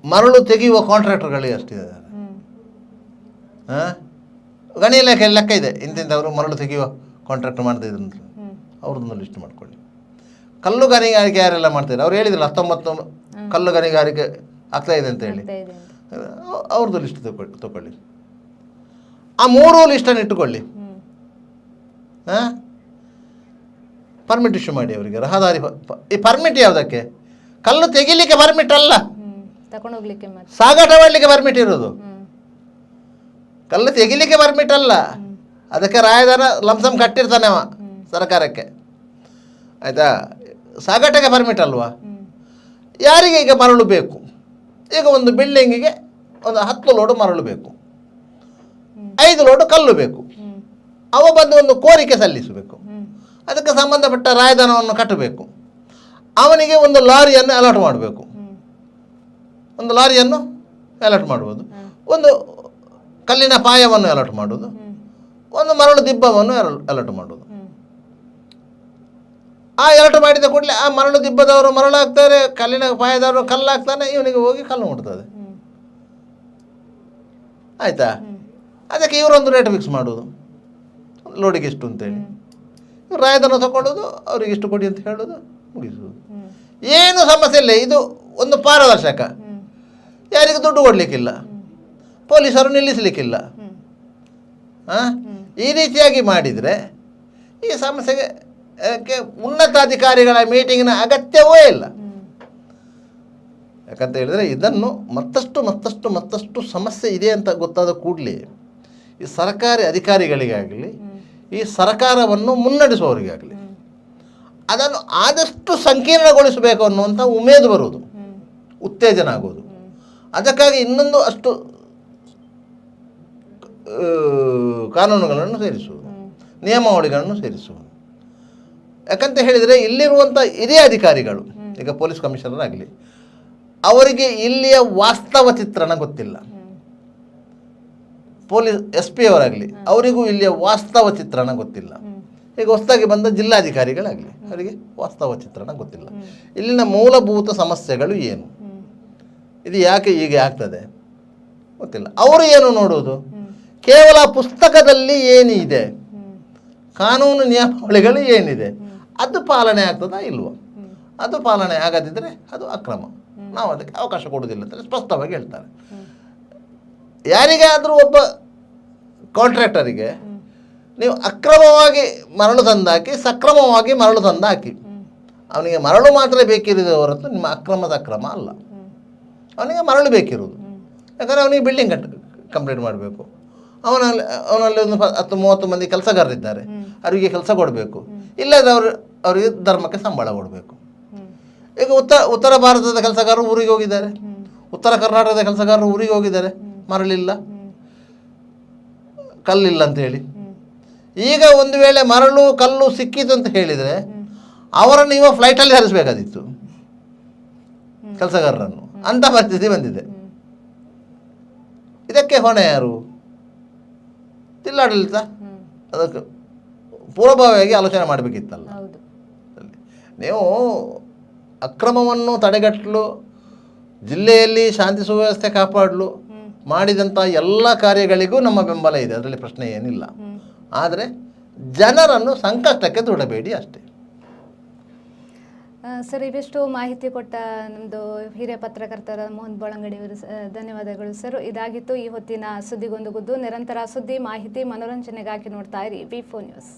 ಮರಳು ತೆಗೆಯುವ ಕಾಂಟ್ರಾಕ್ಟರ್ಗಳೇ ಅಷ್ಟಿದ್ದಾರೆ. ಗಣಿ ಇಲಾಖೆ ಲೆಕ್ಕ ಇದೆ, ಇಂತಿಂಥವರು ಮರಳು ತೆಗೆಯುವ ಕಾಂಟ್ರಾಕ್ಟ್ ಮಾಡ್ತಾಯಿದ್ರು ಅಂತ ಅವ್ರದ್ದೊಂದು ಲಿಸ್ಟ್ ಮಾಡ್ಕೊಳ್ಳಿ. ಕಲ್ಲು ಗಣಿಗಾರಿಕೆ ಯಾರೆಲ್ಲ ಮಾಡ್ತಾರೆ ಅವ್ರು ಹೇಳಿದ್ರಲ್ಲ 19 ಕಲ್ಲು ಗಣಿಗಾರಿಕೆ ಆಗ್ತಾ ಇದೆ ಅಂತ ಹೇಳಿ, ಅವ್ರದ್ದು ಲಿಸ್ಟ್ ತಗೊಳ್ಳಿ. ಆ 3 ಲಿಸ್ಟನ್ನು ಇಟ್ಟುಕೊಳ್ಳಿ. ಪರ್ಮಿಟ್ ಇಶ್ಯೂ ಮಾಡಿ ಅವರಿಗೆ. ರಹದಾರಿ ಈ ಪರ್ಮಿಟ್ ಯಾವುದಕ್ಕೆ? ಕಲ್ಲು ತೆಗಿಲಿಕ್ಕೆ ಪರ್ಮಿಟ್ ಅಲ್ಲ, ಸಾಗಾಟ ಮಾಡಲಿಕ್ಕೆ ಪರ್ಮಿಟ್ ಇರೋದು. ಕಲ್ಲು ತೆಗಿಲಿಕ್ಕೆ ಪರ್ಮಿಟ್ ಅಲ್ಲ, ಅದಕ್ಕೆ ರಾಯದಾನ ಲಂಸಮ್ ಕಟ್ಟಿರ್ತಾನೆ ಅವ ಸರ್ಕಾರಕ್ಕೆ, ಆಯಿತಾ? ಸಾಗಾಟಕ್ಕೆ ಪರ್ಮಿಟ್ ಅಲ್ವಾ? ಯಾರಿಗೆ ಈಗ ಮರಳು ಬೇಕು? ಈಗ ಒಂದು ಬಿಲ್ಡಿಂಗಿಗೆ ಒಂದು 10 ಲೋಡು ಮರಳು ಬೇಕು, 5 ಲೋಡು ಕಲ್ಲು ಬೇಕು. ಅವ ಬಂದು ಒಂದು ಕೋರಿಕೆ ಸಲ್ಲಿಸಬೇಕು, ಅದಕ್ಕೆ ಸಂಬಂಧಪಟ್ಟ ರಾಯದಾನವನ್ನು ಕಟ್ಟಬೇಕು. ಅವನಿಗೆ ಒಂದು ಲಾರಿಯನ್ನು ಅಲಾಟ್ ಮಾಡಬೇಕು. ಒಂದು ಲಾರಿಯನ್ನು ಅಲಾಟ್ ಮಾಡುವುದು, ಒಂದು ಕಲ್ಲಿನ ಪಾಯವನ್ನು ಅಲಾಟ್ ಮಾಡುವುದು, ಒಂದು ಮರಳು ದಿಬ್ಬವನ್ನು ಅಲಾಟ್ ಮಾಡುವುದು. ಆ ಅಲಾಟ್ ಮಾಡಿದ ಕೂಡಲೇ ಆ ಮರಳು ದಿಬ್ಬದವರು ಮರಳು ಹಾಕ್ತಾರೆ, ಕಲ್ಲಿನ ಪಾಯದವರು ಕಲ್ಲು ಹಾಕ್ತಾನೆ, ಇವನಿಗೆ ಹೋಗಿ ಕಲ್ಲು ಮುಟ್ತದೆ. ಆಯಿತಾ? ಅದಕ್ಕೆ ಇವರೊಂದು ರೇಟ್ ಫಿಕ್ಸ್ ಮಾಡೋದು, ಲೋಡಿಗೆ ಎಷ್ಟು ಅಂತೇಳಿ. ರಾಯದನ್ನು ತಗೊಳ್ಳೋದು, ಅವ್ರಿಗೆ ಇಷ್ಟು ಕೊಡಿ ಅಂತ ಹೇಳೋದು, ಮುಗಿಸೋದು. ಏನು ಸಮಸ್ಯೆ ಇಲ್ಲ. ಇದು ಒಂದು ಪಾರದರ್ಶಕ. ಯಾರಿಗೂ ದುಡ್ಡು ಕೊಡಲಿಕ್ಕಿಲ್ಲ, ಪೊಲೀಸರು ನಿಲ್ಲಿಸಲಿಕ್ಕಿಲ್ಲ. ಈ ರೀತಿಯಾಗಿ ಮಾಡಿದರೆ ಈ ಸಮಸ್ಯೆಗೆ ಉನ್ನತಾಧಿಕಾರಿಗಳ ಮೀಟಿಂಗಿನ ಅಗತ್ಯವೇ ಇಲ್ಲ. ಯಾಕಂತ ಹೇಳಿದರೆ ಇದನ್ನು ಮತ್ತಷ್ಟು ಸಮಸ್ಯೆ ಇದೆ ಅಂತ ಗೊತ್ತಾದ ಕೂಡಲೇ ಈ ಸರ್ಕಾರಿ ಅಧಿಕಾರಿಗಳಿಗಾಗಲಿ, ಈ ಸರ್ಕಾರವನ್ನು ಮುನ್ನಡೆಸುವವರಿಗಾಗಲಿ ಅದನ್ನು ಆದಷ್ಟು ಸಂಕೀರ್ಣಗೊಳಿಸಬೇಕು ಅನ್ನುವಂಥ ಉಮೇದು ಬರುವುದು, ಉತ್ತೇಜನ ಆಗೋದು. ಅದಕ್ಕಾಗಿ ಇನ್ನೊಂದು ಅಷ್ಟು ಕಾನೂನುಗಳನ್ನು ಸೇರಿಸುವುದು, ನಿಯಮಾವಳಿಗಳನ್ನು ಸೇರಿಸುವುದು. ಯಾಕಂತ ಹೇಳಿದರೆ ಇಲ್ಲಿರುವಂಥ ಹಿರಿಯ ಅಧಿಕಾರಿಗಳು, ಈಗ ಪೊಲೀಸ್ ಕಮಿಷನರ್ ಆಗಲಿ, ಅವರಿಗೆ ಇಲ್ಲಿಯ ವಾಸ್ತವ ಚಿತ್ರಣ ಗೊತ್ತಿಲ್ಲ. ಪೊಲೀಸ್ SP ಅವರಾಗಲಿ, ಅವರಿಗೂ ಇಲ್ಲಿಯ ವಾಸ್ತವ ಚಿತ್ರಣ ಗೊತ್ತಿಲ್ಲ. ಈಗ ಹೊಸದಾಗಿ ಬಂದ ಜಿಲ್ಲಾಧಿಕಾರಿಗಳಾಗಲಿ, ಅವರಿಗೆ ವಾಸ್ತವ ಚಿತ್ರಣ ಗೊತ್ತಿಲ್ಲ. ಇಲ್ಲಿನ ಮೂಲಭೂತ ಸಮಸ್ಯೆಗಳು ಏನು, ಇದು ಯಾಕೆ ಹೀಗೆ ಆಗ್ತದೆ ಗೊತ್ತಿಲ್ಲ. ಅವರು ಏನು ನೋಡುವುದು? ಕೇವಲ ಪುಸ್ತಕದಲ್ಲಿ ಏನಿದೆ, ಕಾನೂನು ನಿಯಮಾವಳಿಗಳು ಏನಿದೆ, ಅದು ಪಾಲನೆ ಆಗ್ತದಾ ಇಲ್ವೋ? ಅದು ಪಾಲನೆ ಆಗದಿದ್ದರೆ ಅದು ಅಕ್ರಮ, ನಾವು ಅದಕ್ಕೆ ಅವಕಾಶ ಕೊಡೋದಿಲ್ಲ ಅಂತ ಸ್ಪಷ್ಟವಾಗಿ ಹೇಳ್ತಾರೆ. ಯಾರಿಗಾದರೂ ಒಬ್ಬ ಕಾಂಟ್ರಾಕ್ಟರಿಗೆ ನೀವು ಅಕ್ರಮವಾಗಿ ಮರಳು ತಂದಾಕಿ, ಸಕ್ರಮವಾಗಿ ಮರಳು ತಂದಾಕಿ, ಅವನಿಗೆ ಮರಳು ಮಾತ್ರ ಬೇಕಿರೋದು ಹೊರತು ನಿಮ್ಮ ಅಕ್ರಮದ ಅಕ್ರಮ ಅಲ್ಲ. ಅವನಿಗೆ ಮರಳು ಬೇಕಿರುವುದು, ಯಾಕಂದರೆ ಅವನಿಗೆ ಬಿಲ್ಡಿಂಗ್ ಕಂಪ್ಲೀಟ್ ಮಾಡಬೇಕು. ಅವನಲ್ಲಿ ಒಂದು 10-30 ಮಂದಿ ಕೆಲಸಗಾರರಿದ್ದಾರೆ, ಅವರಿಗೆ ಕೆಲಸ ಕೊಡಬೇಕು. ಇಲ್ಲದ್ರೆ ಅವರಿಗೆ ಧರ್ಮಕ್ಕೆ ಸಂಬಳ ಕೊಡಬೇಕು. ಈಗ ಉತ್ತರ ಭಾರತದ ಕೆಲಸಗಾರರು ಊರಿಗೆ ಹೋಗಿದ್ದಾರೆ, ಉತ್ತರ ಕರ್ನಾಟಕದ ಕೆಲಸಗಾರರು ಊರಿಗೆ ಹೋಗಿದ್ದಾರೆ, ಮರಳಿಲ್ಲ, ಕಲ್ಲಿಲ್ಲ ಅಂತ ಹೇಳಿ. ಈಗ ಒಂದು ವೇಳೆ ಮರಳು ಕಲ್ಲು ಸಿಕ್ಕಿತು ಅಂತ ಹೇಳಿದರೆ ಅವರನ್ನು ಇವ ಫ್ಲೈಟಲ್ಲಿ ಹರಿಸಬೇಕಾದಿತ್ತು ಕೆಲಸಗಾರರನ್ನು. ಅಂಥ ಪರಿಸ್ಥಿತಿ ಬಂದಿದೆ. ಇದಕ್ಕೆ ಹೊಣೆ ಯಾರು? ಜಿಲ್ಲಾಡಳಿತ ಅದಕ್ಕೆ ಪೂರ್ವಭಾವಿಯಾಗಿ ಆಲೋಚನೆ ಮಾಡಬೇಕಿತ್ತಲ್ಲ. ನೀವು ಅಕ್ರಮವನ್ನು ತಡೆಗಟ್ಟಲು, ಜಿಲ್ಲೆಯಲ್ಲಿ ಶಾಂತಿ ಸುವ್ಯವಸ್ಥೆ ಕಾಪಾಡಲು ಮಾಡಿದಂಥ ಎಲ್ಲ ಕಾರ್ಯಗಳಿಗೂ ನಮ್ಮ ಬೆಂಬಲ ಇದೆ, ಅದರಲ್ಲಿ ಪ್ರಶ್ನೆ ಏನಿಲ್ಲ. ಆದರೆ ಜನರನ್ನು ಸಂಕಷ್ಟಕ್ಕೆ ದೂಡಬೇಡಿ ಅಷ್ಟೇ. ಸರ್, ಇವೆಷ್ಟು ಮಾಹಿತಿ ಕೊಟ್ಟ ನಮ್ಮದು ಹಿರಿಯ ಪತ್ರಕರ್ತರ ಮೋಹನ್ ಬೋಳಂಗಡಿ ಅವರು ಧನ್ಯವಾದಗಳು ಸರ್. ಇದಾಗಿತ್ತು ಈ ಹೊತ್ತಿನ ಸುದ್ದಿಗೊಂದು ಗುದ್ದು. ನಿರಂತರ ಸುದ್ದಿ, ಮಾಹಿತಿ, ಮನೋರಂಜನೆಗಾಗಿ ನೋಡ್ತಾ ಇರಿ V4 news.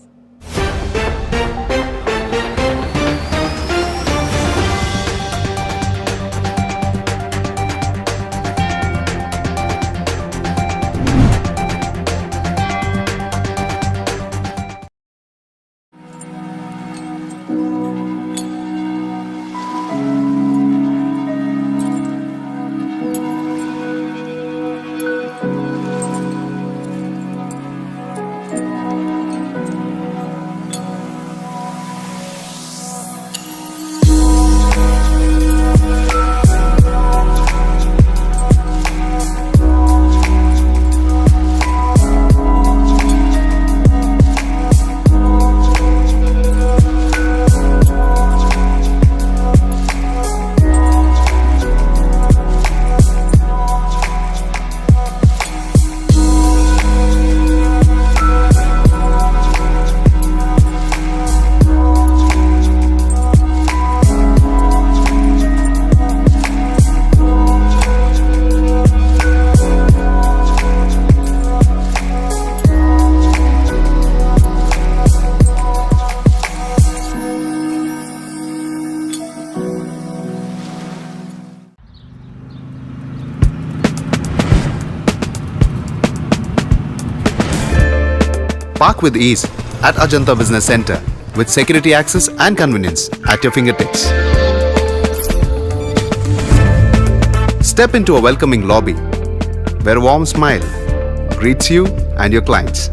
Park with ease at Ajanta Business Center with security access and convenience at your fingertips. Step into a welcoming lobby where a warm smile greets you and your clients.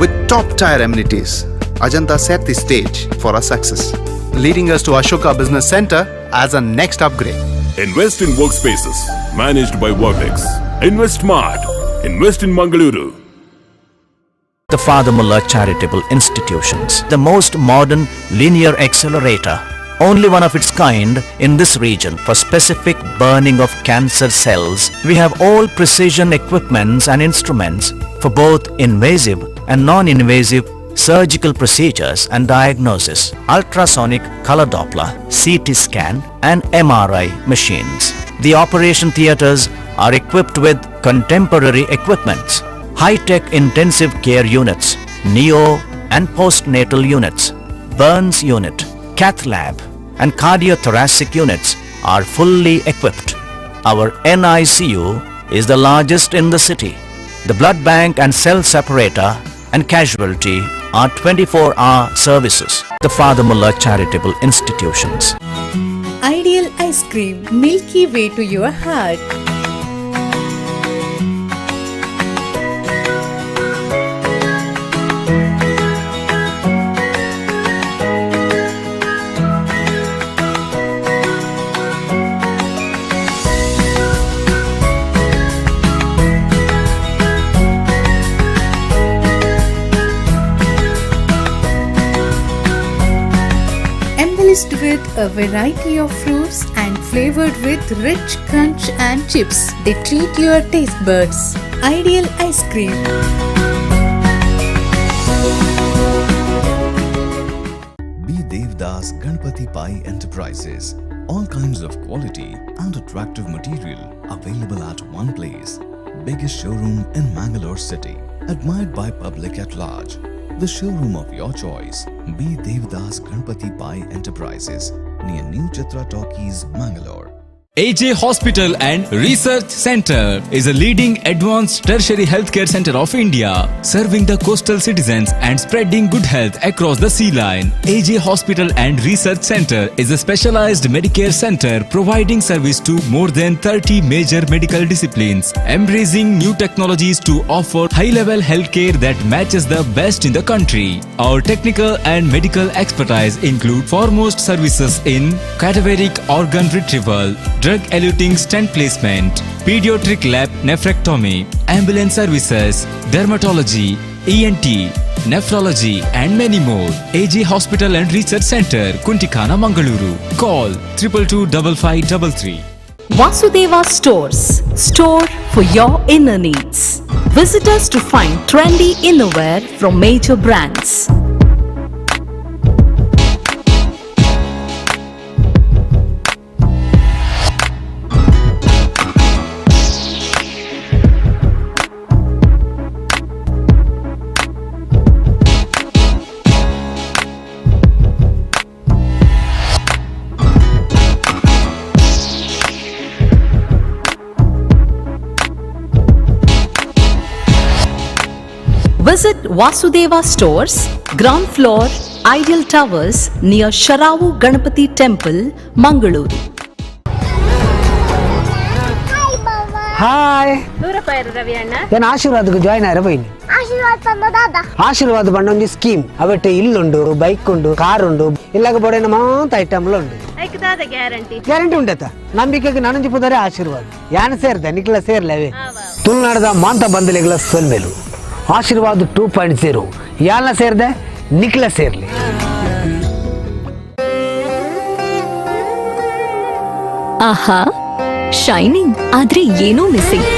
With top-tier amenities, Ajanta set the stage for our success, leading us to Ashoka Business Center as a next upgrade. Invest in workspaces managed by Vertex. Invest smart. Invest in Mangaluru. The Father Mullah Charitable Institutions, the most modern linear accelerator, only one of its kind in this region for specific burning of cancer cells. We have all precision equipments and instruments for both invasive and non-invasive surgical procedures and diagnosis, ultrasonic color Doppler, CT scan and MRI machines. The operation theaters are equipped with contemporary equipments, high-tech intensive care units, neo and postnatal units, burns unit, cath lab and cardiothoracic units are fully equipped. Our NICU is the largest in the city. The blood bank and cell separator and casualty are 24-hour services. The Father Mullah Charitable Institutions. Ideal ice cream, milky way to your heart. Embellished with a variety of fruits and flavored with rich crunch and chips, they treat your taste buds. Ideal ice cream. B. Devdas Ganpati Pai Enterprises. All kinds of quality and attractive material available at one place. Biggest showroom in Mangalore city. Admired by public at large. The showroom of your choice. B. Devdas Ganpati Pai Enterprises near New Chitra Talkies, Mangalore. AJ Hospital and Research Center is a leading advanced tertiary healthcare center of India, serving the coastal citizens and spreading good health across the sea line. AJ Hospital and Research Center is a specialized Medicare center providing service to more than 30 major medical disciplines, embracing new technologies to offer high-level healthcare that matches the best in the country. Our technical and medical expertise include foremost services in cadaveric organ retrieval, drug-eluting stent placement, pediatric lab nephrectomy, ambulance services, dermatology, ENT, nephrology and many more. AJ Hospital and Research Center, Kuntikana, Mangaluru. Call 222553. Vasudeva Stores, store for your inner needs. Visit us to find trendy innerwear from major brands. Visit Vasudeva Stores, ground floor, Ideal Towers near Sharavu Ganapati Temple, Mangaluru. Hi ನಾನು ಆಶೀರ್ವಾದಕ್ಕೆ join ಆಯ್ರೆ ಬೈನಿ ಆಶೀರ್ವಾದ ಬಂಡ ಒಂದು scheme ಅವಟ್ಟೆ ಇಲ್ಲುಂಡು bike ಉಂಡು car ಉಂಡು ಇಲ್ಲಾಗ ಬೋಡೇನ ಮಾಂತ ಐಟಮ್ಲ ಉಂಡು guarantee ಉಂಡತ ನಂಬಿಕೆಗೆ ನನಂಜಿ ಪುದರೆ ಆಶೀರ್ವಾದ ಯಾನ ಸೇರ್ದೆ ನಿಕ್ಲ ಸೇರ್ಲೇವೆ ತುಳುನಾಡದ ಮಾಂತ ಬಂದಲಿಗಳ ಸೊಲ್ಮೇಲು ಆಶೀರ್ವಾದ 2.0 ಯಾಲ್ನ ಸೇರ್ದೆ ನಿಕ್ಲ ಸೇರ್ಲಿ. ಆಹಾ, ಶೈನಿಂಗ್ ಆದ್ರೆ ಏನೋ ಮಿಸ್ಸಿಂಗ್.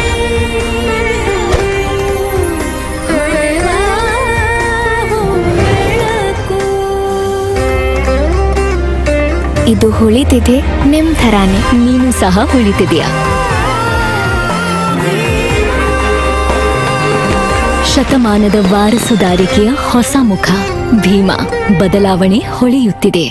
ಇದು ಹೊಳಿತಿದೆ ನಿಮ್ ಥರಾನೇ, ನೀನು ಸಹ ಹೊಳಿತಿದ್ಯಾ. ಶತಮಾನದ ವಾರಸುದಾರಿಕೆಯ ಹೊಸ ಮುಖ ಭೀಮಾ, ಬದಲಾವಣೆ ಹೊಳೆಯುತ್ತಿದೆ.